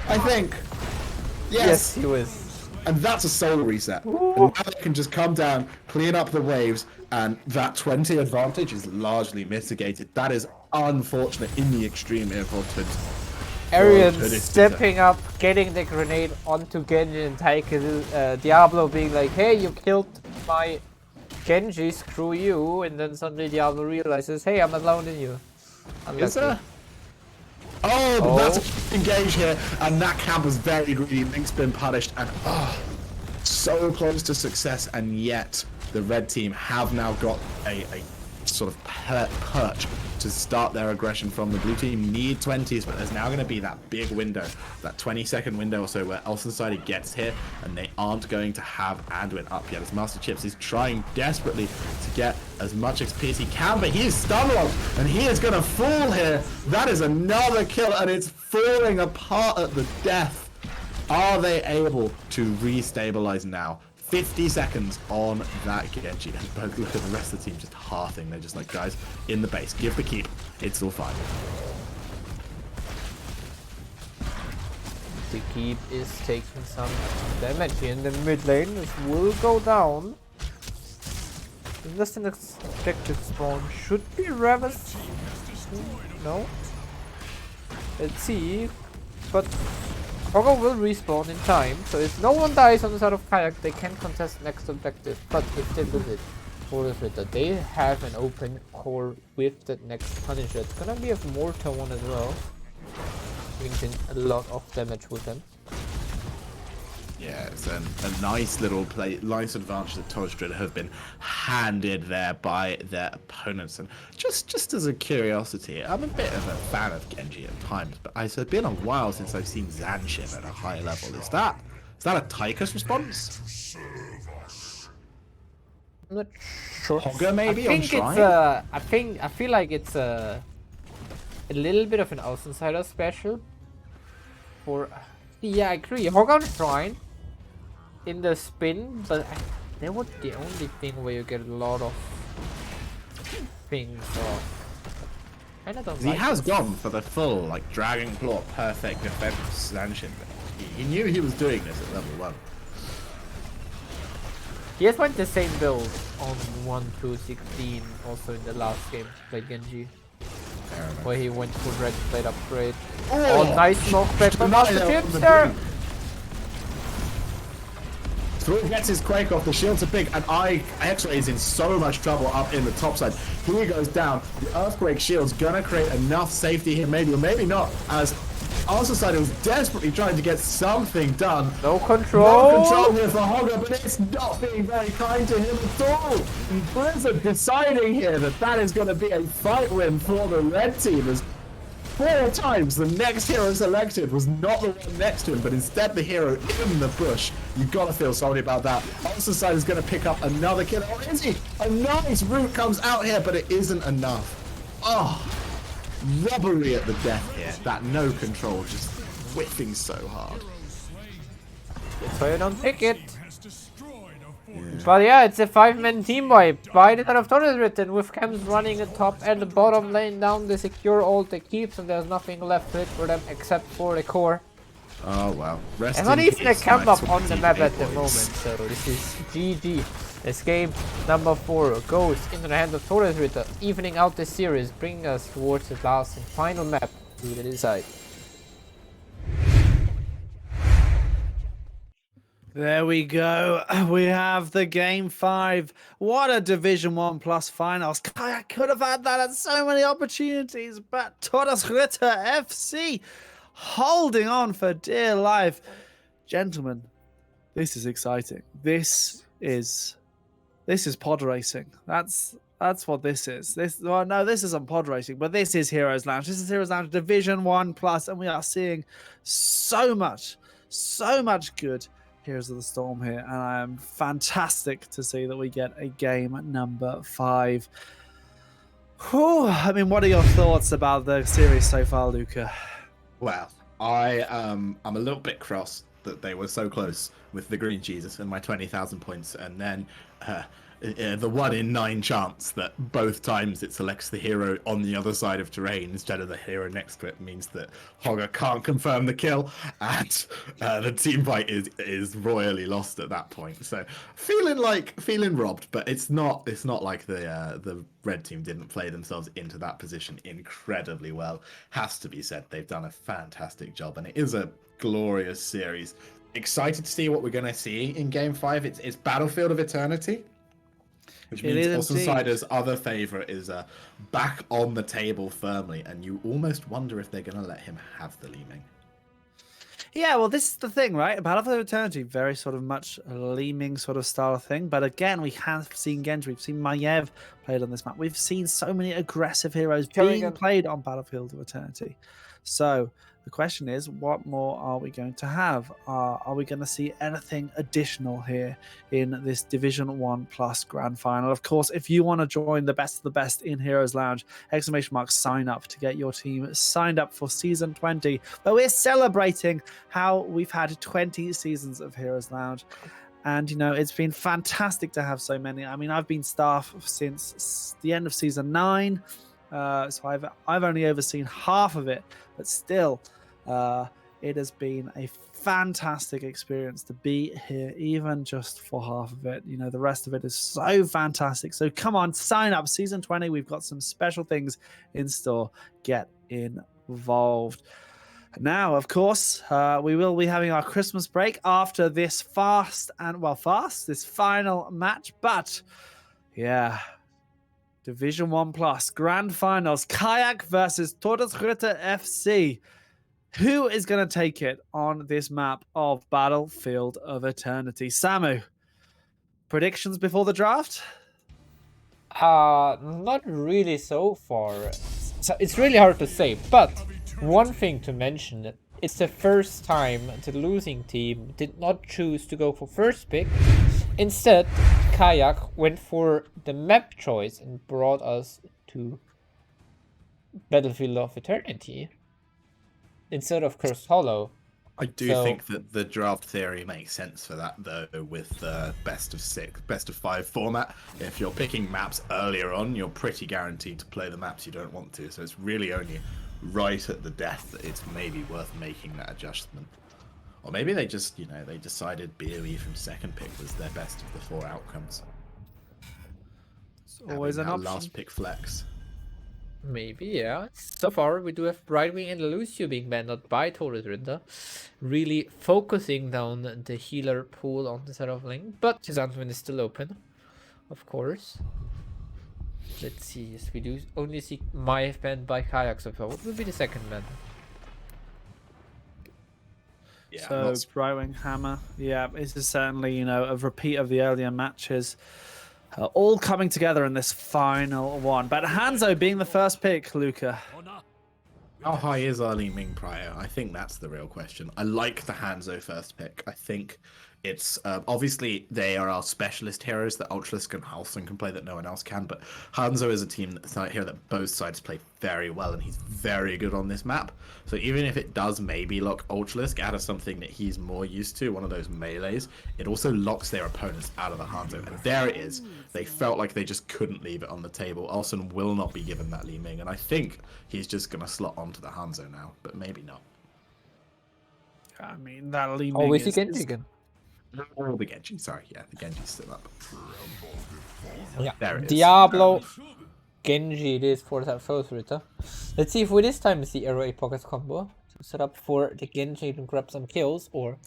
I think. Yes, he was. And that's a soul reset. And now they can just come down, clean up the waves, and that 20 advantage is largely mitigated. That is unfortunate in the extreme here for Arian stepping up, getting the grenade onto Genji and Tychus. Diablo being like, hey, you killed my Genji, screw you. And then suddenly Diablo realizes, hey, I'm alone in you. Is there? Oh, but that's engaged here, and that camp was very greedy. Link's been punished, and so close to success, and yet the red team have now got a sort of perch to start their aggression from. The blue team need 20s, but there's now going to be that big window, that 20-second window or so where Ulster Society gets here, and they aren't going to have Anduin up yet, as Master Chips is trying desperately to get as much XP as he can, but he is stun-locked, and he is going to fall here. That is another kill, and it's falling apart at the death. Are they able to restabilize now? 50 seconds on that Genji, and look at the rest of the team just hearthing. They're just like, guys, in the base, give the keep, it's all fine. The keep is taking some damage here in the mid lane. This will go down. Just an expected spawn should be Ravis. No? Let's see. But Hogger will respawn in time, so if no one dies on the side of Kayak, they can contest next objective. But if they lose it, Todesritter, they have an open core with the next Punisher. It's gonna be a mortar one as well, brings in a lot of damage with them. Yeah, it's a nice little nice advantage that Todesritter have been handed there by their opponents. And just as a curiosity, I'm a bit of a fan of Genji at times, but it's been a while since I've seen Zanshin at a high level. Is that a Tychus response? I'm not sure. Hogger maybe I on think Shrine? I feel like it's a little bit of an outsider special. Yeah, I agree. Hogger on Shrine in the spin, but That was the only thing where you get a lot of things off. I don't He like has this. gone for the full, like, Dragon Claw perfect defense Zanshin. He knew he was doing this at level 1. He has went the same build on 1-16 also in the last game played Genji. Where he went for red plate upgrade. Oh, nice smoke back from Master Chips there! Through gets his Quake off, the shields are big, and X-Ray is in so much trouble up in the top side. Here he goes down. The Earthquake shield's gonna create enough safety here, maybe or maybe not, as Arsenal side was desperately trying to get something done. No control! No control here for Hogger, but it's not being very kind to him at all. Blizzard deciding here that that is going to be a fight win for the red team, as 4 times the next hero selected was not the one next to him, but instead the hero in the bush. You've got to feel sorry about that. Arsenal side is going to pick up another kill. Oh, is he? A nice root comes out here, but it isn't enough. Oh. Robbery at the death here. That no control just whiffing so hard. That's why you don't pick it. But yeah, it's a 5-man team wipe by the side of Todesritter with Chems running the top and the bottom lane down. They secure all the keeps and there's nothing left to it for them except for the core. Oh wow. Rest And not in even a peace, camp my up on the map at the boys. moment, so this is GG. This game number 4 goes into the hands of Todesritter, evening out the series, bringing us towards the last and final map to the decide. There we go. We have the game 5. What a Division 1 plus finals. Kayak could have had that at so many opportunities, but Todesritter FC holding on for dear life. Gentlemen, this is exciting. This is pod racing. That's what this is. Well, no, this isn't pod racing, but this is Heroes Lounge. This is Heroes Lounge Division 1 plus, and we are seeing so much good Heroes of the Storm here, and I am fantastic to see that we get a game number 5. Whew, I mean, what are your thoughts about the series so far, Luca? Well, I'm a little bit cross that they were so close with the Green Jesus and my 20,000 points, and then the 1 in 9 chance that both times it selects the hero on the other side of terrain instead of the hero next to it means that Hogger can't confirm the kill, and the team fight is royally lost at that point. So feeling robbed, but it's not like the red team didn't play themselves into that position incredibly well. Has to be said, they've done a fantastic job, and it is a glorious series. Excited to see what we're going to see in Game 5. It's Battlefield of Eternity, which means Oceansider's other favourite is back on the table firmly, and you almost wonder if they're going to let him have the Leeming. Yeah, well, this is the thing, right? Battlefield of Eternity, very sort of much a Leeming sort of style of thing. But again, we have seen Genji, we've seen Maiev played on this map. We've seen so many aggressive heroes being played on Battlefield of Eternity. So the question is, what more are we going to have? Are we going to see anything additional here in this Division 1 Plus Grand Final? Of course, if you want to join the best of the best in Heroes Lounge, ! Sign up to get your team signed up for Season 20, where we're celebrating how we've had 20 seasons of Heroes Lounge. And, you know, it's been fantastic to have so many. I mean, I've been staff since the end of Season 9. So I've only overseen half of it, but still, it has been a fantastic experience to be here, even just for half of it. You know, the rest of it is so fantastic. So come on, sign up. Season 20, we've got some special things in store. Get involved. Now, of course, we will be having our Christmas break after this this final match. But yeah, Division 1 Plus Grand Finals, Kayak versus Todesritter FC. Who is going to take it on this map of Battlefield of Eternity? Samu, predictions before the draft? Not really so far. So it's really hard to say, but one thing to mention, it's the first time the losing team did not choose to go for first pick. Instead, Kayak went for the map choice and brought us to Battlefield of Eternity instead of Cursed Hollow. I do So- think that the draft theory makes sense for that, though, with the best of 5 format. If you're picking maps earlier on, you're pretty guaranteed to play the maps you don't want to. So it's really only right at the death that it's maybe worth making that adjustment. Or maybe they just, they decided BOE from second pick was their best of the 4 outcomes. It's always an Having that option. last pick flex. Maybe, yeah. So far, we do have Brightwing and Lucio being banned out by Todesritter, really focusing down the healer pool on the side of lane. But his Antoine is still open, of course. Let's see. Yes, we do only see Maiev banned by Kayak so far. What will be the second ban? Yeah, So Brightwing Hammer, yeah, this is certainly a repeat of the earlier matches, all coming together in this final one. But Hanzo being the first pick, Luca. How high is our Li Ming prior? I think that's the real question. I like the Hanzo first pick. I think it's obviously they are our specialist heroes that Ultralisk and Halcyon can play that no one else can. But Hanzo is a team here that both sides play very well, and he's very good on this map. So even if it does maybe lock Ultralisk out of something that he's more used to, one of those melees, it also locks their opponents out of the Hanzo. And there it is. They felt like they just couldn't leave it on the table. Olsen will not be given that Li Ming, and I think he's just going to slot onto the Hanzo now, but maybe not. I mean, that Li Ming Always is, Genji again. Oh, the Genji, sorry. Yeah, the Genji's still up. Yeah. There it is. Diablo, Genji it is for that Todesritter. Let's see if we this time see a Ray Pockets combo to set up for the Genji to grab some kills, or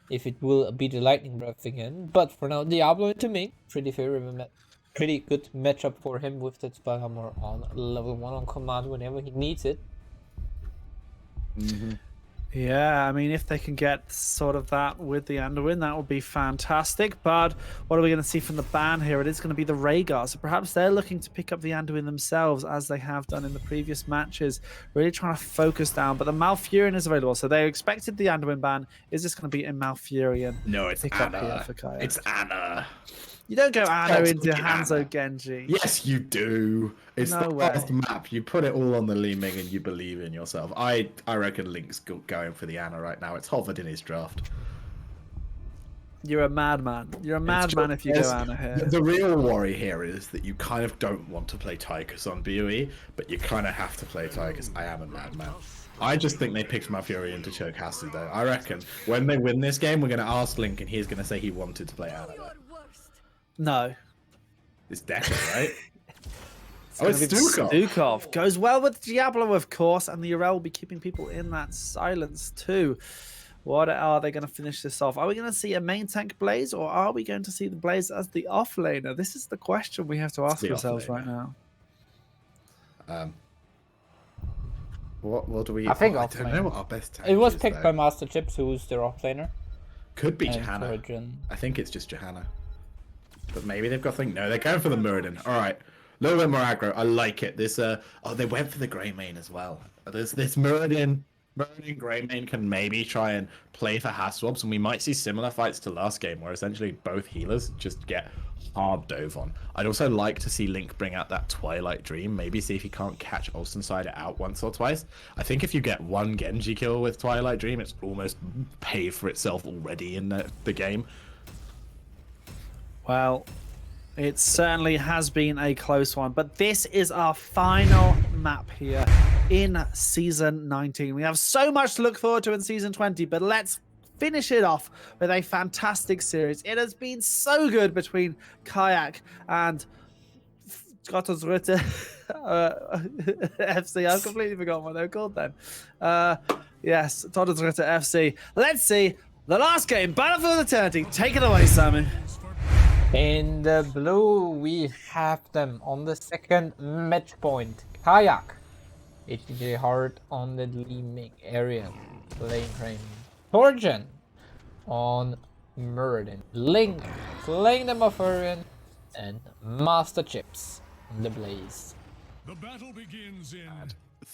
if it will be the Lightning Breath again. But for now, Diablo into me. Pretty favorable, pretty good matchup for him with that spell hammer on level 1 on command whenever he needs it. Yeah, I mean, if they can get sort of that with the Anduin, that would be fantastic. But what are we going to see from the ban here? It is going to be the Rhaegar. So perhaps they're looking to pick up the Anduin themselves, as they have done in the previous matches, really trying to focus down. But the Malfurion is available. So they expected the Anduin ban. Is this going to be a Malfurion? No, it's pick up here Anna. for Kayak? It's Anna. You don't go Anno It's into Anna. Hanzo Genji. Yes, you do. It's No the way. last map. You put it all on the Li Ming and you believe in yourself. I reckon Link's going for the Anna right now. It's hovered in his draft. You're a madman. You're a madman if you go Anna here. The real worry here is that you kind of don't want to play Tychus on BOE, but you kind of have to play Tychus. I am a madman. I just think they picked Malfurion to choke Hasu, though. I reckon when they win this game, we're going to ask Link, and he's going to say he wanted to play Anna. No. It's Deca, right? Oh, it's Stukov. Goes well with Diablo, of course, and the Urel will be keeping people in that silence too. What are they going to finish this off? Are we going to see a main tank Blaze, or are we going to see the Blaze as the offlaner? This is the question we have to ask ourselves right now. What do we? I think I don't know what our best tank It was is, picked though. by Master Chips, who's their offlaner. Could be and Johanna. Origin. I think it's just Johanna. But maybe they've got something. No, they're going for the Muradin. All right. A little bit more aggro. I like it. This they went for the Greymane as well. This Muradin Greymane can maybe try and play for Haswabs, and we might see similar fights to last game where essentially both healers just get hard dove on. I'd also like to see Link bring out that Twilight Dream, maybe see if he can't catch Olsensider out once or twice. I think if you get one Genji kill with Twilight Dream, it's almost paid for itself already in the game. Well, it certainly has been a close one, but this is our final map here in Season 19. We have so much to look forward to in Season 20, but let's finish it off with a fantastic series. It has been so good between Kayak and Todesritter FC. I've completely forgotten what they're called then. Yes, Todesritter FC. Let's see the last game, Battlefield Eternity. Take it away, Sammy. In the blue, we have them on the second match point. Kayak, HDJ hard on the Li Ming area, playing Crane. Torgen on Muradin. Link playing the Malfurion, and Master Chips on the Blaze. The battle begins in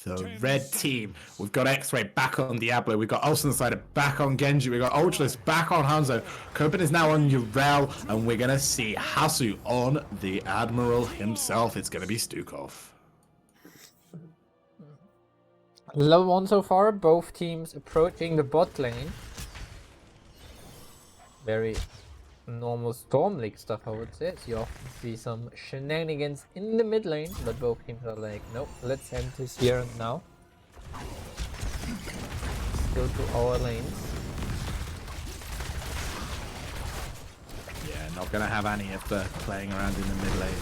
The red team. We've got X-Ray back on Diablo. We've got Olsensider back on Genji. We've got Ultralisk back on Hanzo. Copen is now on Urel. And we're going to see Hasu on the Admiral himself. It's going to be Stukov. Level 1 so far, both teams approaching the bot lane. Very normal Storm League stuff, I would say. So you often see some shenanigans in the mid lane, but both teams are like, nope, let's end this here and now. Go to our lanes. Yeah, not gonna have any of the playing around in the mid lane.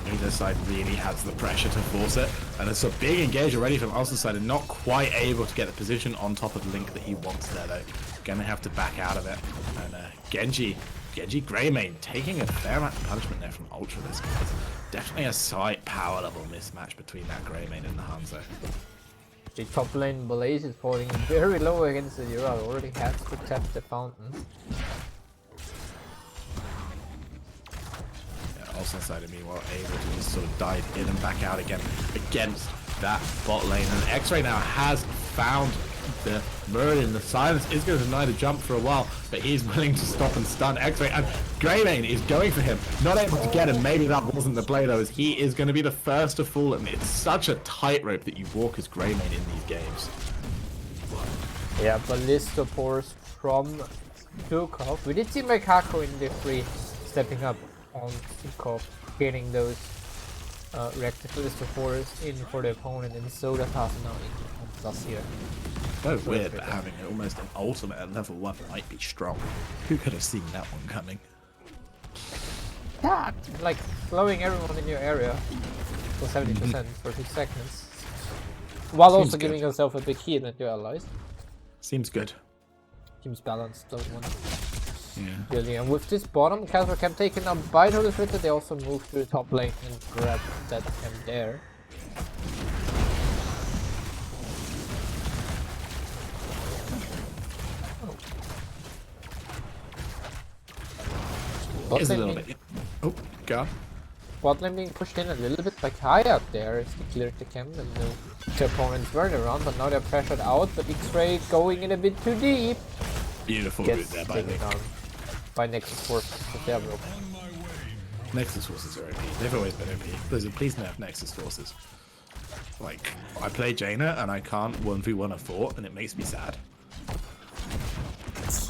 Neither side really has the pressure to force it, and it's a big engage already from Ulster's side, and not quite able to get the position on top of Link that he wants there though. Gonna have to back out of it, and Genji Greymane taking a fair amount of punishment there from Ultra this game. Definitely a slight power level mismatch between that Greymane and the Hanzo. The top lane Blaze is falling very low against the Zero. Already has to tap the fountain. Also inside of meanwhile able to just sort of dive in and back out again against that bot lane, and X-Ray now has found the Muradin. The silence is going to deny the jump for a while, but he's willing to stop and stun X-Ray, and Greymane is going for him, not able to get him. Maybe that wasn't the play though, as he is going to be the first to fall, and it's such a tightrope that you walk as Greymane in these games. Yeah, Ballista pours from Dukov. We did see Macaco in the free stepping up on Dukov, getting those reactive Ballista fours in for the opponent, and so that has now in plus here. So weird, but having almost an ultimate at level 1 might be strong. Who could have seen that one coming? Yeah, like slowing everyone in your area for 70% for 2 seconds, while Seems also giving good. yourself a big heal at your allies. Seems good. Seems balanced, those ones. Yeah. Really, and with this bottom, Casper Camp taken up by Todesritter, they also move to the top lane and grab that camp there. Bot Is a lane little being- bit. Oh, God. Bot lane being pushed in a little bit by Kayak there as he cleared the camp and no the opponents were around, but now they're pressured out, but X-Ray going in a bit too deep. Beautiful route Gets there by taken Link. down by Nexus Force of Diablo. Nexus Forces are OP. They've always been OP. Please nerf Nexus Forces. Like, I play Jaina and I can't 1v1 a fort, and it makes me sad.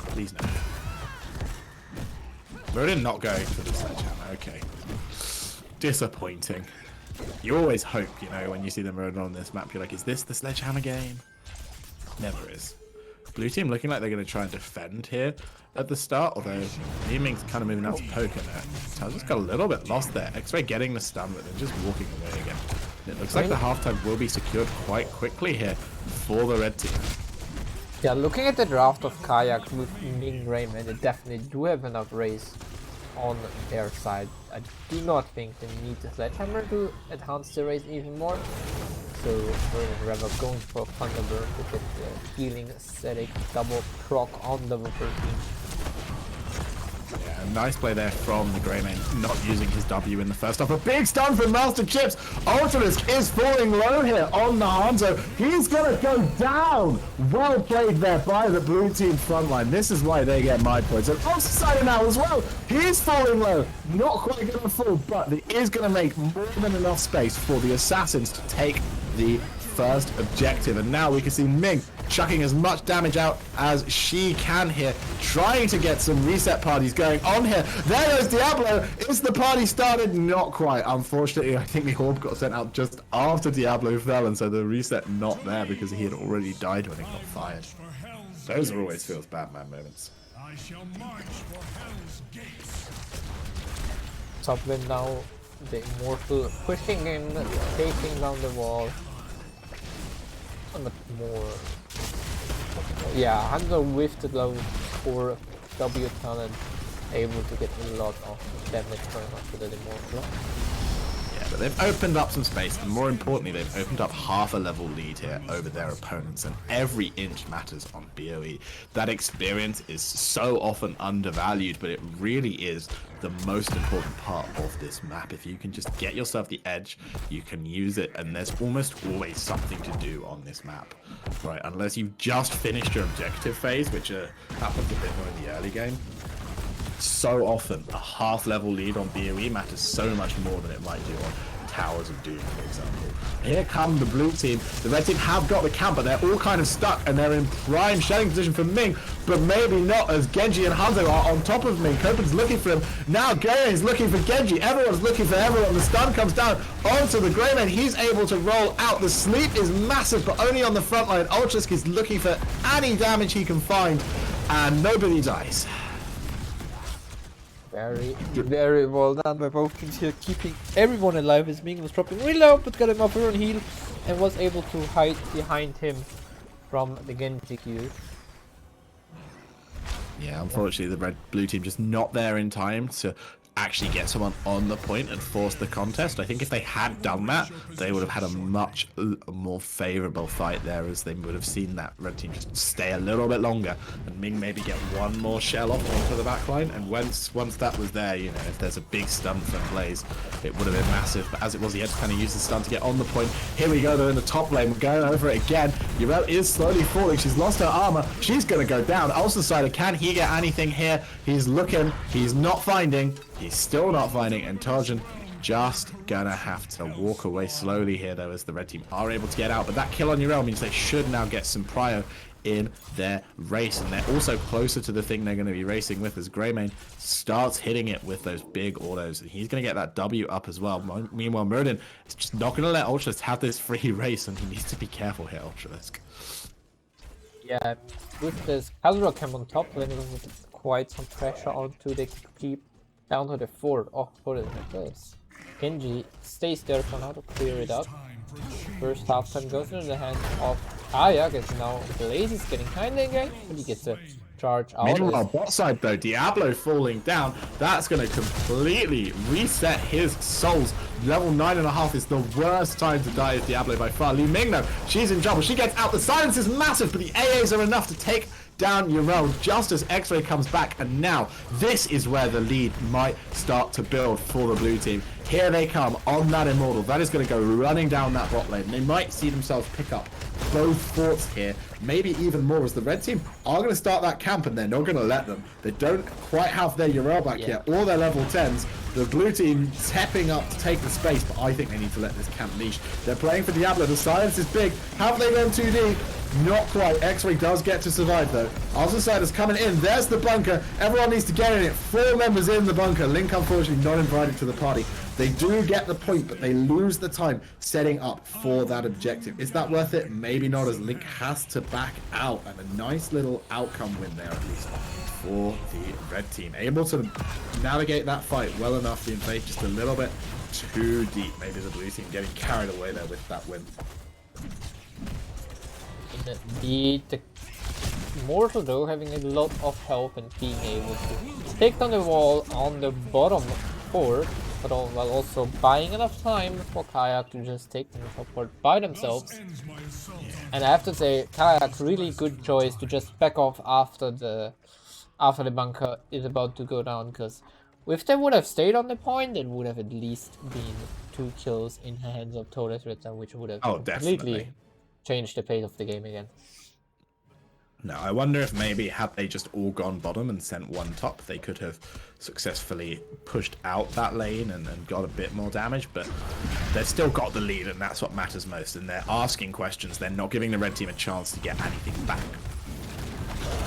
Please nerf. Muradin not going for the sledgehammer, okay. Disappointing. You always hope, you know, when you see the Muradin on this map, you're like, is this the sledgehammer game? Never is. Blue team looking like they're going to try and defend here at the start, although Ming's kind of moving out to poke in there. Taz got a little bit lost there. X-Ray getting the stun, but then just walking away again. And it looks like the halftime will be secured quite quickly here for the red team. Yeah, looking at the draft of Kayak with Ming Rayman, they definitely do have enough race on their side. I do not think they need the sledgehammer to enhance the race even more. So we're rather going for Thunderbird to get the healing aesthetic double proc on level 13. Yeah, nice play there from the Greymane, not using his W in the first half. A big stun from Master Chips. Ultralisk is falling low here on the Hanzo. He's gonna go down. Well played there by the blue team frontline. This is why they get my points. And Offside now as well. He's falling low. Not quite gonna fall, but it is gonna make more than enough space for the assassins to take the first objective. And now we can see Ming chucking as much damage out as she can here, trying to get some reset parties going on here. There goes Diablo. Is the party started? Not quite. Unfortunately, I think the orb got sent out just after Diablo fell, and so the reset not there because he had already died when he got fired. Those are always feels Batman moments. I shall march for Hell's gates. Top lane now, the Immortal pushing in, taking down the wall. But more. Yeah, Hanzo with the low for W talent, able to get a lot of damage going after the Immortal. Yeah, but they've opened up some space, and more importantly, they've opened up half a level lead here over their opponents, and every inch matters on BOE. That experience is so often undervalued, but it really is the most important part of this map. If you can just get yourself the edge, you can use it, and there's almost always something to do on this map, right? Unless you've just finished your objective phase, which happens a bit more in the early game. So often, a half-level lead on BOE matters so much more than it might do on Towers of Doom, for example. Here come the blue team. The red team have got the camp, but they're all kind of stuck, and they're in prime shelling position for Ming, but maybe not, as Genji and Hanzo are on top of Ming. Copen's looking for him. Now Gai's looking for Genji. Everyone's looking for everyone. The stun comes down onto the Greymane. He's able to roll out. The sleep is massive, but only on the front line. Ultrask is looking for any damage he can find, and nobody dies. Very, very well done by both teams here, keeping everyone alive as Ming was dropping really low, but got him up on heal and was able to hide behind him from the Genji Q. Yeah, unfortunately the blue team just not there in time to actually get someone on the point and force the contest. I think if they had done that, they would have had a much more favourable fight there, as they would have seen that red team just stay a little bit longer and Ming maybe get one more shell off onto the back line. And once that was there, you know, if there's a big stun from Blaze, it would have been massive. But as it was, he had to kind of use the stun to get on the point. Here we go, they're in the top lane. We're going over it again. Yrel is slowly falling. She's lost her armor. She's going to go down. Ultra can he get anything here? He's looking. He's not finding. He's still not finding, and Toujin just gonna have to walk away slowly here, though, as the red team are able to get out. But that kill on Yrel means they should now get some prio in their race, and they're also closer to the thing they're going to be racing with, as Greymane starts hitting it with those big autos, and he's going to get that W up as well. Meanwhile, Muradin is just not going to let Ultralisk have this free race, and he needs to be careful here, Ultralisk. Yeah, with this Khazra cam on top, then with quite some pressure onto the keep down to the fort. Oh, what is this? Genji stays there for now to clear it up. First half time goes into the hands of Kayak, as now Blaze is getting kinda engaged, but he gets a charge out. Meanwhile, bot side though, Diablo falling down, that's going to completely reset his souls. Level 9.5 is the worst time to die as Diablo by far. Li Ming though, she's in trouble. She gets out. The silence is massive, but the AAs are enough to take down Yrel just as X-Ray comes back, and now this is where the lead might start to build for the blue team. Here they come on that Immortal. That is going to go running down that bot lane. They might see themselves pick up both forts here, maybe even more, as the red team are going to start that camp, and they're not going to let them. They don't quite have their Yrel back yet, or their level 10s. The blue team stepping up to take the space, but I think they need to let this camp leash. They're playing for Diablo. The silence is big. Have they gone 2D? Not quite. X-Ray does get to survive though. Outsider's coming in. There's the bunker. Everyone needs to get in it. 4 members in the bunker. Link unfortunately not invited to the party. They do get the point, but they lose the time setting up for that objective. Is that worth it? Maybe not, as Link has to back out, and a nice little outcome win there at least for the red team. Able to navigate that fight well enough. The invade just a little bit too deep. Maybe the blue team getting carried away there with that win. Indeed, the Immortal though having a lot of help and being able to take down the wall on the bottom fort, but while also buying enough time for Kayak to just take them top fort by themselves. And I have to say, Kayak's really good choice to just back off after the bunker is about to go down, because if they would have stayed on the point, it would have at least been 2 kills in the hands of Todesritter, which would have completely changed the pace of the game again. No, I wonder if maybe had they just all gone bottom and sent one top, they could have successfully pushed out that lane and got a bit more damage, but they've still got the lead, and that's what matters most, and they're asking questions. They're not giving the red team a chance to get anything back.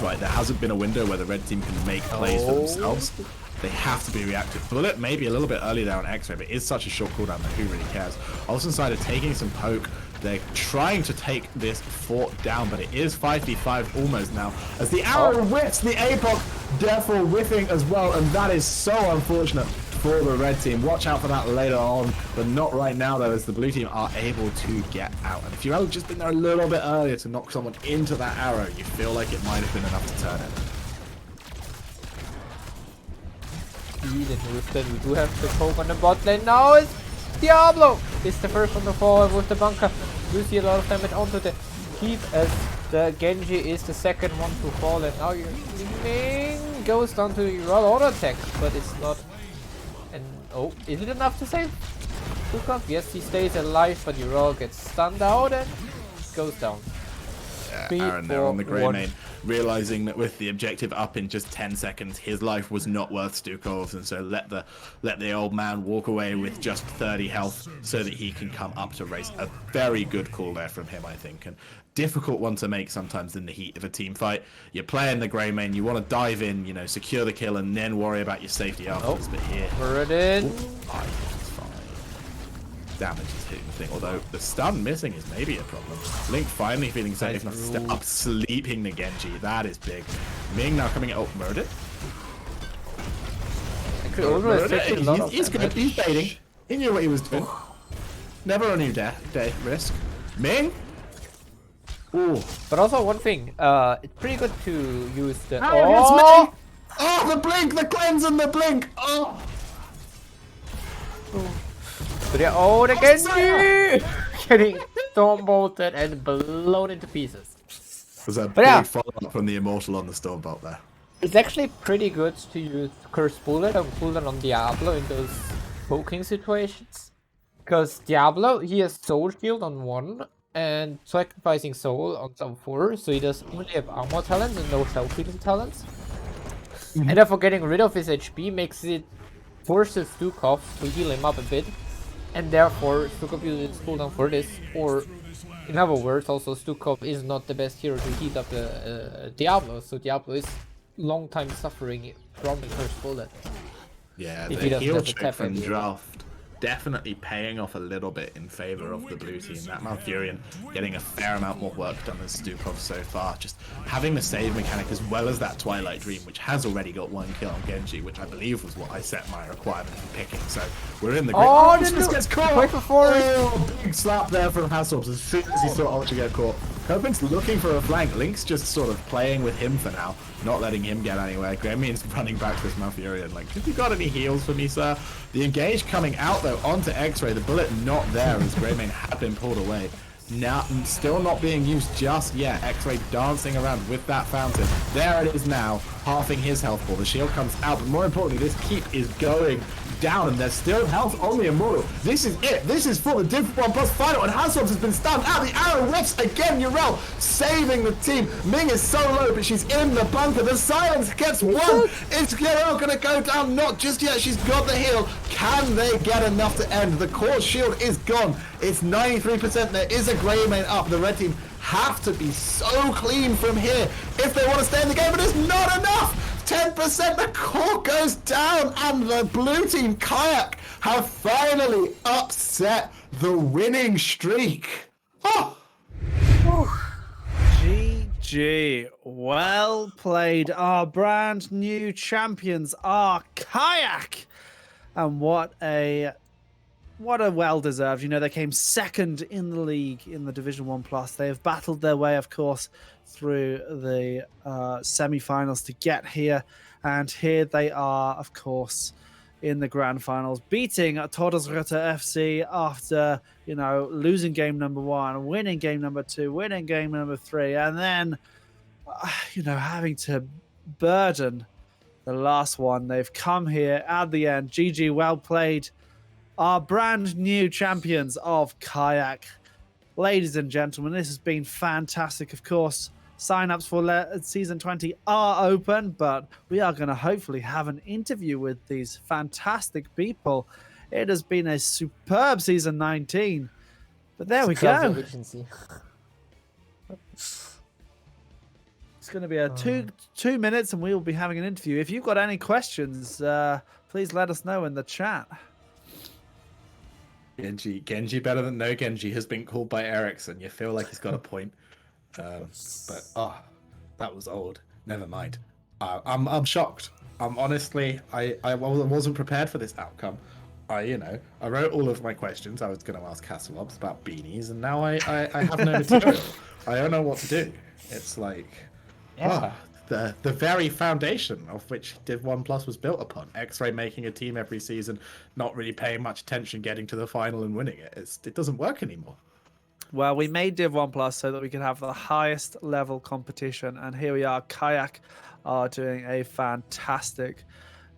Right, there hasn't been a window where the red team can make plays for themselves. They have to be reactive. Bullet maybe a little bit early there on X-Ray, but it's such a short cooldown that who really cares. Also inside of taking some poke. They're trying to take this fort down, but it is 5v5 almost now, as the arrow whiffs the APOC, therefore whiffing as well, and that is so unfortunate for the red team. Watch out for that later on, but not right now though, as the blue team are able to get out. And if you had just been there a little bit earlier to knock someone into that arrow, you feel like it might have been enough to turn it. We do have the poke on the bot lane. Now it's Diablo! It's the first one to fall with the bunker. You see a lot of damage onto the keep, as the Genji is the second one to fall, and now Ming goes down to the auto attack, but it's not. And oh, is it enough to save Kuka? Yes, he stays alive, but Yrel gets stunned out and goes down. Aaron there on the grey 3-4-1. main, realizing that with the objective up in just 10 seconds, his life was not worth Stukov's, and so let the old man walk away with just 30 health so that he can come up to race. A very good call there from him, I think, and difficult one to make sometimes in the heat of a team fight. You're playing the grey main, you want to dive in, you know, secure the kill, and then worry about your safety afterwards. But here, Muradin. it's fine. Damage is hitting the thing, although the stun missing is maybe a problem. Link finally feeling safe enough to step up, sleeping the Genji. That is big. Ming now coming out. Murdered. He's baiting. He knew what he was doing. Never a new day risk. Ming. Ooh. But also one thing, it's pretty good to use the. Oh, oh, the blink, the cleanse, and the blink. Oh. So they're all the Genji getting storm bolted and blown into pieces. There's a But yeah. big follow-up from the Immortal on the Stormbolt there. It's actually pretty good to use Curse Bullet and Bullet on Diablo in those poking situations. Because Diablo, he has Soul Shield on 1 and Sacrificing Soul on some 4, so he does only have armor talents and no self-healing talents. And therefore getting rid of his HP makes it forces Stukov to heal him up a bit. And therefore Stukov uses cooldown for this, or in other words, also Stukov is not the best hero to heal up Diablo, so Diablo is long time suffering from the Curse Bullet. Yeah, If he the doesn't heal have the check tap from heavy. draft definitely paying off a little bit in favor of the blue team. That Malfurion getting a fair amount more work done than Stukov so far. Just having the save mechanic as well as that Twilight Dream, which has already got 1 kill on Genji, which I believe was what I set my requirement for picking. So we're in the great. Oh, This gets caught! Wait for forward. Oh, big slap there from Hasselhoff as soon as he saw Ultra get caught. Copen's looking for a flank. Link's just sort of playing with him for now, not letting him get anywhere. Gremion's running back to his Malfurion. Like, have you got any heals for me, sir? The engage coming out though onto X-Ray. The bullet not there as Greymane had been pulled away. Now, still not being used just yet. X-Ray dancing around with that fountain. There it is now, halving his health ball. The shield comes out, but more importantly, this keep is going down, and there's still health on the Immortal. This is it. This is for the Div 1 Plus final, and Hasselhoff has been stunned out. The arrow whips again. Urel saving the team. Ming is so low, but she's in the bunker. The silence gets one. It's Urel going to go down. Not just yet. She's got the heal. Can they get enough to end? The core shield is gone. It's 93%. There is a Greymane up. The red team have to be so clean from here if they want to stay in the game, but it's not enough. 10%, the core goes down, and the blue team Kayak have finally upset the winning streak. Oh. GG. Well played. Our brand new champions are Kayak. And what a well-deserved. You know, they came second in the league in the Division 1 Plus. They have battled their way, of course, through the semi-finals to get here. And here they are, of course, in the grand finals, beating Todesritter FC after, you know, losing game number 1, winning game number 2, winning game number 3, and then, you know, having to burden the last one. They've come here at the end. GG, well played. Our brand new champions of Kayak. Ladies and gentlemen, this has been fantastic. Of course, sign-ups for Season 20 are open, but we are going to hopefully have an interview with these fantastic people. It has been a superb Season 19. But there we go. It's going to be a two minutes, and we will be having an interview. If you've got any questions, please let us know in the chat. Genji better than no Genji has been called by Ericsson. You feel like he's got a point. But that was old. Never mind. I'm shocked. Honestly, I wasn't prepared for this outcome. I wrote all of my questions. I was going to ask Hasselhoff about beanies, and now I have no material. I don't know what to do. It's like, the very foundation of which Div 1 Plus was built upon. X-Ray making a team every season, not really paying much attention, getting to the final and winning it. It doesn't work anymore. Well, we made Div 1 Plus so that we could have the highest level competition, and here we are. Kayak are doing a fantastic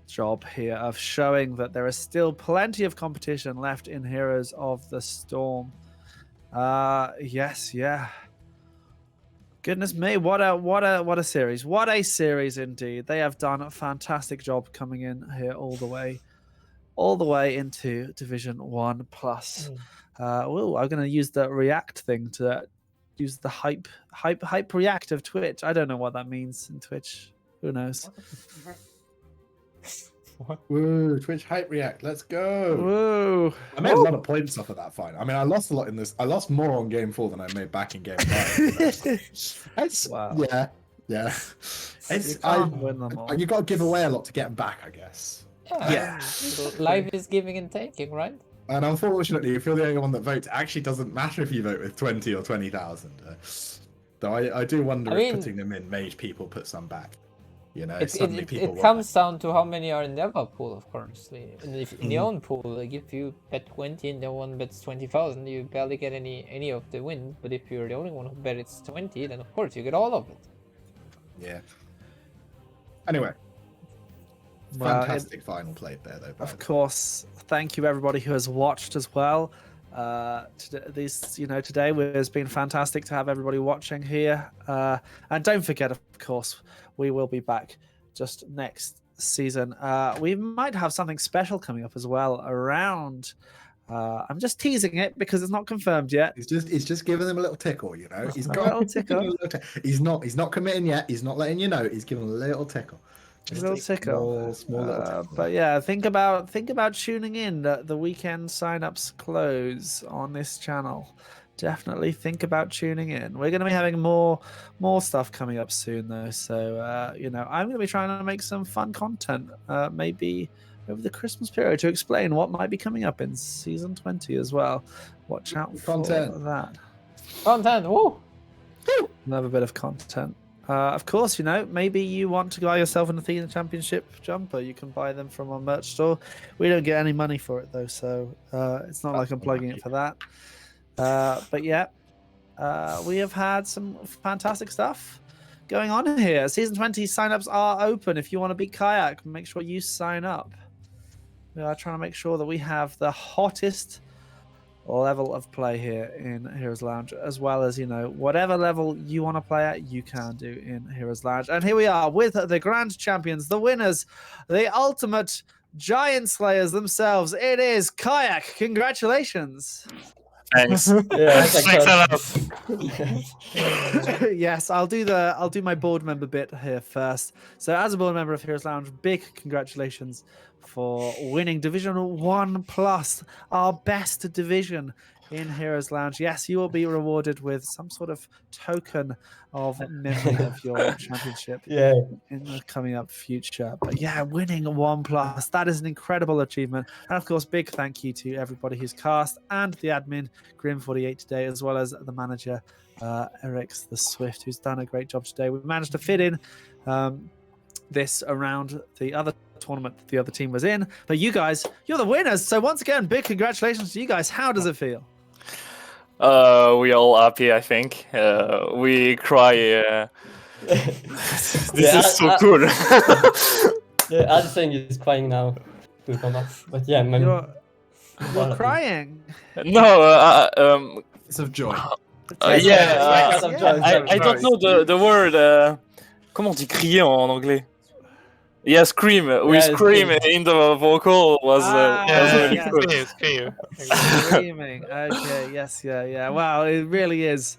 job here of showing that there is still plenty of competition left in Heroes of the Storm. Yes, yeah. Goodness me, what a series. What a series indeed. They have done a fantastic job coming in here all the way into Division 1 plus. I'm going to use the react thing to use the hype react of Twitch. I don't know what that means in Twitch. Who knows? Woo, Twitch hype react. Let's go. Woo. I made a lot of points off of that fight. I mean, I lost a lot in this. I lost more on game 4 than I made back in game 5. Wow. Yeah. You can't win them all. You got to give away a lot to get them back, I guess. Yeah. Life is giving and taking, right? And unfortunately, if you're the only one that votes, it actually doesn't matter if you vote with 20 or 20,000. Though I do wonder if putting them in made people put some back. You know, suddenly people. It comes down to how many are in the other pool, of course. And if in your own pool, like if you bet 20 and the one bets 20,000, you barely get any of the win. But if you're the only one who bet it's 20, then of course you get all of it. Yeah. Anyway. Well, fantastic final played there, though. Of course, thank you everybody who has watched as well. Today has been fantastic to have everybody watching here. And don't forget, of course, we will be back just next season. We might have something special coming up as well around. I'm just teasing it because it's not confirmed yet. He's just giving them a little tickle, you know. He's got a little tickle. He's not committing yet. He's not letting you know. He's giving a little tickle. A little tickle. Small little tickle. But yeah, think about tuning in. The weekend signups close on this channel. Definitely think about tuning in. We're going to be having more stuff coming up soon, though. So I'm going to be trying to make some fun content, maybe over the Christmas period, to explain what might be coming up in season 20 as well. Watch out for that. Content. Woo! Another bit of content. Of course, maybe you want to buy yourself an Athena Championship jumper. You can buy them from our merch store. We don't get any money for it, though, so it's not like I'm plugging it for that. But yeah, we have had some fantastic stuff going on here. Season 20 signups are open. If you want to beat Kayak, make sure you sign up. We are trying to make sure that we have the hottest level of play here in Heroes Lounge, as well as whatever level you want to play at, you can do in Heroes Lounge. And here we are with the grand champions, the winners, the ultimate giant slayers themselves. It is Kayak. Congratulations. Thanks. Yeah, Thanks a lot. Yes, I'll do my board member bit here first. So as a board member of Heroes Lounge, big congratulations for winning Division 1 Plus, our best division in Heroes Lounge. Yes, you will be rewarded with some sort of token of memory of your championship in the coming up future. But yeah, winning 1 Plus, that is an incredible achievement. And of course, big thank you to everybody who's cast and the admin, Grim48 today, as well as the manager, Eric's the Swift, who's done a great job today. We managed to fit in this around the other tournament that the other team was in. But you guys, you're the winners. So once again, big congratulations to you guys. How does it feel? We all happy, I think. We cry. This is so cool. Yeah, I think he's crying now. But yeah, You're crying. No, It's of joy. I don't know the word. Comment on dit crier en anglais? Yeah, scream. We scream in the vocal was really cool. Screaming. Okay. Yes. Yeah. Wow. It really is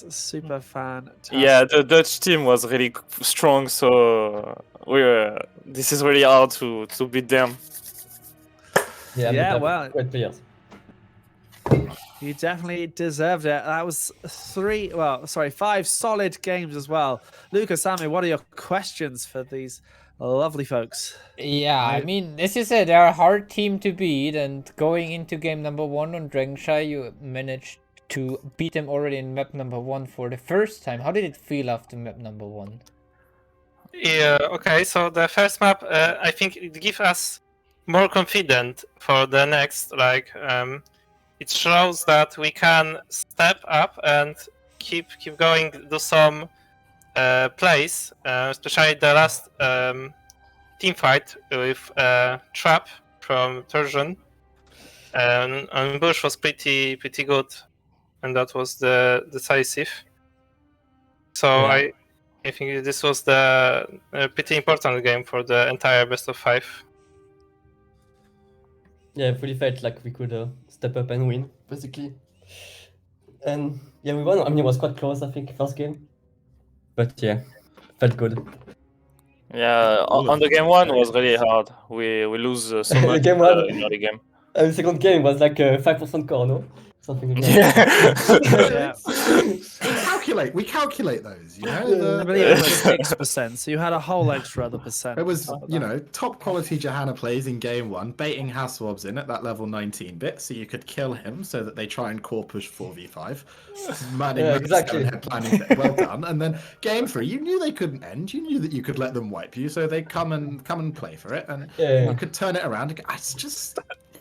super fantastic. Yeah, the Dutch team was really strong, so this is really hard to beat them. Yeah. Well, great players. You definitely deserved it. That was 5 solid games as well. Lucas, Sammy, what are your questions for these lovely folks? Yeah, I mean, as you said, they're a hard team to beat, and going into game number 1 on Dragonshy, you managed to beat them already in map number 1 for the first time. How did it feel after map number 1? Yeah, okay, so the first map, I think it gives us more confidence for the next, it shows that we can step up and keep going, do some plays, especially the last team fight with Trap from Turgeon. And Bush was pretty good, and that was the decisive. So Yeah. I think this was the pretty important game for the entire best of 5. Yeah, fully felt like we could step up and win, basically. And yeah, we won. I mean, it was quite close, I think, first game. But yeah, felt good. Yeah, All of on the them game were one very was really close. hard. We lose so much Game one. in early game. The second game was like 5% core, no? Something like that. Yeah. Yeah. We calculate those, you know. I believe it was 6%, so you had a whole extra other percent. It was, after you that. know, top quality Johanna plays in game 1, baiting Haswabs in at that level 19 bit, so you could kill him so that they try and core push 4v5. Manning Yeah, with exactly. 7 head planning, well done. And then game 3, you knew they couldn't end. You knew that you could let them wipe you, so they come and play for it, and Yeah. you could turn it around.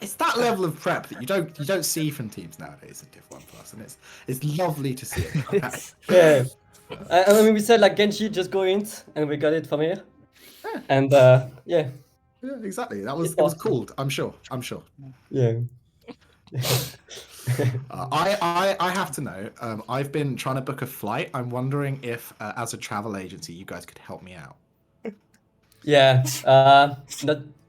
It's that level of prep that you don't see from teams nowadays at Div 1+, and it's lovely to see it. Yeah. I mean, we said like Genji, just go in, and we got it from here. Yeah. And yeah. Yeah, exactly. It was cool. I'm sure. Yeah. I have to know. I've been trying to book a flight. I'm wondering if, as a travel agency, you guys could help me out. Yeah.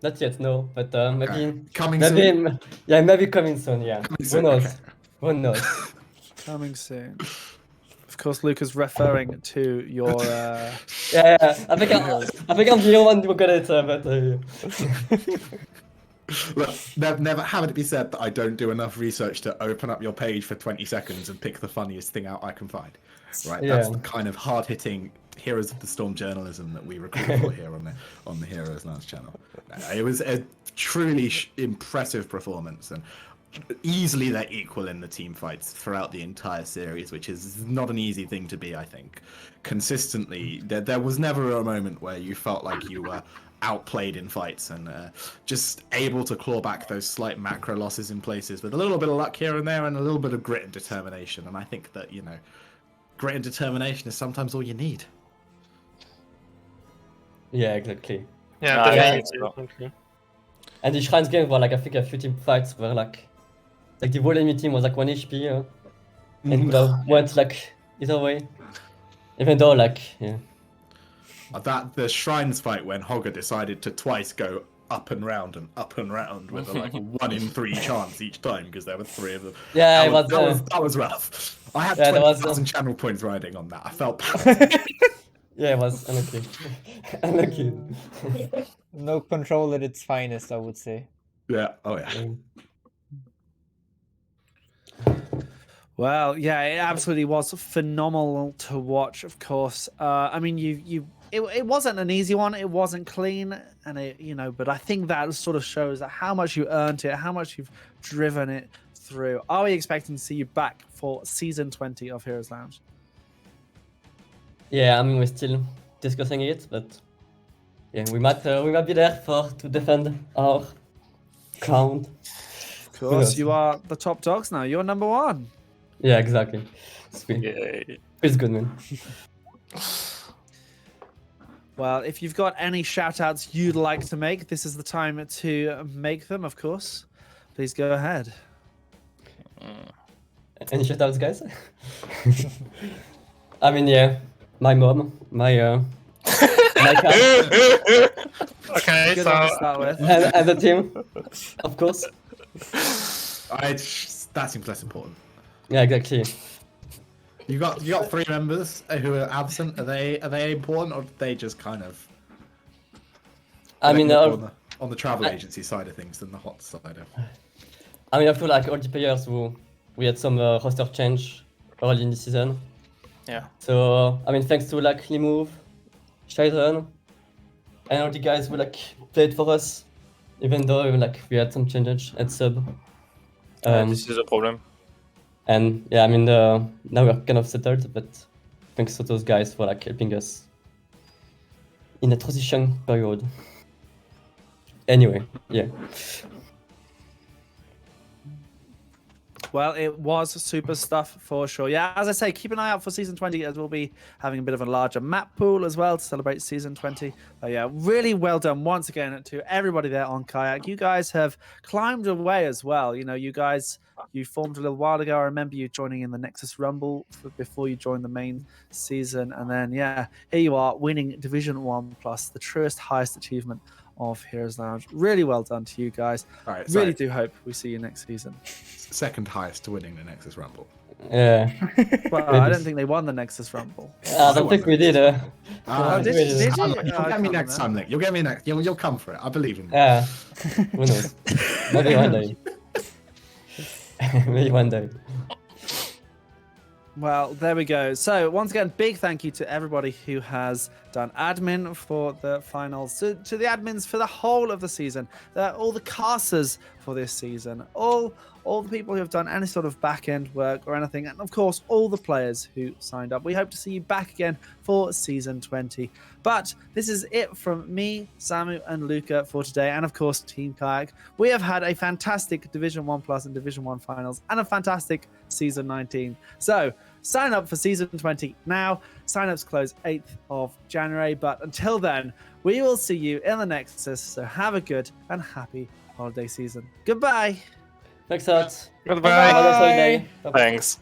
Not yet, no. But maybe Okay. Coming soon. Yeah, maybe coming soon. Yeah. Coming Who soon, knows? okay. Who knows? Coming soon. Of course, Luke is referring to your. Yeah. I think I'm the only one who got it. But Look, never have it be said that I don't do enough research to open up your page for 20 seconds and pick the funniest thing out I can find. Right, Yeah. that's the kind of hard-hitting Heroes of the Storm journalism that we recruit for here on the Heroes Lounge channel. It was a truly impressive performance, and easily they're equal in the team fights throughout the entire series, which is not an easy thing to be. I think consistently, there was never a moment where you felt like you were outplayed in fights, and just able to claw back those slight macro losses in places with a little bit of luck here and there and a little bit of grit and determination. And I think that, you know, grit and determination is sometimes all you need. yeah, exactly. Yeah, Ah, yeah, definitely. And the Shrines game were like, I think a few team fights were like the whole enemy team was like 1 HP, and would have went like either way. Even though like yeah. That the Shrines fight when Hogger decided to twice go up and round with a, like 1 in 3 chance each time because there were 3 of them. Yeah, That was rough. I had Yeah, that was, 20,000 channel points riding on that. I felt bad. yeah, it was unlucky. Unlucky. No control at its finest, I would say. Yeah. Oh yeah. Well, yeah, it absolutely was phenomenal to watch. Of course, I mean, it wasn't an easy one. It wasn't clean, and but I think that sort of shows that how much you earned it, how much you've driven it through. Are we expecting to see you back for season 20 of Heroes Lounge? Yeah, I mean we're still discussing it, but yeah, we might be there to defend our crown. Of course, you are the top dogs now. You're number 1. Yeah, exactly. Yay. Feels good, man. Well, if you've got any shout outs you'd like to make, this is the time to make them, of course. Please go ahead. Any shoutouts, guys? I mean, yeah, my mom, my cat, Okay, Good so one to start with. and the team, of course. That seems less important. Yeah, exactly. You got 3 members who are absent. Are they important, or are they just kind of? I mean, on the travel agency side of things than the hot side of. I feel like all the players we had some roster change early in the season. Yeah. So I mean, thanks to like Limove, Shaitan, and all the guys who like played for us, even though like we had some changes at sub. This is a problem. And yeah, I mean, now we're kind of settled, but thanks to those guys for like helping us in the transition period. Anyway, yeah. Well, it was super stuff for sure. Yeah, as I say, keep an eye out for Season 20 as we'll be having a bit of a larger map pool as well to celebrate Season 20. But yeah, really well done once again to everybody there on Kayak. You guys have climbed away as well. You know, you formed a little while ago. I remember you joining in the Nexus Rumble before you joined the main season. And then, yeah, here you are winning Division 1 Plus, the truest, highest achievement of Heroes Lounge. Really well done to you guys. All right, really do hope we see you next season. Second highest to winning the Nexus Rumble. Yeah. Well, I don't think they won the Nexus Rumble. I don't think we did. Did you? You'll I get me can't next time, Nick. You'll get me next. You'll come for it. I believe in you. Yeah. Who knows? Maybe one day. Maybe one day. Well, there we go. So once again, big thank you to everybody who has done admin for the finals, to the admins for the whole of the season, all the casters for this season, all the people who have done any sort of back-end work or anything, and of course, all the players who signed up. We hope to see you back again for Season 20. But this is it from me, Samu, and Luca for today, and of course, Team Kayak. We have had a fantastic Division 1 Plus and Division 1 Finals, and a fantastic Season 19. So, sign up for Season 20 now. Sign-ups close 8th of January, but until then, we will see you in the Nexus, so have a good and happy holiday season. Goodbye! Thanks a lot. Goodbye. Have a nice holiday. Bye-bye. Thanks.